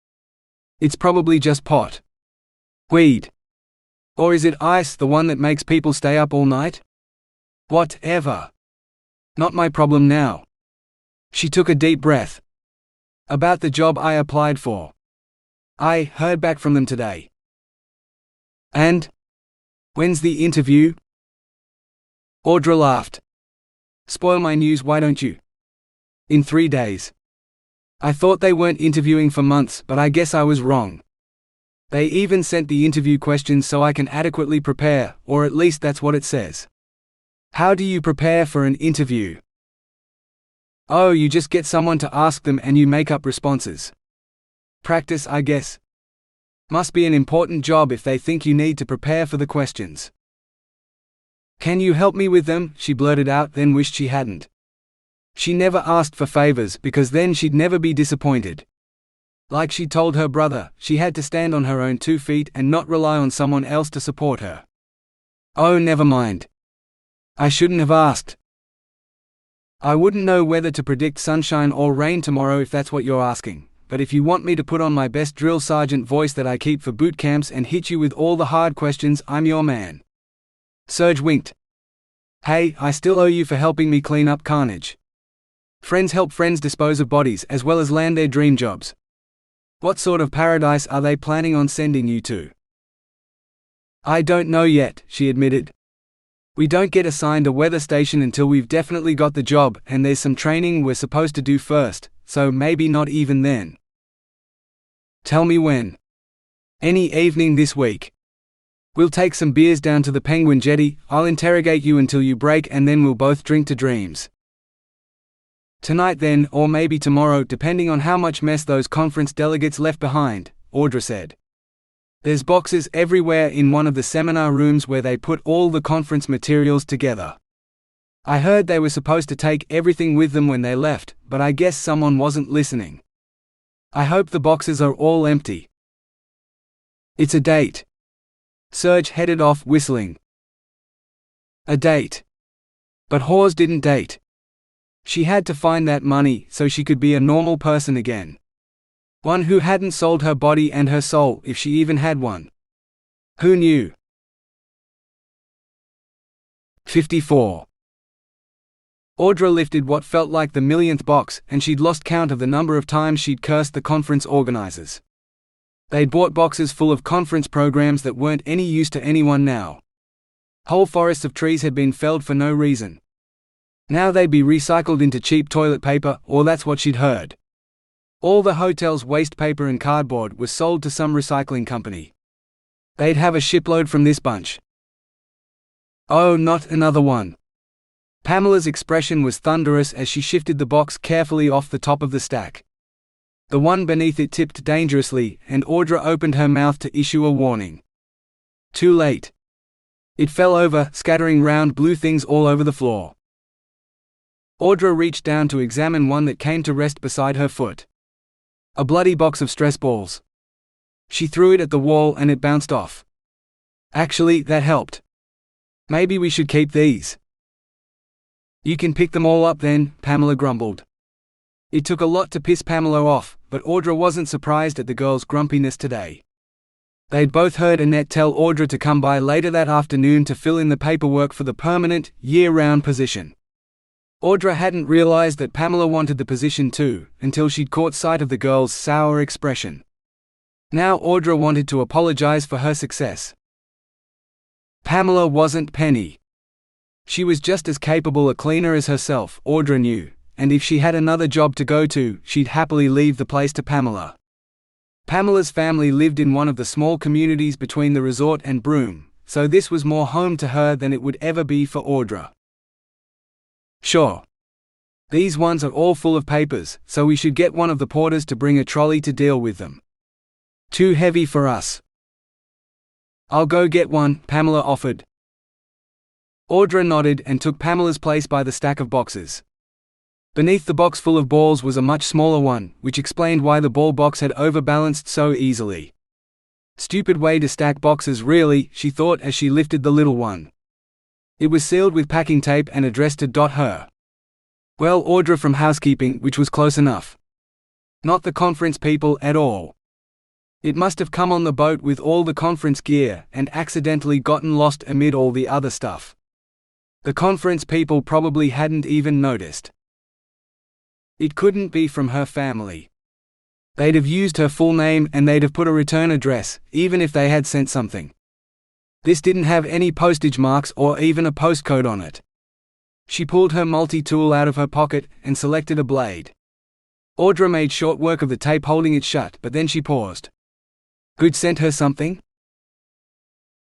It's probably just pot. Weed. Or is it ice, the one that makes people stay up all night? Whatever. Not my problem now." She took a deep breath. "About the job I applied for. I heard back from them today." "And? When's the interview?" Audra laughed. "Spoil my news, why don't you?" "In 3 days. I thought they weren't interviewing for months, but I guess I was wrong. They even sent the interview questions so I can adequately prepare, or at least that's what it says." "How do you prepare for an interview?" "Oh, you just get someone to ask them and you make up responses. Practice, I guess. Must be an important job if they think you need to prepare for the questions." "Can you help me with them?" she blurted out, then wished she hadn't. She never asked for favors because then she'd never be disappointed. Like she told her brother, she had to stand on her own 2 feet and not rely on someone else to support her. "Oh, never mind. I shouldn't have asked. I wouldn't know whether to predict sunshine or rain tomorrow if that's what you're asking, but if you want me to put on my best drill sergeant voice that I keep for boot camps and hit you with all the hard questions, I'm your man." Serge winked. "Hey, I still owe you for helping me clean up carnage. Friends help friends dispose of bodies as well as land their dream jobs. What sort of paradise are they planning on sending you to?" "I don't know yet," she admitted. "We don't get assigned a weather station until we've definitely got the job, and there's some training we're supposed to do first, so maybe not even then." "Tell me when." "Any evening this week. We'll take some beers down to the Penguin Jetty, I'll interrogate you until you break and then we'll both drink to dreams." "Tonight then, or maybe tomorrow, depending on how much mess those conference delegates left behind," Audra said. "There's boxes everywhere in one of the seminar rooms where they put all the conference materials together. I heard they were supposed to take everything with them when they left, but I guess someone wasn't listening. I hope the boxes are all empty." "It's a date." Serge headed off whistling. "A date. But whores didn't date. She had to find that money so she could be a normal person again. One who hadn't sold her body and her soul, if she even had one. Who knew?" 54. Audra lifted what felt like the millionth box, and she'd lost count of the number of times she'd cursed the conference organizers. They'd bought boxes full of conference programs that weren't any use to anyone now. Whole forests of trees had been felled for no reason. Now they'd be recycled into cheap toilet paper, or that's what she'd heard. All the hotel's waste paper and cardboard was sold to some recycling company. They'd have a shipload from this bunch. "Oh, not another one." Pamela's expression was thunderous as she shifted the box carefully off the top of the stack. The one beneath it tipped dangerously, and Audra opened her mouth to issue a warning. Too late. It fell over, scattering round blue things all over the floor. Audra reached down to examine one that came to rest beside her foot. A bloody box of stress balls. She threw it at the wall and it bounced off. Actually, that helped. Maybe we should keep these. You can pick them all up then, Pamela grumbled. It took a lot to piss Pamela off, but Audra wasn't surprised at the girl's grumpiness today. They'd both heard Annette tell Audra to come by later that afternoon to fill in the paperwork for the permanent, year-round position. Audra hadn't realized that Pamela wanted the position too, until she'd caught sight of the girl's sour expression. Now Audra wanted to apologize for her success. Pamela wasn't Penny. She was just as capable a cleaner as herself, Audra knew, and if she had another job to go to, she'd happily leave the place to Pamela. Pamela's family lived in one of the small communities between the resort and Broome, so this was more home to her than it would ever be for Audra. Sure. These ones are all full of papers, so we should get one of the porters to bring a trolley to deal with them. Too heavy for us. I'll go get one, Pamela offered. Audra nodded and took Pamela's place by the stack of boxes. Beneath the box full of balls was a much smaller one, which explained why the ball box had overbalanced so easily. Stupid way to stack boxes really, she thought as she lifted the little one. It was sealed with packing tape and addressed to her. Well, Audra from housekeeping, which was close enough. Not the conference people at all. It must have come on the boat with all the conference gear and accidentally gotten lost amid all the other stuff. The conference people probably hadn't even noticed. It couldn't be from her family. They'd have used her full name and they'd have put a return address, even if they had sent something. This didn't have any postage marks or even a postcode on it. She pulled her multi-tool out of her pocket and selected a blade. Audra made short work of the tape holding it shut, but then she paused. Good sent her something?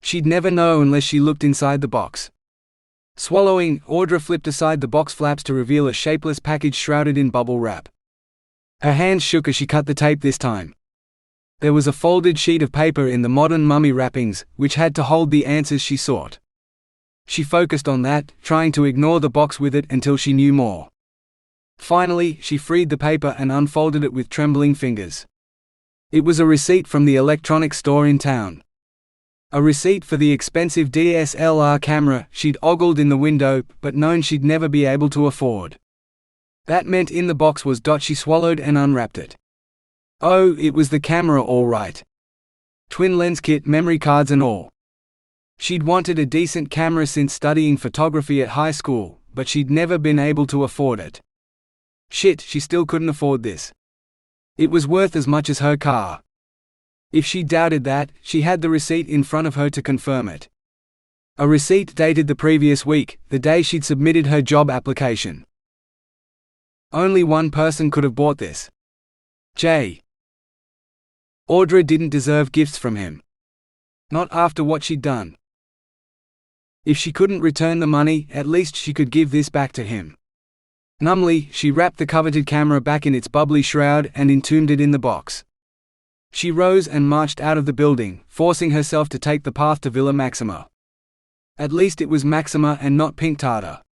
She'd never know unless she looked inside the box. Swallowing, Audra flipped aside the box flaps to reveal a shapeless package shrouded in bubble wrap. Her hands shook as she cut the tape this time. There was a folded sheet of paper in the modern mummy wrappings, which had to hold the answers she sought. She focused on that, trying to ignore the box with it until she knew more. Finally, she freed the paper and unfolded it with trembling fingers. It was a receipt from the electronics store in town. A receipt for the expensive DSLR camera she'd ogled in the window but known she'd never be able to afford. That meant in the box was ... She swallowed and unwrapped it. Oh, it was the camera all right. Twin lens kit, memory cards and all. She'd wanted a decent camera since studying photography at high school, but she'd never been able to afford it. Shit, she still couldn't afford this. It was worth as much as her car. If she doubted that, she had the receipt in front of her to confirm it. A receipt dated the previous week, the day she'd submitted her job application. Only one person could have bought this. Jay. Audra didn't deserve gifts from him. Not after what she'd done. If she couldn't return the money, at least she could give this back to him. Numbly, she wrapped the coveted camera back in its bubbly shroud and entombed it in the box. She rose and marched out of the building, forcing herself to take the path to Villa Maxima. At least it was Maxima and not Pink Tartar.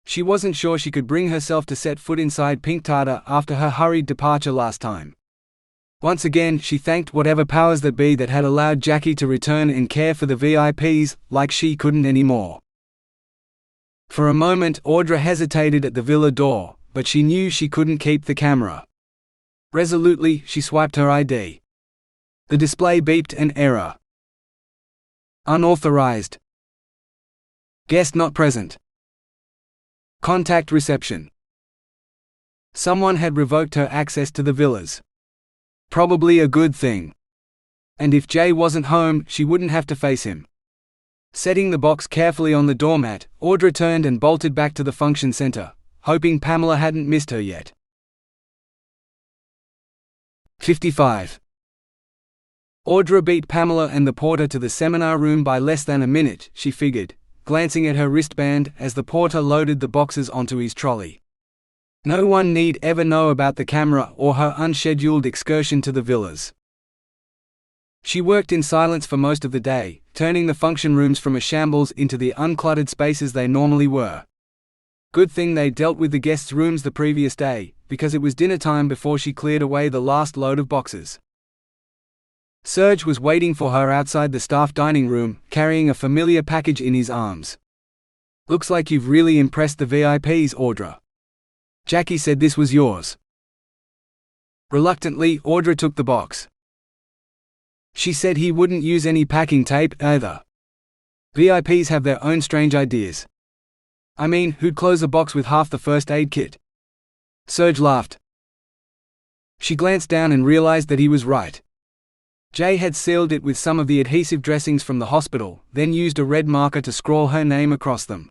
She wasn't sure she could bring herself to set foot inside Pink Tartar after her hurried departure last time. Once again, she thanked whatever powers that be that had allowed Jackie to return and care for the VIPs, like she couldn't anymore. For a moment, Audra hesitated at the villa door, but she knew she couldn't keep the camera. Resolutely, she swiped her ID. The display beeped an error. Unauthorized. Guest not present. Contact reception. Someone had revoked her access to the villas. Probably a good thing. And if Jay wasn't home, she wouldn't have to face him. Setting the box carefully on the doormat, Audra turned and bolted back to the function center, hoping Pamela hadn't missed her yet. 55. Audra beat Pamela and the porter to the seminar room by less than a minute, she figured, glancing at her wristband as the porter loaded the boxes onto his trolley. No one need ever know about the camera or her unscheduled excursion to the villas. She worked in silence for most of the day, turning the function rooms from a shambles into the uncluttered spaces they normally were. Good thing they dealt with the guests' rooms the previous day, because it was dinner time before she cleared away the last load of boxes. Serge was waiting for her outside the staff dining room, carrying a familiar package in his arms. "Looks like you've really impressed the VIPs, Audra. Jackie said this was yours." Reluctantly, Audra took the box. She said he wouldn't use any packing tape, either. VIPs have their own strange ideas. I mean, who'd close a box with half the first aid kit? Serge laughed. She glanced down and realized that he was right. Jay had sealed it with some of the adhesive dressings from the hospital, then used a red marker to scrawl her name across them.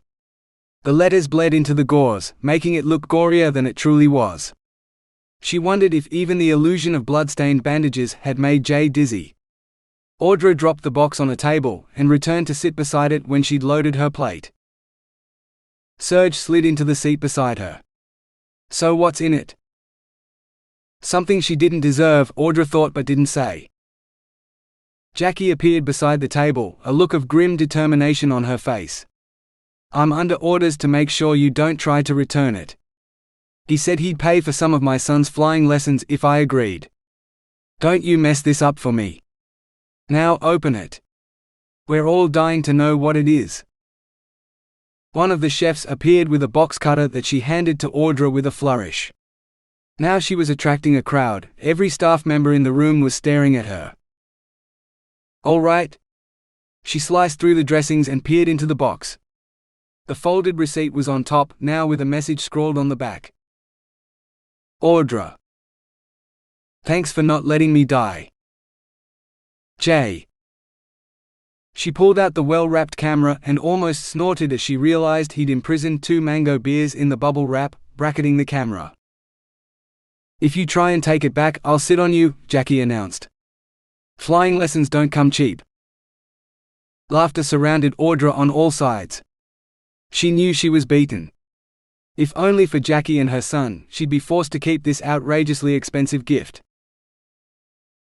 The letters bled into the gauze, making it look gorier than it truly was. She wondered if even the illusion of blood-stained bandages had made Jay dizzy. Audra dropped the box on a table, and returned to sit beside it when she'd loaded her plate. Serge slid into the seat beside her. "So what's in it?" Something she didn't deserve, Audra thought but didn't say. Jackie appeared beside the table, a look of grim determination on her face. "I'm under orders to make sure you don't try to return it. He said he'd pay for some of my son's flying lessons if I agreed. Don't you mess this up for me. Now open it. We're all dying to know what it is." One of the chefs appeared with a box cutter that she handed to Audra with a flourish. Now she was attracting a crowd, every staff member in the room was staring at her. "All right." She sliced through the dressings and peered into the box. The folded receipt was on top, now with a message scrawled on the back. "Audra. Thanks for not letting me die. Jay." She pulled out the well-wrapped camera and almost snorted as she realized he'd imprisoned 2 mango beers in the bubble wrap, bracketing the camera. "If you try and take it back, I'll sit on you," Jackie announced. "Flying lessons don't come cheap." Laughter surrounded Audra on all sides. She knew she was beaten. If only for Jackie and her son, she'd be forced to keep this outrageously expensive gift.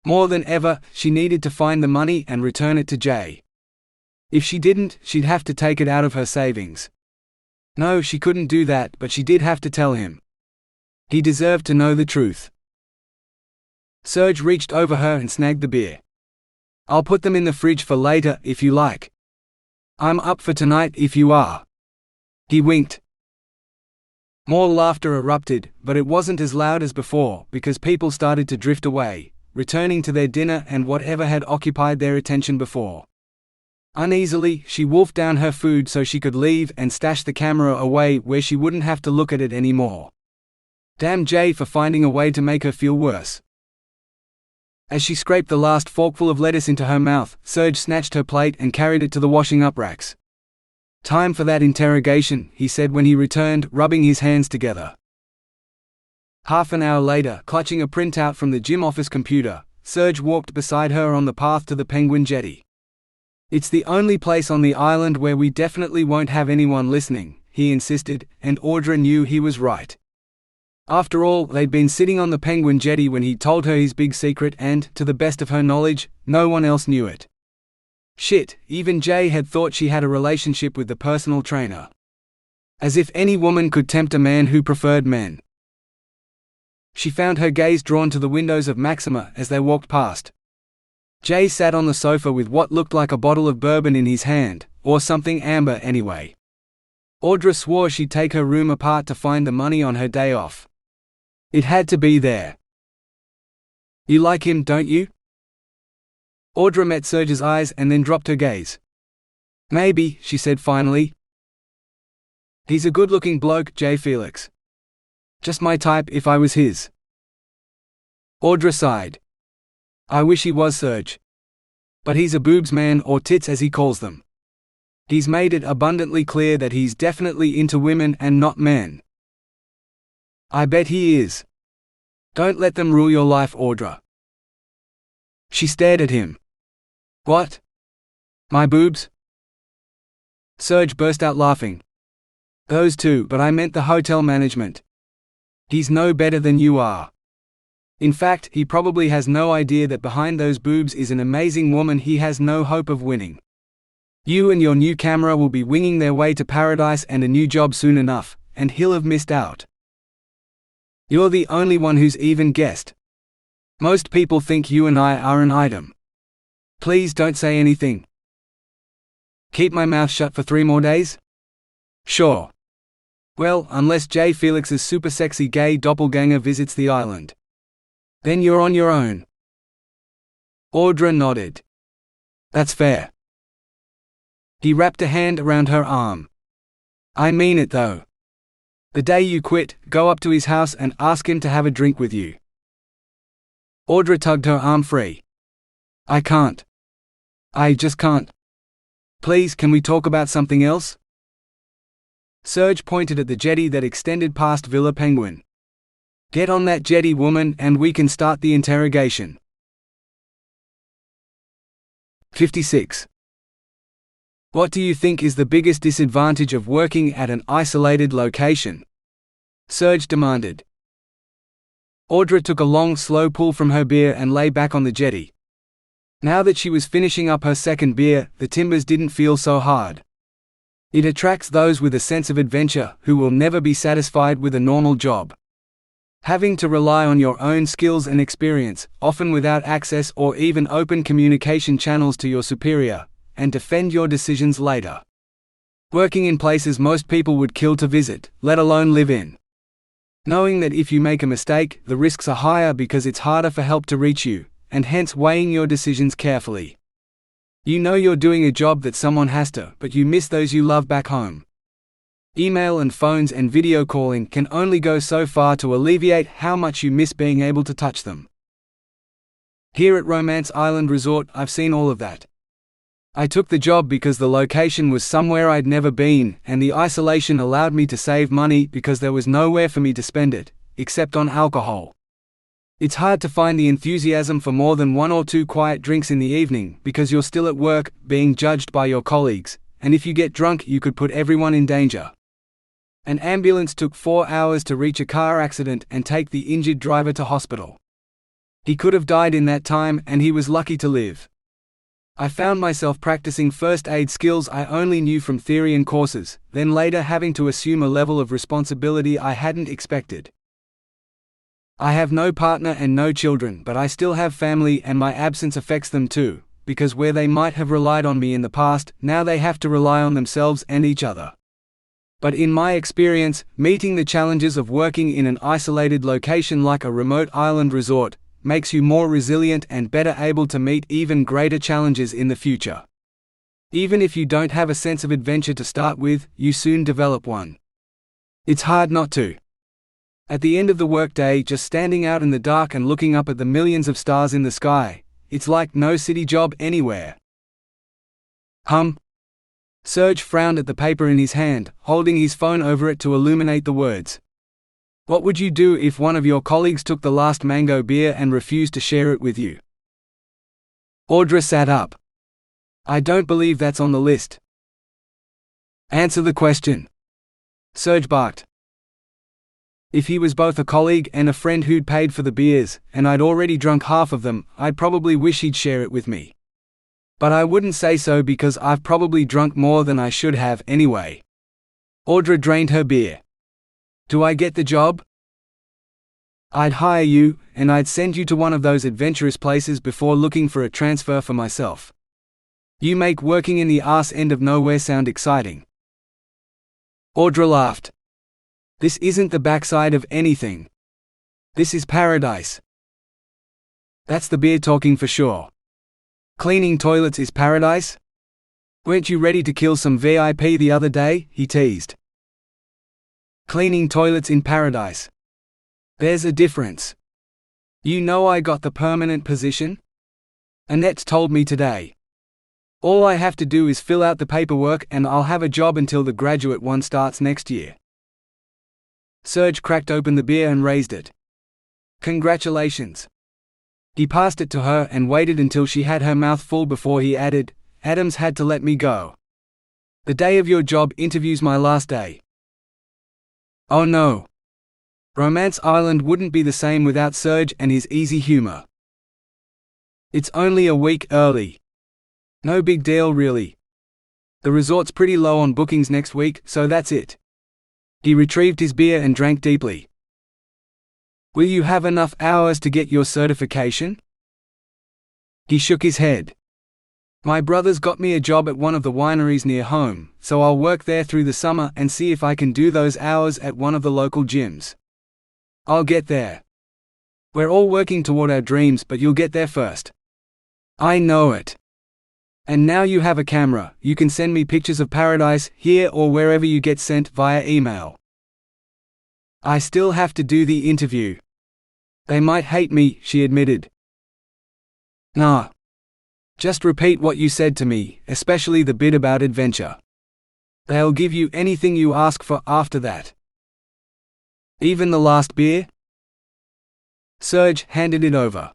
More than ever, she needed to find the money and return it to Jay. If she didn't, she'd have to take it out of her savings. No, she couldn't do that, but she did have to tell him. He deserved to know the truth. Serge reached over her and snagged the beer. "I'll put them in the fridge for later, if you like. I'm up for tonight if you are." He winked. More laughter erupted, but it wasn't as loud as before, because people started to drift away, returning to their dinner and whatever had occupied their attention before. Uneasily, she wolfed down her food so she could leave and stash the camera away where she wouldn't have to look at it anymore. Damn Jay for finding a way to make her feel worse. As she scraped the last forkful of lettuce into her mouth, Serge snatched her plate and carried it to the washing-up racks. "Time for that interrogation," he said when he returned, rubbing his hands together. Half an hour later, clutching a printout from the gym office computer, Serge walked beside her on the path to the Penguin Jetty. "It's the only place on the island where we definitely won't have anyone listening," he insisted, and Audra knew he was right. After all, they'd been sitting on the Penguin Jetty when he told her his big secret and, to the best of her knowledge, no one else knew it. Shit, even Jay had thought she had a relationship with the personal trainer. As if any woman could tempt a man who preferred men. She found her gaze drawn to the windows of Maxima as they walked past. Jay sat on the sofa with what looked like a bottle of bourbon in his hand, or something amber anyway. Audra swore she'd take her room apart to find the money on her day off. It had to be there. "You like him, don't you?" Audra met Serge's eyes and then dropped her gaze. "Maybe," she said finally. "He's a good-looking bloke, Jay Felix. Just my type if I was his." Audra sighed. "I wish he was, Serge. But he's a boobs man, or tits as he calls them. He's made it abundantly clear that he's definitely into women and not men." "I bet he is. Don't let them rule your life, Audra." She stared at him. "What? My boobs?" Serge burst out laughing. "Those too, but I meant the hotel management. He's no better than you are. In fact, he probably has no idea that behind those boobs is an amazing woman he has no hope of winning. You and your new camera will be winging their way to paradise and a new job soon enough, and he'll have missed out. You're the only one who's even guessed. Most people think you and I are an item. Please don't say anything. Keep my mouth shut for 3 more days? Sure. Well, unless J. Felix's super sexy gay doppelganger visits the island. Then you're on your own. Audra nodded. That's fair. He wrapped a hand around her arm. I mean it though. The day you quit, go up to his house and ask him to have a drink with you. Audra tugged her arm free. I can't. I just can't. Please, can we talk about something else? Serge pointed at the jetty that extended past Villa Penguin. Get on that jetty, woman, and we can start the interrogation. 56. What do you think is the biggest disadvantage of working at an isolated location? Serge demanded. Audra took a long, slow pull from her beer and lay back on the jetty. Now that she was finishing up her second beer, the timbers didn't feel so hard. It attracts those with a sense of adventure who will never be satisfied with a normal job. Having to rely on your own skills and experience, often without access or even open communication channels to your superior, and defend your decisions later. Working in places most people would kill to visit, let alone live in. Knowing that if you make a mistake, the risks are higher because it's harder for help to reach you, and hence weighing your decisions carefully. You know you're doing a job that someone has to, but you miss those you love back home. Email and phones and video calling can only go so far to alleviate how much you miss being able to touch them. Here at Romance Island Resort, I've seen all of that. I took the job because the location was somewhere I'd never been, and the isolation allowed me to save money because there was nowhere for me to spend it, except on alcohol. It's hard to find the enthusiasm for more than 1 or 2 quiet drinks in the evening because you're still at work, being judged by your colleagues, and if you get drunk you could put everyone in danger. An ambulance took 4 hours to reach a car accident and take the injured driver to hospital. He could have died in that time, and he was lucky to live. I found myself practicing first aid skills I only knew from theory and courses, then later having to assume a level of responsibility I hadn't expected. I have no partner and no children, but I still have family, and my absence affects them too, because where they might have relied on me in the past, now they have to rely on themselves and each other. But in my experience, meeting the challenges of working in an isolated location like a remote island resort makes you more resilient and better able to meet even greater challenges in the future. Even if you don't have a sense of adventure to start with, you soon develop one. It's hard not to. At the end of the workday, just standing out in the dark and looking up at the millions of stars in the sky, it's like no city job anywhere. Serge frowned at the paper in his hand, holding his phone over it to illuminate the words. What would you do if one of your colleagues took the last mango beer and refused to share it with you? Audra sat up. I don't believe that's on the list. Answer the question. Serge barked. If he was both a colleague and a friend who'd paid for the beers, and I'd already drunk half of them, I'd probably wish he'd share it with me. But I wouldn't say so because I've probably drunk more than I should have anyway. Audra drained her beer. Do I get the job? I'd hire you, and I'd send you to one of those adventurous places before looking for a transfer for myself. You make working in the arse end of nowhere sound exciting. Audra laughed. This isn't the backside of anything. This is paradise. That's the beer talking for sure. Cleaning toilets is paradise? Weren't you ready to kill some VIP the other day? He teased. Cleaning toilets in paradise. There's a difference. You know I got the permanent position? Annette's told me today. All I have to do is fill out the paperwork and I'll have a job until the graduate one starts next year. Serge cracked open the beer and raised it. Congratulations. He passed it to her and waited until she had her mouth full before he added, Adams had to let me go. The day of your job interview's my last day. Oh no. Romance Island wouldn't be the same without Serge and his easy humor. It's only a week early. No big deal really. The resort's pretty low on bookings next week, so that's it. He retrieved his beer and drank deeply. Will you have enough hours to get your certification? He shook his head. My brother's got me a job at one of the wineries near home, so I'll work there through the summer and see if I can do those hours at one of the local gyms. I'll get there. We're all working toward our dreams, but you'll get there first. I know it. And now you have a camera, you can send me pictures of paradise, here or wherever you get sent, via email. I still have to do the interview. They might hate me, she admitted. Nah. Just repeat what you said to me, especially the bit about adventure. They'll give you anything you ask for after that. Even the last beer? Serge handed it over.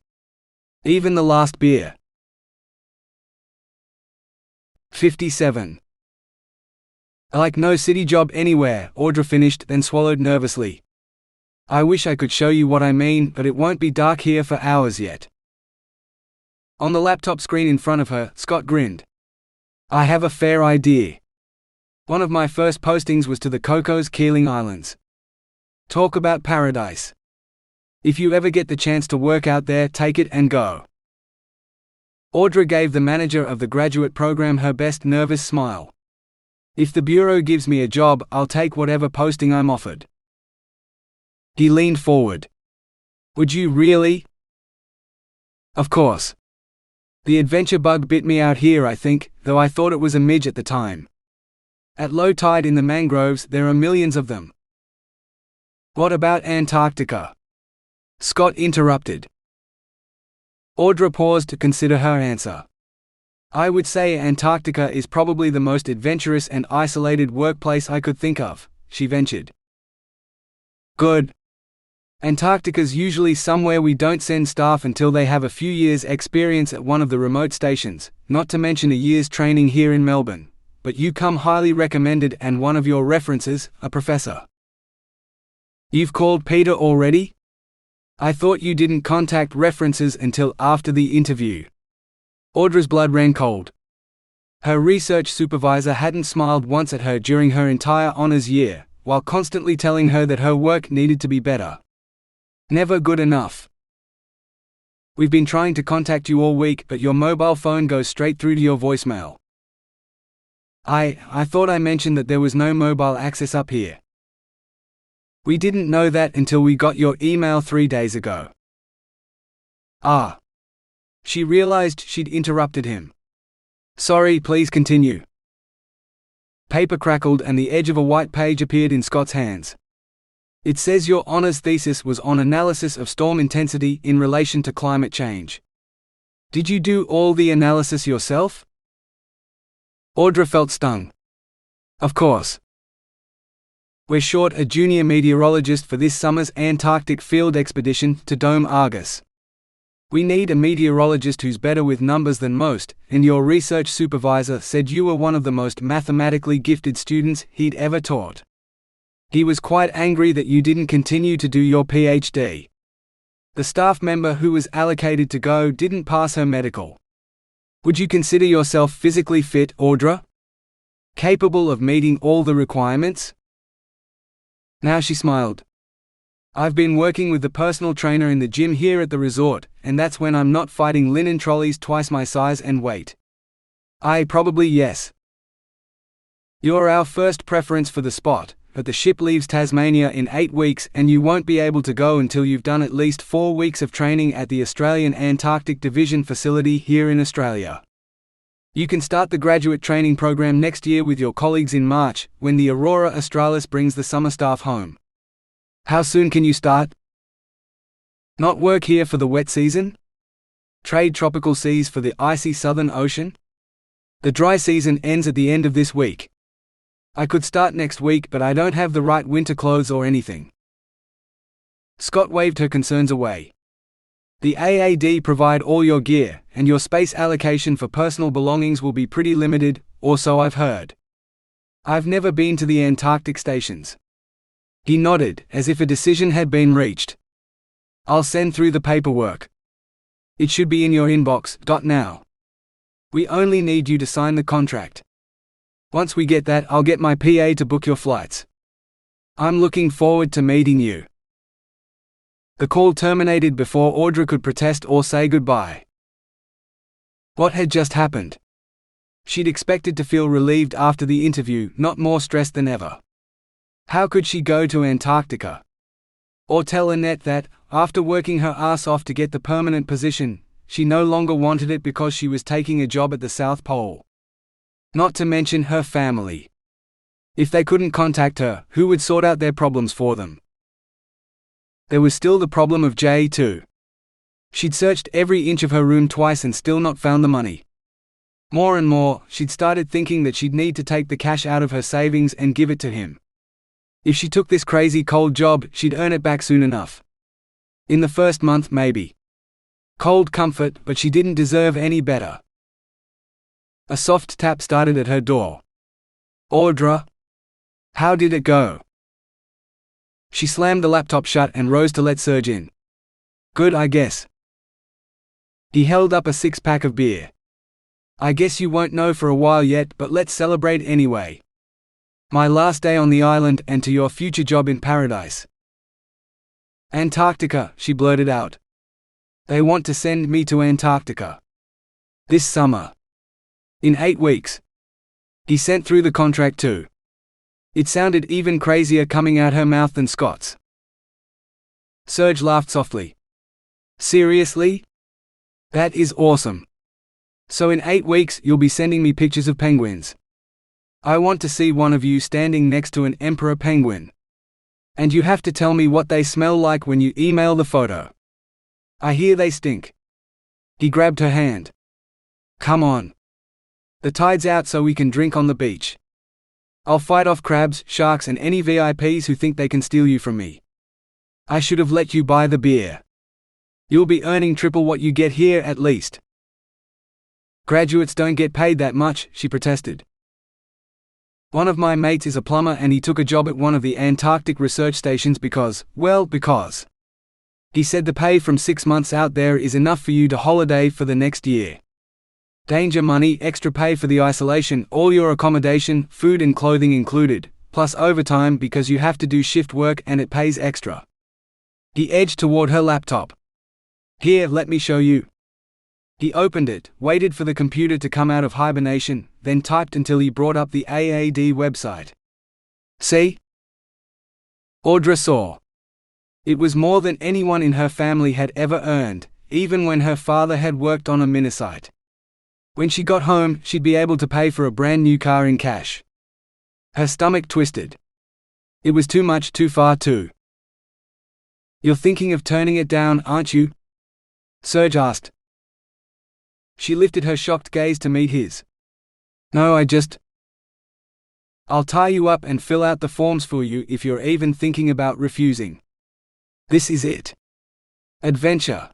Even the last beer. 57. Like no city job anywhere, Audra finished, then swallowed nervously. I wish I could show you what I mean, but it won't be dark here for hours yet. On the laptop screen in front of her, Scott grinned. I have a fair idea. One of my first postings was to the Cocos Keeling Islands. Talk about paradise. If you ever get the chance to work out there, take it and go. Audra gave the manager of the graduate program her best nervous smile. If the bureau gives me a job, I'll take whatever posting I'm offered. He leaned forward. Would you really? Of course. The adventure bug bit me out here, I think, though I thought it was a midge at the time. At low tide in the mangroves, there are millions of them. What about Antarctica? Scott interrupted. Audra paused to consider her answer. I would say Antarctica is probably the most adventurous and isolated workplace I could think of, she ventured. Good. Antarctica's usually somewhere we don't send staff until they have a few years' experience at one of the remote stations, not to mention a year's training here in Melbourne. But you come highly recommended and one of your references, a professor. You've called Peter already? I thought you didn't contact references until after the interview. Audra's blood ran cold. Her research supervisor hadn't smiled once at her during her entire honors year, while constantly telling her that her work needed to be better. Never good enough. We've been trying to contact you all week, but your mobile phone goes straight through to your voicemail. I thought I mentioned that there was no mobile access up here. We didn't know that until we got your email 3 days ago. Ah. She realized she'd interrupted him. Sorry, please continue. Paper crackled and the edge of a white page appeared in Scott's hands. It says your honors thesis was on analysis of storm intensity in relation to climate change. Did you do all the analysis yourself? Audra felt stung. Of course. We're short a junior meteorologist for this summer's Antarctic field expedition to Dome Argus. We need a meteorologist who's better with numbers than most, and your research supervisor said you were one of the most mathematically gifted students he'd ever taught. He was quite angry that you didn't continue to do your PhD. The staff member who was allocated to go didn't pass her medical. Would you consider yourself physically fit, Audra? Capable of meeting all the requirements? Now she smiled. I've been working with the personal trainer in the gym here at the resort, and that's when I'm not fighting linen trolleys twice my size and weight. Probably yes. You're our first preference for the spot, but the ship leaves Tasmania in 8 weeks and you won't be able to go until you've done at least 4 weeks of training at the Australian Antarctic Division facility here in Australia. You can start the graduate training program next year with your colleagues in March, when the Aurora Australis brings the summer staff home. How soon can you start? Not work here for the wet season? Trade tropical seas for the icy Southern Ocean? The dry season ends at the end of this week. I could start next week, but I don't have the right winter clothes or anything. Scott waved her concerns away. The AAD provide all your gear, and your space allocation for personal belongings will be pretty limited, or so I've heard. I've never been to the Antarctic stations. He nodded, as if a decision had been reached. I'll send through the paperwork. It should be in your inbox. Now. We only need you to sign the contract. Once we get that, I'll get my PA to book your flights. I'm looking forward to meeting you. The call terminated before Audra could protest or say goodbye. What had just happened? She'd expected to feel relieved after the interview, not more stressed than ever. How could she go to Antarctica? Or tell Annette that, after working her ass off to get the permanent position, she no longer wanted it because she was taking a job at the South Pole? Not to mention her family. If they couldn't contact her, who would sort out their problems for them? There was still the problem of Jay too. She'd searched every inch of her room twice and still not found the money. More and more, she'd started thinking that she'd need to take the cash out of her savings and give it to him. If she took this crazy cold job, she'd earn it back soon enough. In the first month, maybe. Cold comfort, but she didn't deserve any better. A soft tap started at her door. Audra? How did it go? She slammed the laptop shut and rose to let Serge in. Good, I guess. He held up a six-pack of beer. I guess you won't know for a while yet, but let's celebrate anyway. My last day on the island, and to your future job in paradise. Antarctica, she blurted out. They want to send me to Antarctica. This summer. In 8 weeks. He sent through the contract too. It sounded even crazier coming out her mouth than Scott's. Serge laughed softly. Seriously? That is awesome. So in 8 weeks you'll be sending me pictures of penguins. I want to see one of you standing next to an emperor penguin. And you have to tell me what they smell like when you email the photo. I hear they stink. He grabbed her hand. Come on. The tide's out so we can drink on the beach. I'll fight off crabs, sharks and any VIPs who think they can steal you from me. I should have let you buy the beer. You'll be earning triple what you get here at least. Graduates don't get paid that much, she protested. One of my mates is a plumber and he took a job at one of the Antarctic research stations because. He said the pay from 6 months out there is enough for you to holiday for the next year. Danger money, extra pay for the isolation, all your accommodation, food and clothing included, plus overtime because you have to do shift work and it pays extra. He edged toward her laptop. Here, let me show you. He opened it, waited for the computer to come out of hibernation, then typed until he brought up the AAD website. See? Audra saw. It was more than anyone in her family had ever earned, even when her father had worked on a minisite. When she got home, she'd be able to pay for a brand new car in cash. Her stomach twisted. It was too much too far too. You're thinking of turning it down, aren't you? Serge asked. She lifted her shocked gaze to meet his. No, I'll tie you up and fill out the forms for you if you're even thinking about refusing. This is it. Adventure.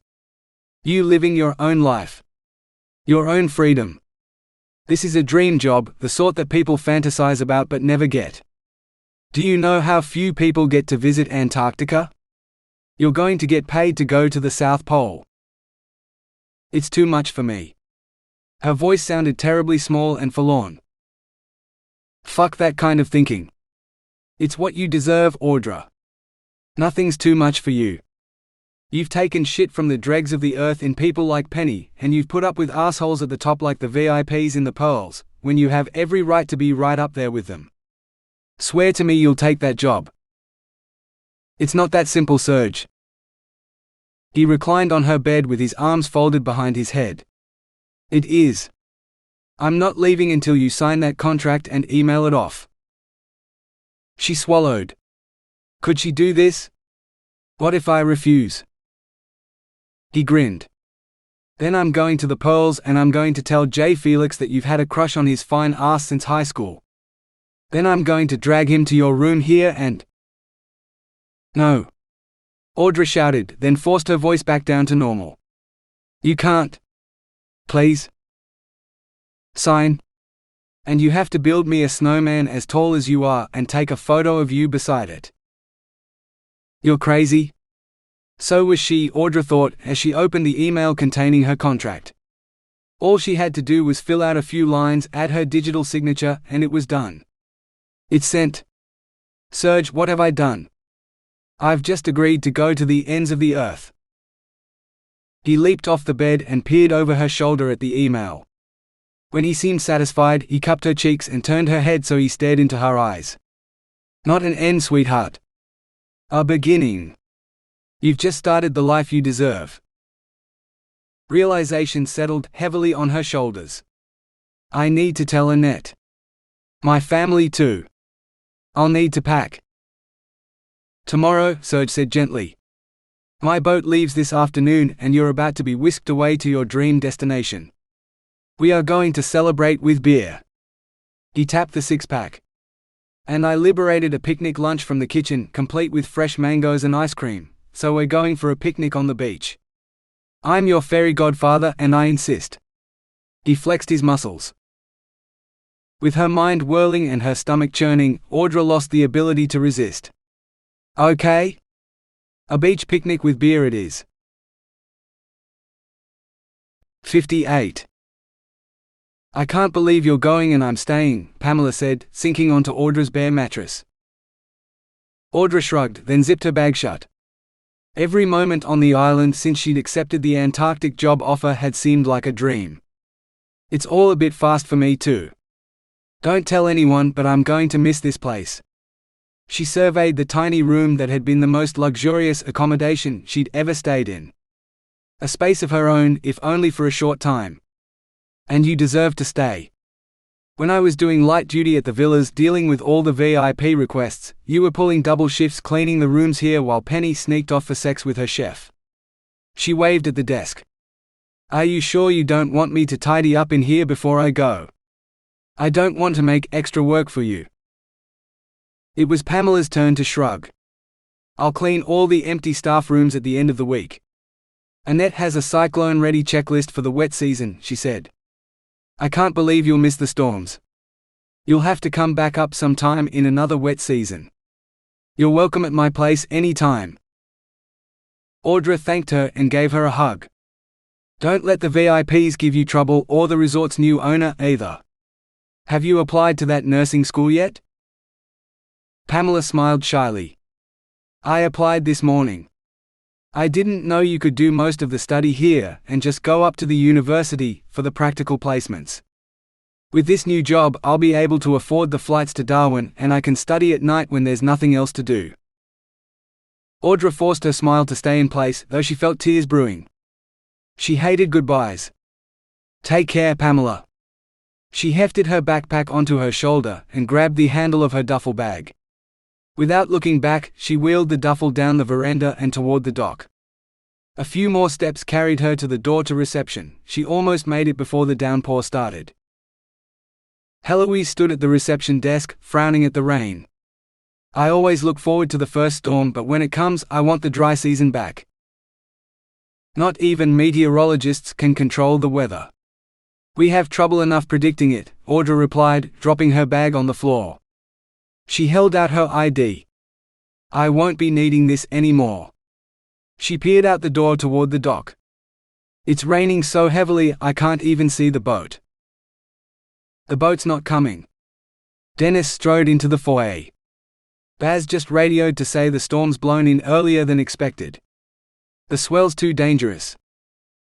You living your own life. Your own freedom. This is a dream job, the sort that people fantasize about but never get. Do you know how few people get to visit Antarctica? You're going to get paid to go to the South Pole. It's too much for me. Her voice sounded terribly small and forlorn. Fuck that kind of thinking. It's what you deserve, Audra. Nothing's too much for you. You've taken shit from the dregs of the earth in people like Penny, and you've put up with assholes at the top like the VIPs in the Pearls, when you have every right to be right up there with them. Swear to me you'll take that job. It's not that simple, Serge. He reclined on her bed with his arms folded behind his head. It is. I'm not leaving until you sign that contract and email it off. She swallowed. Could she do this? What if I refuse? He grinned. Then I'm going to the Pearls and I'm going to tell Jay Felix that you've had a crush on his fine ass since high school. Then I'm going to drag him to your room here and… No. Audra shouted, then forced her voice back down to normal. You can't. Please. Sign. And you have to build me a snowman as tall as you are and take a photo of you beside it. You're crazy? So was she, Audra thought, as she opened the email containing her contract. All she had to do was fill out a few lines, add her digital signature, and it was done. It's sent. Serge, what have I done? I've just agreed to go to the ends of the earth. He leaped off the bed and peered over her shoulder at the email. When he seemed satisfied, he cupped her cheeks and turned her head so he stared into her eyes. Not an end, sweetheart. A beginning. You've just started the life you deserve. Realization settled heavily on her shoulders. I need to tell Annette. My family too. I'll need to pack. Tomorrow, Serge said gently. My boat leaves this afternoon and you're about to be whisked away to your dream destination. We are going to celebrate with beer. He tapped the six-pack. And I liberated a picnic lunch from the kitchen, complete with fresh mangoes and ice cream, so we're going for a picnic on the beach. I'm your fairy godfather and I insist. He flexed his muscles. With her mind whirling and her stomach churning, Audra lost the ability to resist. Okay? A beach picnic with beer it is. 58. I can't believe you're going and I'm staying, Pamela said, sinking onto Audra's bare mattress. Audra shrugged, then zipped her bag shut. Every moment on the island since she'd accepted the Antarctic job offer had seemed like a dream. It's all a bit fast for me too. Don't tell anyone, but I'm going to miss this place. She surveyed the tiny room that had been the most luxurious accommodation she'd ever stayed in. A space of her own, if only for a short time. And you deserve to stay. When I was doing light duty at the villas dealing with all the VIP requests, you were pulling double shifts cleaning the rooms here while Penny sneaked off for sex with her chef. She waved at the desk. Are you sure you don't want me to tidy up in here before I go? I don't want to make extra work for you. It was Pamela's turn to shrug. I'll clean all the empty staff rooms at the end of the week. Annette has a cyclone-ready checklist for the wet season, she said. I can't believe you'll miss the storms. You'll have to come back up sometime in another wet season. You're welcome at my place any time. Audra thanked her and gave her a hug. Don't let the VIPs give you trouble or the resort's new owner either. Have you applied to that nursing school yet? Pamela smiled shyly. I applied this morning. I didn't know you could do most of the study here and just go up to the university for the practical placements. With this new job, I'll be able to afford the flights to Darwin and I can study at night when there's nothing else to do. Audra forced her smile to stay in place, though she felt tears brewing. She hated goodbyes. Take care, Pamela. She hefted her backpack onto her shoulder and grabbed the handle of her duffel bag. Without looking back, she wheeled the duffel down the veranda and toward the dock. A few more steps carried her to the door to reception. She almost made it before the downpour started. Heloise stood at the reception desk, frowning at the rain. I always look forward to the first storm, but when it comes, I want the dry season back. Not even meteorologists can control the weather. We have trouble enough predicting it, Audra replied, dropping her bag on the floor. She held out her ID. I won't be needing this anymore. She peered out the door toward the dock. It's raining so heavily I can't even see the boat. The boat's not coming. Dennis strode into the foyer. Baz just radioed to say the storm's blown in earlier than expected. The swell's too dangerous.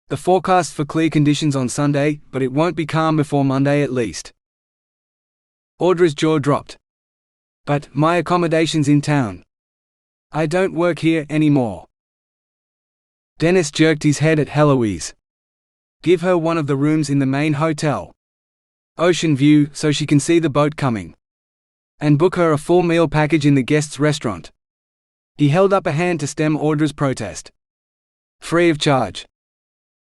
The forecast for clear conditions on Sunday, but it won't be calm before Monday at least. Audra's jaw dropped. But my accommodation's in town. I don't work here anymore. Dennis jerked his head at Heloise. Give her one of the rooms in the main hotel. Ocean view, so she can see the boat coming. And book her a full meal package in the guest's restaurant. He held up a hand to stem Audra's protest. Free of charge.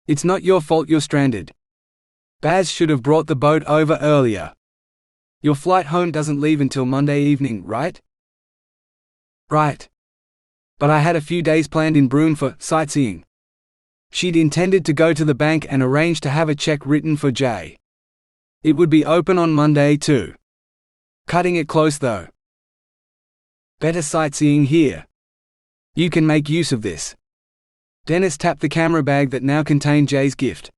It's not your fault you're stranded. Baz should have brought the boat over earlier. Your flight home doesn't leave until Monday evening, right? Right. But I had a few days planned in Broome for sightseeing. She'd intended to go to the bank and arrange to have a check written for Jay. It would be open on Monday too. Cutting it close though. Better sightseeing here. You can make use of this." Dennis tapped the camera bag that now contained Jay's gift.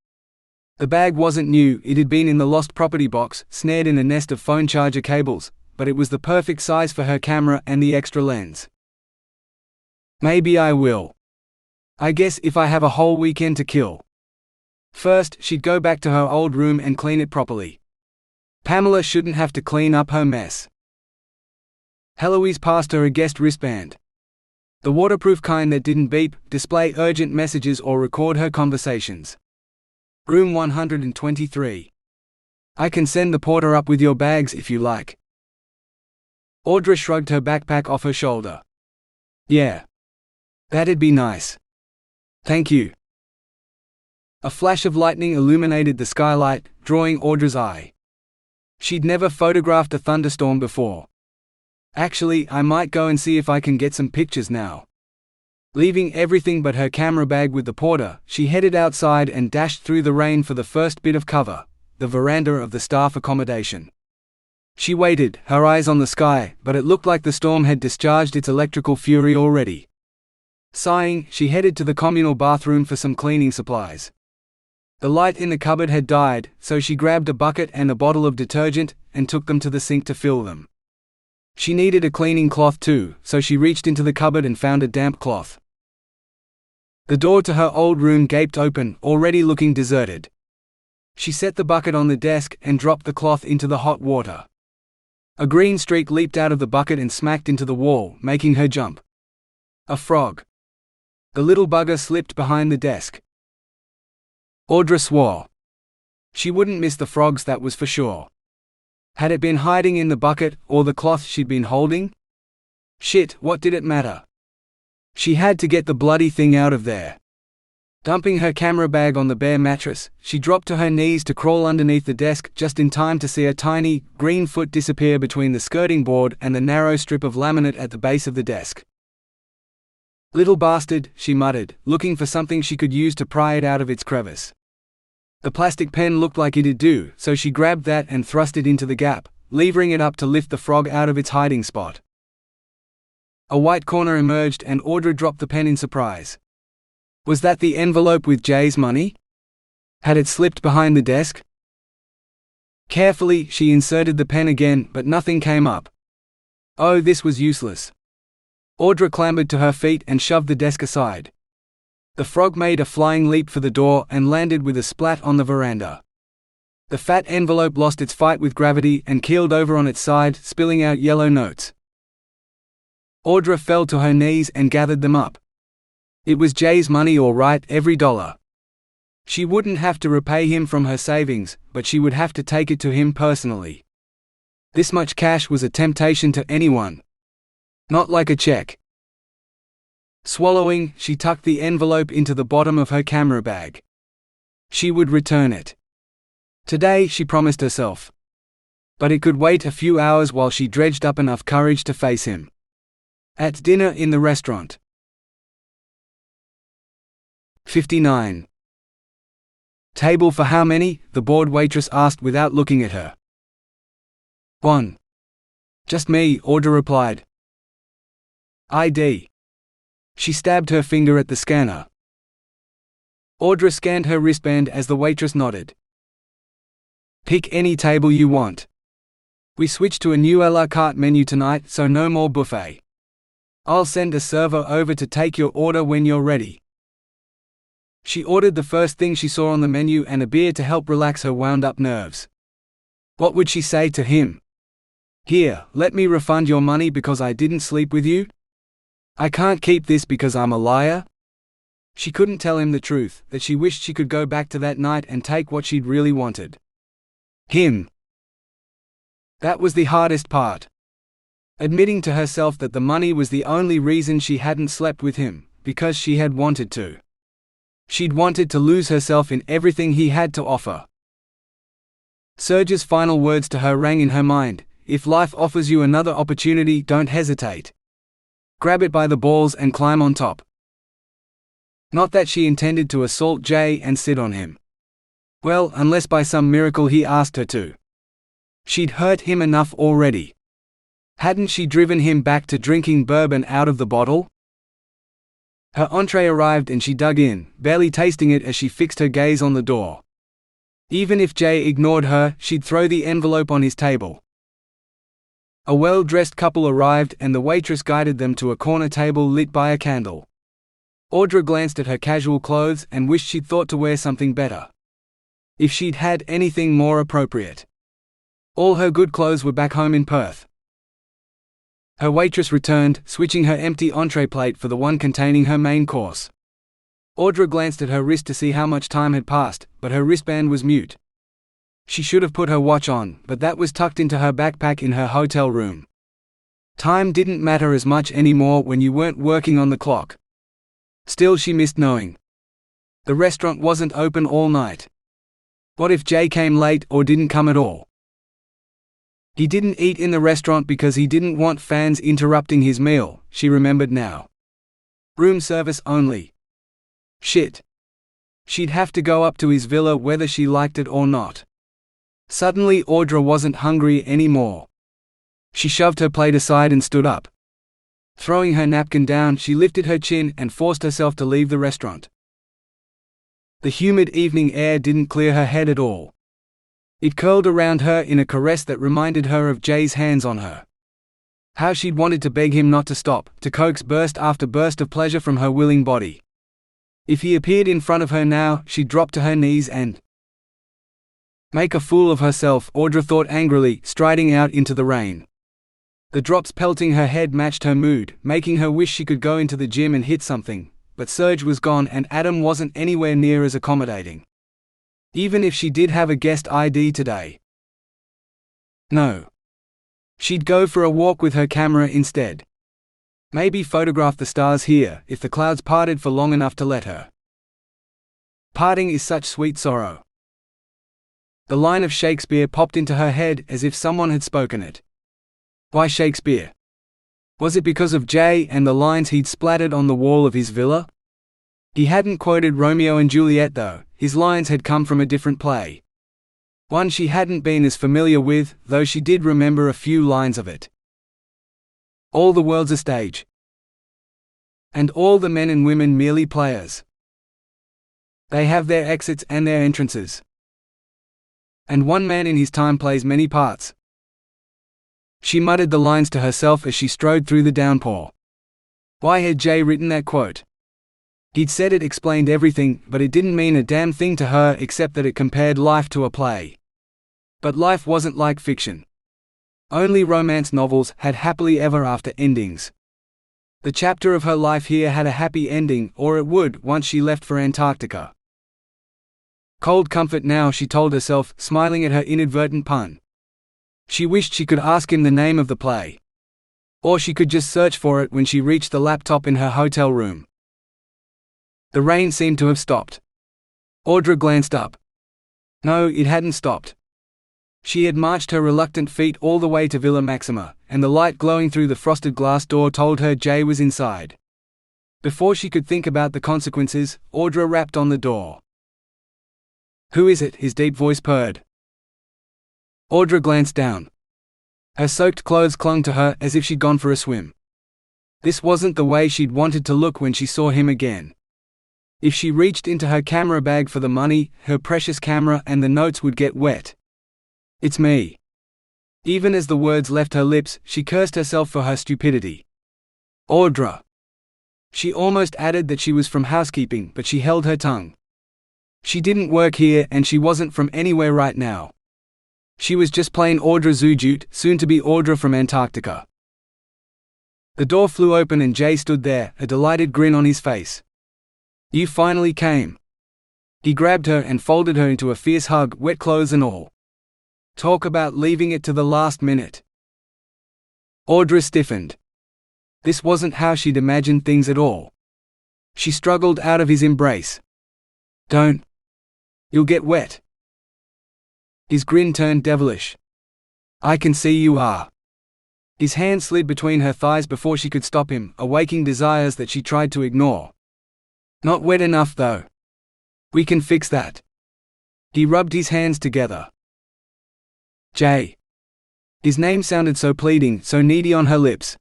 The bag wasn't new, it had been in the lost property box, snared in a nest of phone charger cables, but it was the perfect size for her camera and the extra lens. "Maybe I will. I guess if I have a whole weekend to kill." First, she'd go back to her old room and clean it properly. Pamela shouldn't have to clean up her mess. Heloise passed her a guest wristband. The waterproof kind that didn't beep, display urgent messages or record her conversations. Room 123. "I can send the porter up with your bags if you like." Audra shrugged her backpack off her shoulder. "Yeah. That'd be nice. Thank you." A flash of lightning illuminated the skylight, drawing Audra's eye. She'd never photographed a thunderstorm before. "Actually, I might go and see if I can get some pictures now." Leaving everything but her camera bag with the porter, she headed outside and dashed through the rain for the first bit of cover, the veranda of the staff accommodation. She waited, her eyes on the sky, but it looked like the storm had discharged its electrical fury already. Sighing, she headed to the communal bathroom for some cleaning supplies. The light in the cupboard had died, so she grabbed a bucket and a bottle of detergent, and took them to the sink to fill them. She needed a cleaning cloth too, so she reached into the cupboard and found a damp cloth. The door to her old room gaped open, already looking deserted. She set the bucket on the desk and dropped the cloth into the hot water. A green streak leaped out of the bucket and smacked into the wall, making her jump. A frog. The little bugger slipped behind the desk. Audra swore. She wouldn't miss the frogs, that was for sure. Had it been hiding in the bucket, or the cloth she'd been holding? Shit, what did it matter? She had to get the bloody thing out of there. Dumping her camera bag on the bare mattress, she dropped to her knees to crawl underneath the desk just in time to see a tiny, green foot disappear between the skirting board and the narrow strip of laminate at the base of the desk. "Little bastard," she muttered, looking for something she could use to pry it out of its crevice. The plastic pen looked like it'd do, so she grabbed that and thrust it into the gap, levering it up to lift the frog out of its hiding spot. A white corner emerged and Audra dropped the pen in surprise. Was that the envelope with Jay's money? Had it slipped behind the desk? Carefully, she inserted the pen again, but nothing came up. Oh, this was useless. Audra clambered to her feet and shoved the desk aside. The frog made a flying leap for the door and landed with a splat on the veranda. The fat envelope lost its fight with gravity and keeled over on its side, spilling out yellow notes. Audra fell to her knees and gathered them up. It was Jay's money, all right, every dollar. She wouldn't have to repay him from her savings, but she would have to take it to him personally. This much cash was a temptation to anyone. Not like a check. Swallowing, she tucked the envelope into the bottom of her camera bag. She would return it. Today, she promised herself. But it could wait a few hours while she dredged up enough courage to face him. At dinner in the restaurant. 59. Table for how many? The bored waitress asked without looking at her. 1. Just me, Audra replied. ID. She stabbed her finger at the scanner. Audra scanned her wristband as the waitress nodded. Pick any table you want. We switched to a new a la carte menu tonight, so no more buffet. I'll send a server over to take your order when you're ready. She ordered the first thing she saw on the menu and a beer to help relax her wound-up nerves. What would she say to him? Here, let me refund your money because I didn't sleep with you? I can't keep this because I'm a liar? She couldn't tell him the truth, that she wished she could go back to that night and take what she'd really wanted. Him. That was the hardest part. Admitting to herself that the money was the only reason she hadn't slept with him, because she had wanted to. She'd wanted to lose herself in everything he had to offer. Serge's final words to her rang in her mind: if life offers you another opportunity, don't hesitate. Grab it by the balls and climb on top. Not that she intended to assault Jay and sit on him. Well, unless by some miracle he asked her to. She'd hurt him enough already. Hadn't she driven him back to drinking bourbon out of the bottle? Her entree arrived and she dug in, barely tasting it as she fixed her gaze on the door. Even if Jay ignored her, she'd throw the envelope on his table. A well-dressed couple arrived and the waitress guided them to a corner table lit by a candle. Audra glanced at her casual clothes and wished she'd thought to wear something better. If she'd had anything more appropriate. All her good clothes were back home in Perth. Her waitress returned, switching her empty entree plate for the one containing her main course. Audra glanced at her wrist to see how much time had passed, but her wristband was mute. She should have put her watch on, but that was tucked into her backpack in her hotel room. Time didn't matter as much anymore when you weren't working on the clock. Still, she missed knowing. The restaurant wasn't open all night. What if Jay came late or didn't come at all? He didn't eat in the restaurant because he didn't want fans interrupting his meal, she remembered now. Room service only. Shit. She'd have to go up to his villa whether she liked it or not. Suddenly Audra wasn't hungry anymore. She shoved her plate aside and stood up. Throwing her napkin down, she lifted her chin and forced herself to leave the restaurant. The humid evening air didn't clear her head at all. It curled around her in a caress that reminded her of Jay's hands on her. How she'd wanted to beg him not to stop, to coax burst after burst of pleasure from her willing body. If he appeared in front of her now, she'd drop to her knees and make a fool of herself, Audra thought angrily, striding out into the rain. The drops pelting her head matched her mood, making her wish she could go into the gym and hit something, but Serge was gone and Adam wasn't anywhere near as accommodating. Even if she did have a guest ID today. No. She'd go for a walk with her camera instead. Maybe photograph the stars here, if the clouds parted for long enough to let her. Parting is such sweet sorrow. The line of Shakespeare popped into her head as if someone had spoken it. Why Shakespeare? Was it because of Jay and the lines he'd splattered on the wall of his villa? He hadn't quoted Romeo and Juliet though, his lines had come from a different play. One she hadn't been as familiar with, though she did remember a few lines of it. All the world's a stage. And all the men and women merely players. They have their exits and their entrances. And one man in his time plays many parts. She muttered the lines to herself as she strode through the downpour. Why had Jay written that quote? He'd said it explained everything, but it didn't mean a damn thing to her except that it compared life to a play. But life wasn't like fiction. Only romance novels had happily ever after endings. The chapter of her life here had a happy ending, or it would once she left for Antarctica. Cold comfort now, she told herself, smiling at her inadvertent pun. She wished she could ask him the name of the play. Or she could just search for it when she reached the laptop in her hotel room. The rain seemed to have stopped. Audra glanced up. No, it hadn't stopped. She had marched her reluctant feet all the way to Villa Maxima, and the light glowing through the frosted glass door told her Jay was inside. Before she could think about the consequences, Audra rapped on the door. Who is it? His deep voice purred. Audra glanced down. Her soaked clothes clung to her as if she'd gone for a swim. This wasn't the way she'd wanted to look when she saw him again. If she reached into her camera bag for the money, her precious camera and the notes would get wet. It's me. Even as the words left her lips, she cursed herself for her stupidity. Audra. She almost added that she was from housekeeping, but she held her tongue. She didn't work here and she wasn't from anywhere right now. She was just plain Audra Zujut, soon to be Audra from Antarctica. The door flew open and Jay stood there, a delighted grin on his face. You finally came. He grabbed her and folded her into a fierce hug, wet clothes and all. Talk about leaving it to the last minute. Audra stiffened. This wasn't how she'd imagined things at all. She struggled out of his embrace. Don't. You'll get wet. His grin turned devilish. I can see you are. His hand slid between her thighs before she could stop him, awaking desires that she tried to ignore. Not wet enough though. We can fix that. He rubbed his hands together. Jay. His name sounded so pleading, so needy on her lips.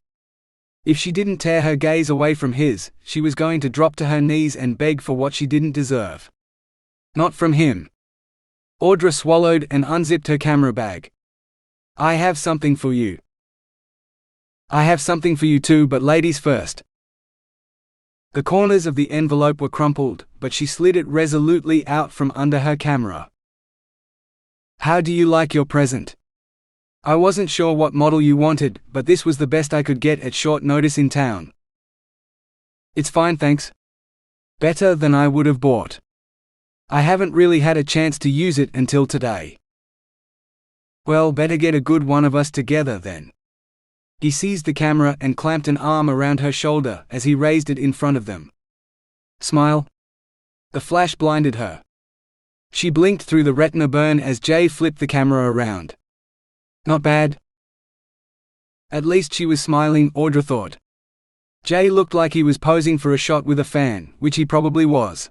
If she didn't tear her gaze away from his, she was going to drop to her knees and beg for what she didn't deserve. Not from him. Audra swallowed and unzipped her camera bag. "I have something for you." "I have something for you too, but ladies first." The corners of the envelope were crumpled, but she slid it resolutely out from under her camera. "How do you like your present? I wasn't sure what model you wanted, but this was the best I could get at short notice in town." "It's fine, thanks. Better than I would have bought. I haven't really had a chance to use it until today." "Well, better get a good one of us together then." He seized the camera and clamped an arm around her shoulder as he raised it in front of them. "Smile." The flash blinded her. She blinked through the retina burn as Jay flipped the camera around. "Not bad." At least she was smiling, Audra thought. Jay looked like he was posing for a shot with a fan, which he probably was.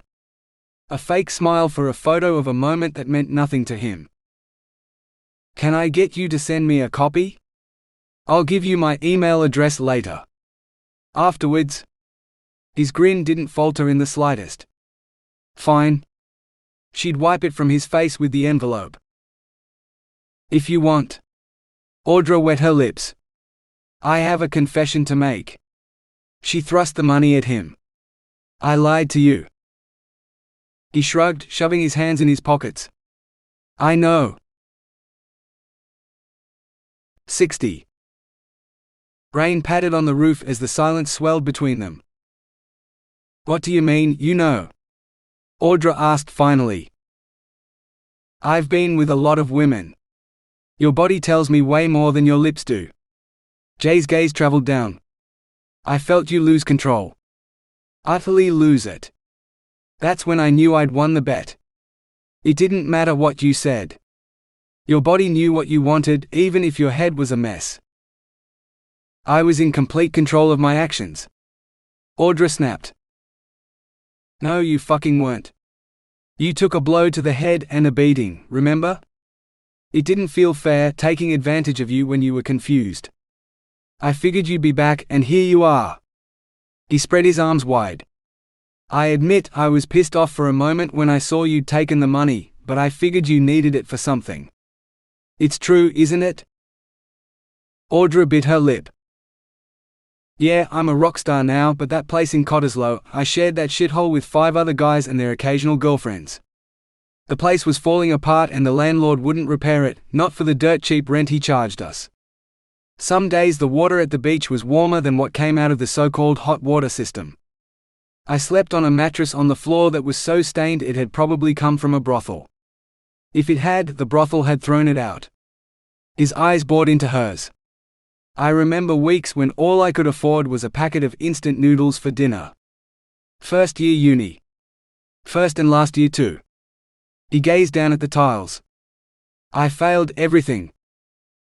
A fake smile for a photo of a moment that meant nothing to him. "Can I get you to send me a copy? I'll give you my email address later. Afterwards." His grin didn't falter in the slightest. "Fine." She'd wipe it from his face with the envelope. "If you want." Audra wet her lips. "I have a confession to make." She thrust the money at him. "I lied to you." He shrugged, shoving his hands in his pockets. "I know." 60. Rain pattered on the roof as the silence swelled between them. "What do you mean, you know?" Audra asked finally. "I've been with a lot of women. Your body tells me way more than your lips do." Jay's gaze traveled down. "I felt you lose control. Utterly lose it. That's when I knew I'd won the bet. It didn't matter what you said. Your body knew what you wanted, even if your head was a mess. I was in complete control of my actions." Audra snapped. "No, you fucking weren't. You took a blow to the head and a beating, remember? It didn't feel fair, taking advantage of you when you were confused. I figured you'd be back, and here you are." He spread his arms wide. "I admit I was pissed off for a moment when I saw you'd taken the money, but I figured you needed it for something. It's true, isn't it?" Audra bit her lip. "Yeah, I'm a rock star now, but that place in Cottesloe, I shared that shithole with 5 other guys and their occasional girlfriends. The place was falling apart and the landlord wouldn't repair it, not for the dirt cheap rent he charged us. Some days the water at the beach was warmer than what came out of the so-called hot water system. I slept on a mattress on the floor that was so stained it had probably come from a brothel. If it had, the brothel had thrown it out." His eyes bored into hers. "I remember weeks when all I could afford was a packet of instant noodles for dinner. First year uni. First and last year too." He gazed down at the tiles. "I failed everything.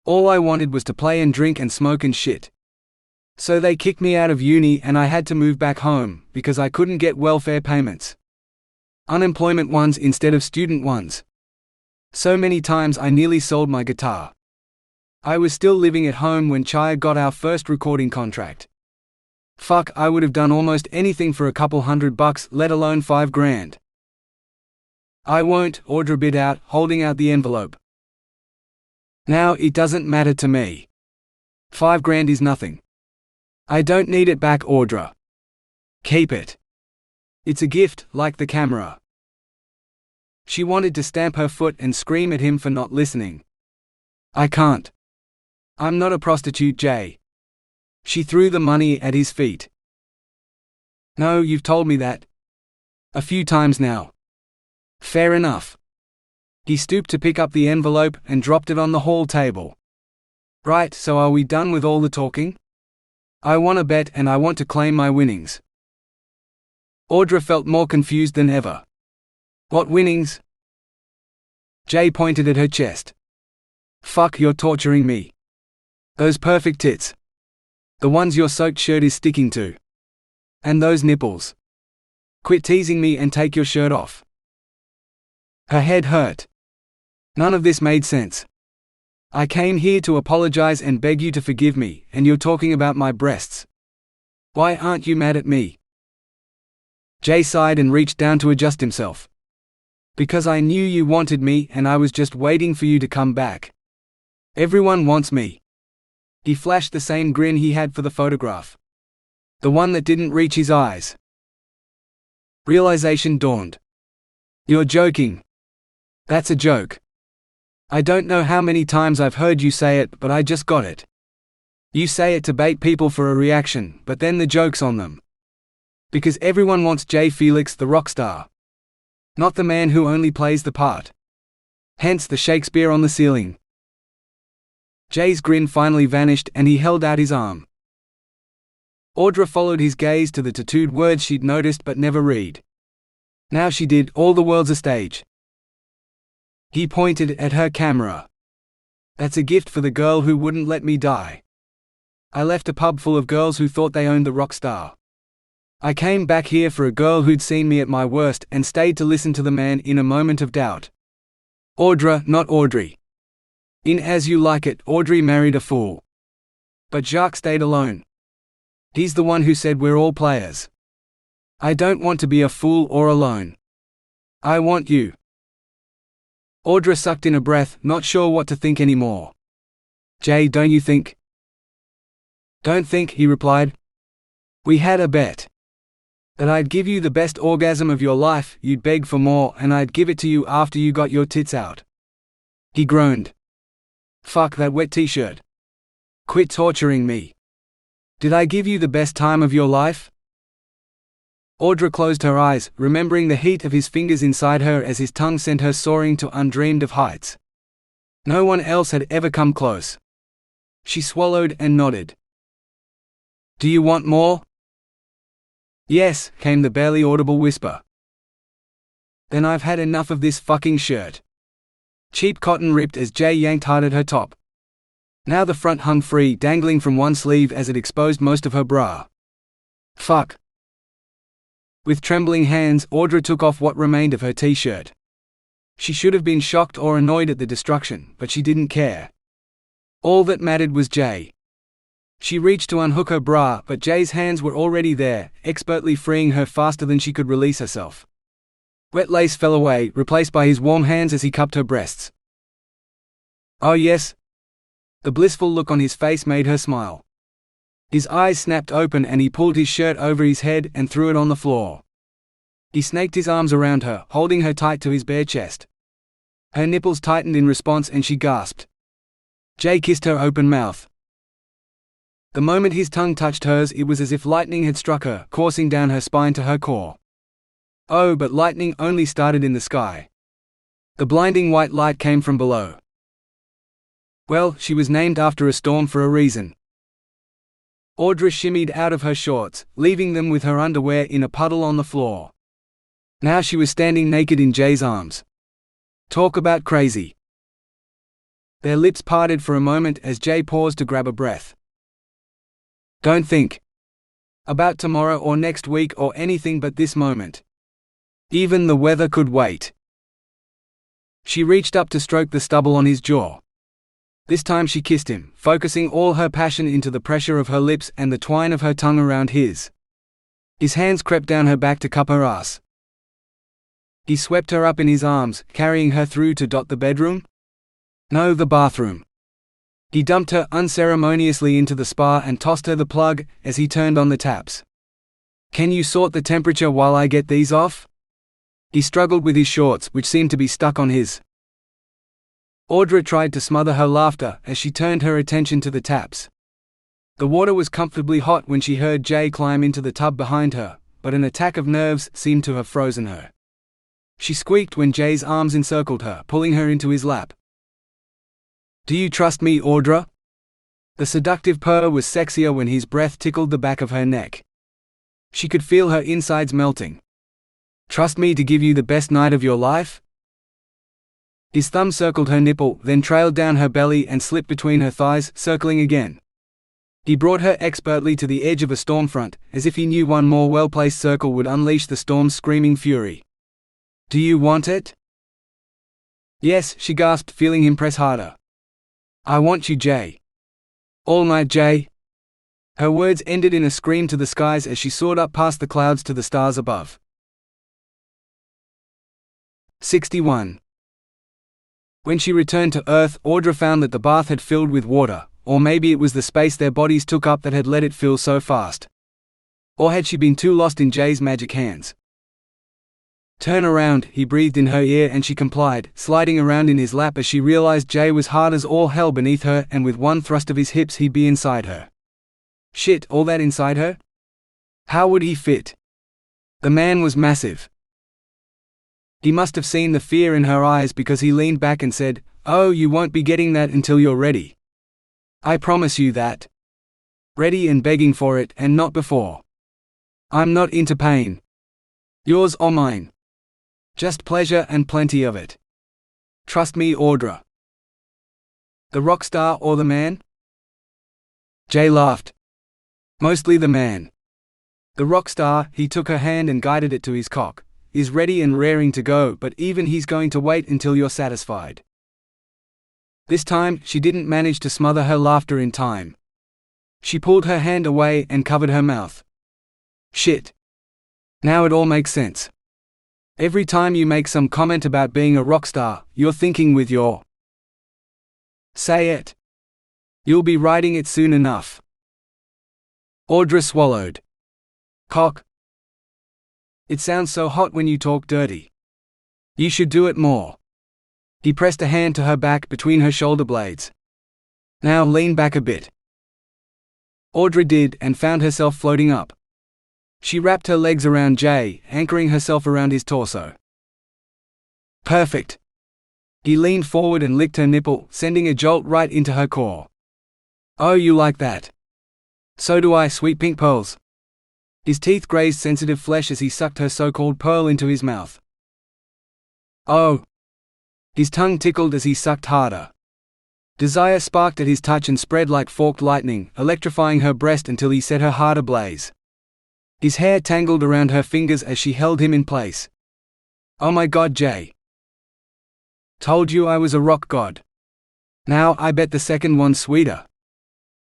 All I wanted was to play and drink and smoke and shit. So they kicked me out of uni and I had to move back home, because I couldn't get welfare payments. Unemployment ones instead of student ones. So many times I nearly sold my guitar. I was still living at home when Chaya got our first recording contract. Fuck, I would have done almost anything for a couple $100, let alone $5,000. "I won't," Audra bit out, holding out the envelope. "Now it doesn't matter to me. $5,000 is nothing. I don't need it back, Audra. Keep it. It's a gift, like the camera." She wanted to stamp her foot and scream at him for not listening. "I can't. I'm not a prostitute, Jay." She threw the money at his feet. "No, you've told me that. A few times now." "Fair enough." He stooped to pick up the envelope and dropped it on the hall table. "Right, so are we done with all the talking? I want to bet and I want to claim my winnings." Audra felt more confused than ever. "What winnings?" Jay pointed at her chest. "Fuck, you're torturing me. Those perfect tits. The ones your soaked shirt is sticking to. And those nipples. Quit teasing me and take your shirt off." Her head hurt. None of this made sense. "I came here to apologize and beg you to forgive me, and you're talking about my breasts. Why aren't you mad at me? Jay sighed and reached down to adjust himself. Because I knew you wanted me and I was just waiting for you to come back. Everyone wants me. He flashed the same grin he had for the photograph. The one that didn't reach his eyes. Realization dawned. You're joking. That's a joke. I don't know how many times I've heard you say it, but I just got it. You say it to bait people for a reaction, but then the joke's on them. Because everyone wants Jay Felix the rock star. Not the man who only plays the part. Hence the Shakespeare on the ceiling. Jay's grin finally vanished and he held out his arm. Audra followed his gaze to the tattooed words she'd noticed but never read. Now she did. All the world's a stage. He pointed at her camera. That's a gift for the girl who wouldn't let me die. I left a pub full of girls who thought they owned the rock star. I came back here for a girl who'd seen me at my worst and stayed to listen to the man in a moment of doubt. Audra, not Audrey. In As You Like It, Audrey married a fool. But Jacques stayed alone. He's the one who said we're all players. I don't want to be a fool or alone. I want you. Audra sucked in a breath, not sure what to think anymore. Jay, don't you think? Don't think, he replied. We had a bet. That I'd give you the best orgasm of your life, you'd beg for more, and I'd give it to you after you got your tits out. He groaned. Fuck that wet t-shirt. Quit torturing me. Did I give you the best time of your life? Audra closed her eyes, remembering the heat of his fingers inside her as his tongue sent her soaring to undreamed of heights. No one else had ever come close. She swallowed and nodded. Do you want more? Yes, came the barely audible whisper. Then I've had enough of this fucking shirt. Cheap cotton ripped as Jay yanked hard at her top. Now the front hung free, dangling from one sleeve as it exposed most of her bra. Fuck. With trembling hands, Audra took off what remained of her t-shirt. She should have been shocked or annoyed at the destruction, but she didn't care. All that mattered was Jay. She reached to unhook her bra, but Jay's hands were already there, expertly freeing her faster than she could release herself. Wet lace fell away, replaced by his warm hands as he cupped her breasts. Oh yes? The blissful look on his face made her smile. His eyes snapped open and he pulled his shirt over his head and threw it on the floor. He snaked his arms around her, holding her tight to his bare chest. Her nipples tightened in response and she gasped. Jay kissed her open mouth. The moment his tongue touched hers, it was as if lightning had struck her, coursing down her spine to her core. Oh, but lightning only started in the sky. The blinding white light came from below. Well, she was named after a storm for a reason. Audra shimmied out of her shorts, leaving them with her underwear in a puddle on the floor. Now she was standing naked in Jay's arms. Talk about crazy. Their lips parted for a moment as Jay paused to grab a breath. Don't think about tomorrow or next week or anything but this moment. Even the weather could wait. She reached up to stroke the stubble on his jaw. This time she kissed him, focusing all her passion into the pressure of her lips and the twine of her tongue around his. His hands crept down her back to cup her ass. He swept her up in his arms, carrying her through to the bedroom? No, the bathroom. He dumped her unceremoniously into the spa and tossed her the plug as he turned on the taps. Can you sort the temperature while I get these off? He struggled with his shorts, which seemed to be stuck on his. Audra tried to smother her laughter as she turned her attention to the taps. The water was comfortably hot when she heard Jay climb into the tub behind her, but an attack of nerves seemed to have frozen her. She squeaked when Jay's arms encircled her, pulling her into his lap. Do you trust me, Audra? The seductive purr was sexier when his breath tickled the back of her neck. She could feel her insides melting. Trust me to give you the best night of your life? His thumb circled her nipple, then trailed down her belly and slipped between her thighs, circling again. He brought her expertly to the edge of a storm front, as if he knew one more well-placed circle would unleash the storm's screaming fury. Do you want it? Yes, she gasped, feeling him press harder. I want you, Jay. All night, Jay. Her words ended in a scream to the skies as she soared up past the clouds to the stars above. 61. When she returned to Earth, Audra found that the bath had filled with water, or maybe it was the space their bodies took up that had let it fill so fast. Or had she been too lost in Jay's magic hands? "Turn around," he breathed in her ear, and she complied, sliding around in his lap as she realized Jay was hard as all hell beneath her, and with one thrust of his hips he'd be inside her. Shit, all that inside her? How would he fit? The man was massive. He must have seen the fear in her eyes because he leaned back and said, "Oh, you won't be getting that until you're ready. I promise you that. Ready and begging for it, and not before. I'm not into pain. Yours or mine. Just pleasure and plenty of it. Trust me, Audra." The rock star or the man? Jay laughed. Mostly the man. The rock star, he took her hand and guided it to his cock, is ready and raring to go, but even he's going to wait until you're satisfied. This time, she didn't manage to smother her laughter in time. She pulled her hand away and covered her mouth. Shit. Now it all makes sense. Every time you make some comment about being a rock star, you're thinking with your. Say it. You'll be writing it soon enough. Audra swallowed. Cock. It sounds so hot when you talk dirty. You should do it more. He pressed a hand to her back between her shoulder blades. Now lean back a bit. Audra did, and found herself floating up. She wrapped her legs around Jay, anchoring herself around his torso. Perfect. He leaned forward and licked her nipple, sending a jolt right into her core. Oh, you like that? So do I, sweet pink pearls. His teeth grazed sensitive flesh as he sucked her so-called pearl into his mouth. Oh. His tongue tickled as he sucked harder. Desire sparked at his touch and spread like forked lightning, electrifying her breast until he set her heart ablaze. His hair tangled around her fingers as she held him in place. Oh my God, Jay. Told you I was a rock god. Now I bet the second one's sweeter.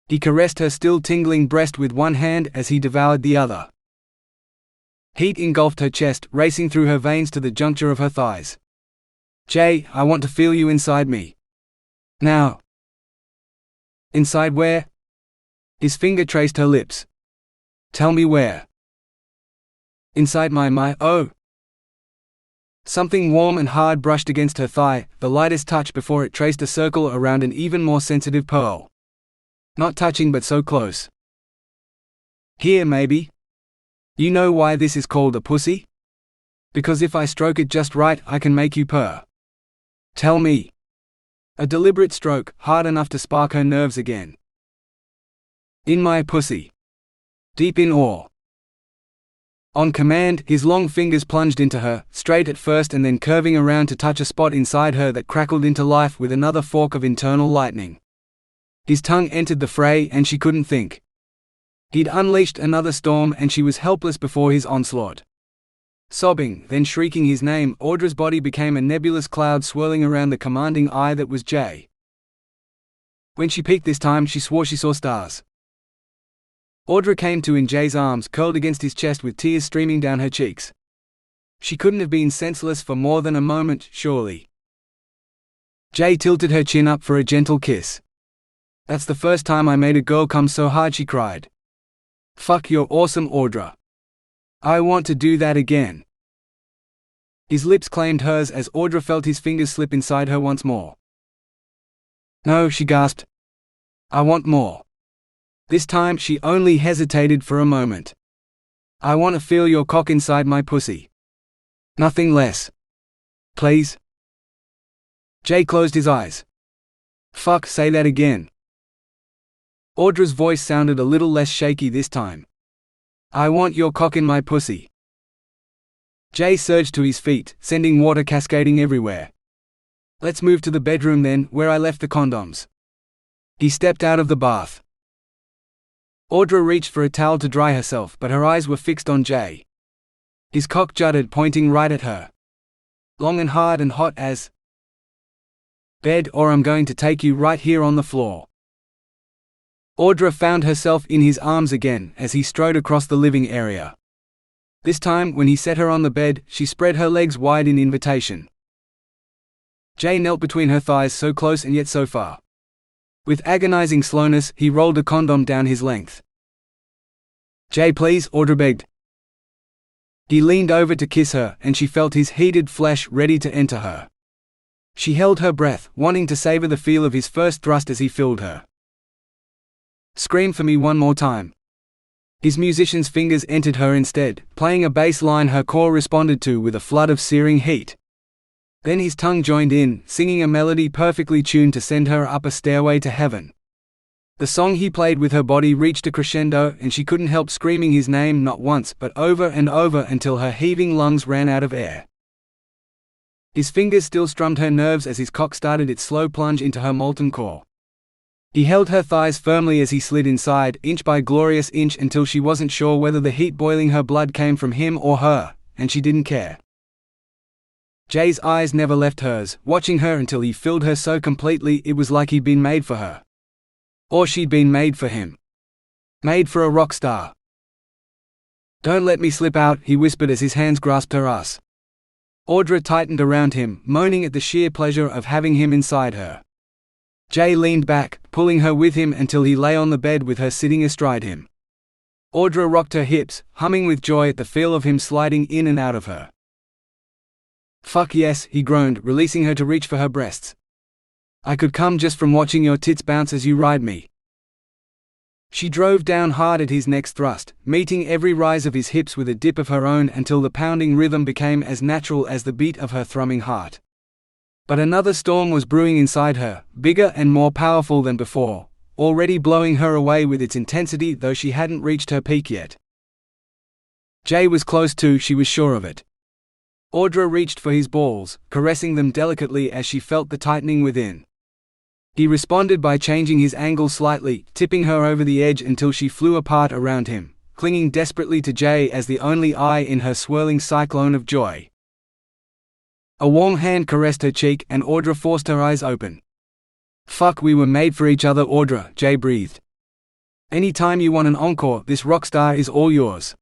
He caressed her still tingling breast with one hand as he devoured the other. Heat engulfed her chest, racing through her veins to the juncture of her thighs. Jay, I want to feel you inside me. Now. Inside where? His finger traced her lips. Tell me where. Inside my oh. Something warm and hard brushed against her thigh, the lightest touch before it traced a circle around an even more sensitive pearl. Not touching but so close. Here maybe? You know why this is called a pussy? Because if I stroke it just right, I can make you purr. Tell me. A deliberate stroke, hard enough to spark her nerves again. In my pussy. Deep in awe. On command, his long fingers plunged into her, straight at first and then curving around to touch a spot inside her that crackled into life with another fork of internal lightning. His tongue entered the fray and she couldn't think. He'd unleashed another storm and she was helpless before his onslaught. Sobbing, then shrieking his name, Audra's body became a nebulous cloud swirling around the commanding eye that was Jay. When she peeked this time, she swore she saw stars. Audra came to in Jay's arms, curled against his chest with tears streaming down her cheeks. She couldn't have been senseless for more than a moment, surely. Jay tilted her chin up for a gentle kiss. That's the first time I made a girl come so hard, she cried. Fuck, you're awesome, Audra. I want to do that again. His lips claimed hers as Audra felt his fingers slip inside her once more. No, she gasped. I want more. This time she only hesitated for a moment. I want to feel your cock inside my pussy. Nothing less. Please? Jay closed his eyes. Fuck, say that again. Audra's voice sounded a little less shaky this time. I want your cock in my pussy. Jay surged to his feet, sending water cascading everywhere. Let's move to the bedroom then, where I left the condoms. He stepped out of the bath. Audra reached for a towel to dry herself, but her eyes were fixed on Jay. His cock jutted, pointing right at her. Long and hard and hot as bed, or I'm going to take you right here on the floor. Audra found herself in his arms again as he strode across the living area. This time, when he set her on the bed, she spread her legs wide in invitation. Jay knelt between her thighs, so close and yet so far. With agonizing slowness, he rolled a condom down his length. "Jay, please," Audra begged. He leaned over to kiss her, and she felt his heated flesh ready to enter her. She held her breath, wanting to savor the feel of his first thrust as he filled her. "Scream for me one more time." His musician's fingers entered her instead, playing a bass line her core responded to with a flood of searing heat. Then his tongue joined in, singing a melody perfectly tuned to send her up a stairway to heaven. The song he played with her body reached a crescendo, and she couldn't help screaming his name not once but over and over until her heaving lungs ran out of air. His fingers still strummed her nerves as his cock started its slow plunge into her molten core. He held her thighs firmly as he slid inside, inch by glorious inch, until she wasn't sure whether the heat boiling her blood came from him or her, and she didn't care. Jay's eyes never left hers, watching her until he filled her so completely it was like he'd been made for her. Or she'd been made for him. Made for a rock star. "Don't let me slip out," he whispered as his hands grasped her ass. Audra tightened around him, moaning at the sheer pleasure of having him inside her. Jay leaned back, pulling her with him until he lay on the bed with her sitting astride him. Audra rocked her hips, humming with joy at the feel of him sliding in and out of her. "Fuck yes," he groaned, releasing her to reach for her breasts. "I could come just from watching your tits bounce as you ride me." She drove down hard at his next thrust, meeting every rise of his hips with a dip of her own until the pounding rhythm became as natural as the beat of her thrumming heart. But another storm was brewing inside her, bigger and more powerful than before, already blowing her away with its intensity, though she hadn't reached her peak yet. Jay was close too, she was sure of it. Audra reached for his balls, caressing them delicately as she felt the tightening within. He responded by changing his angle slightly, tipping her over the edge until she flew apart around him, clinging desperately to Jay as the only eye in her swirling cyclone of joy. A warm hand caressed her cheek, and Audra forced her eyes open. "Fuck, we were made for each other, Audra," Jay breathed. "Any time you want an encore, this rock star is all yours."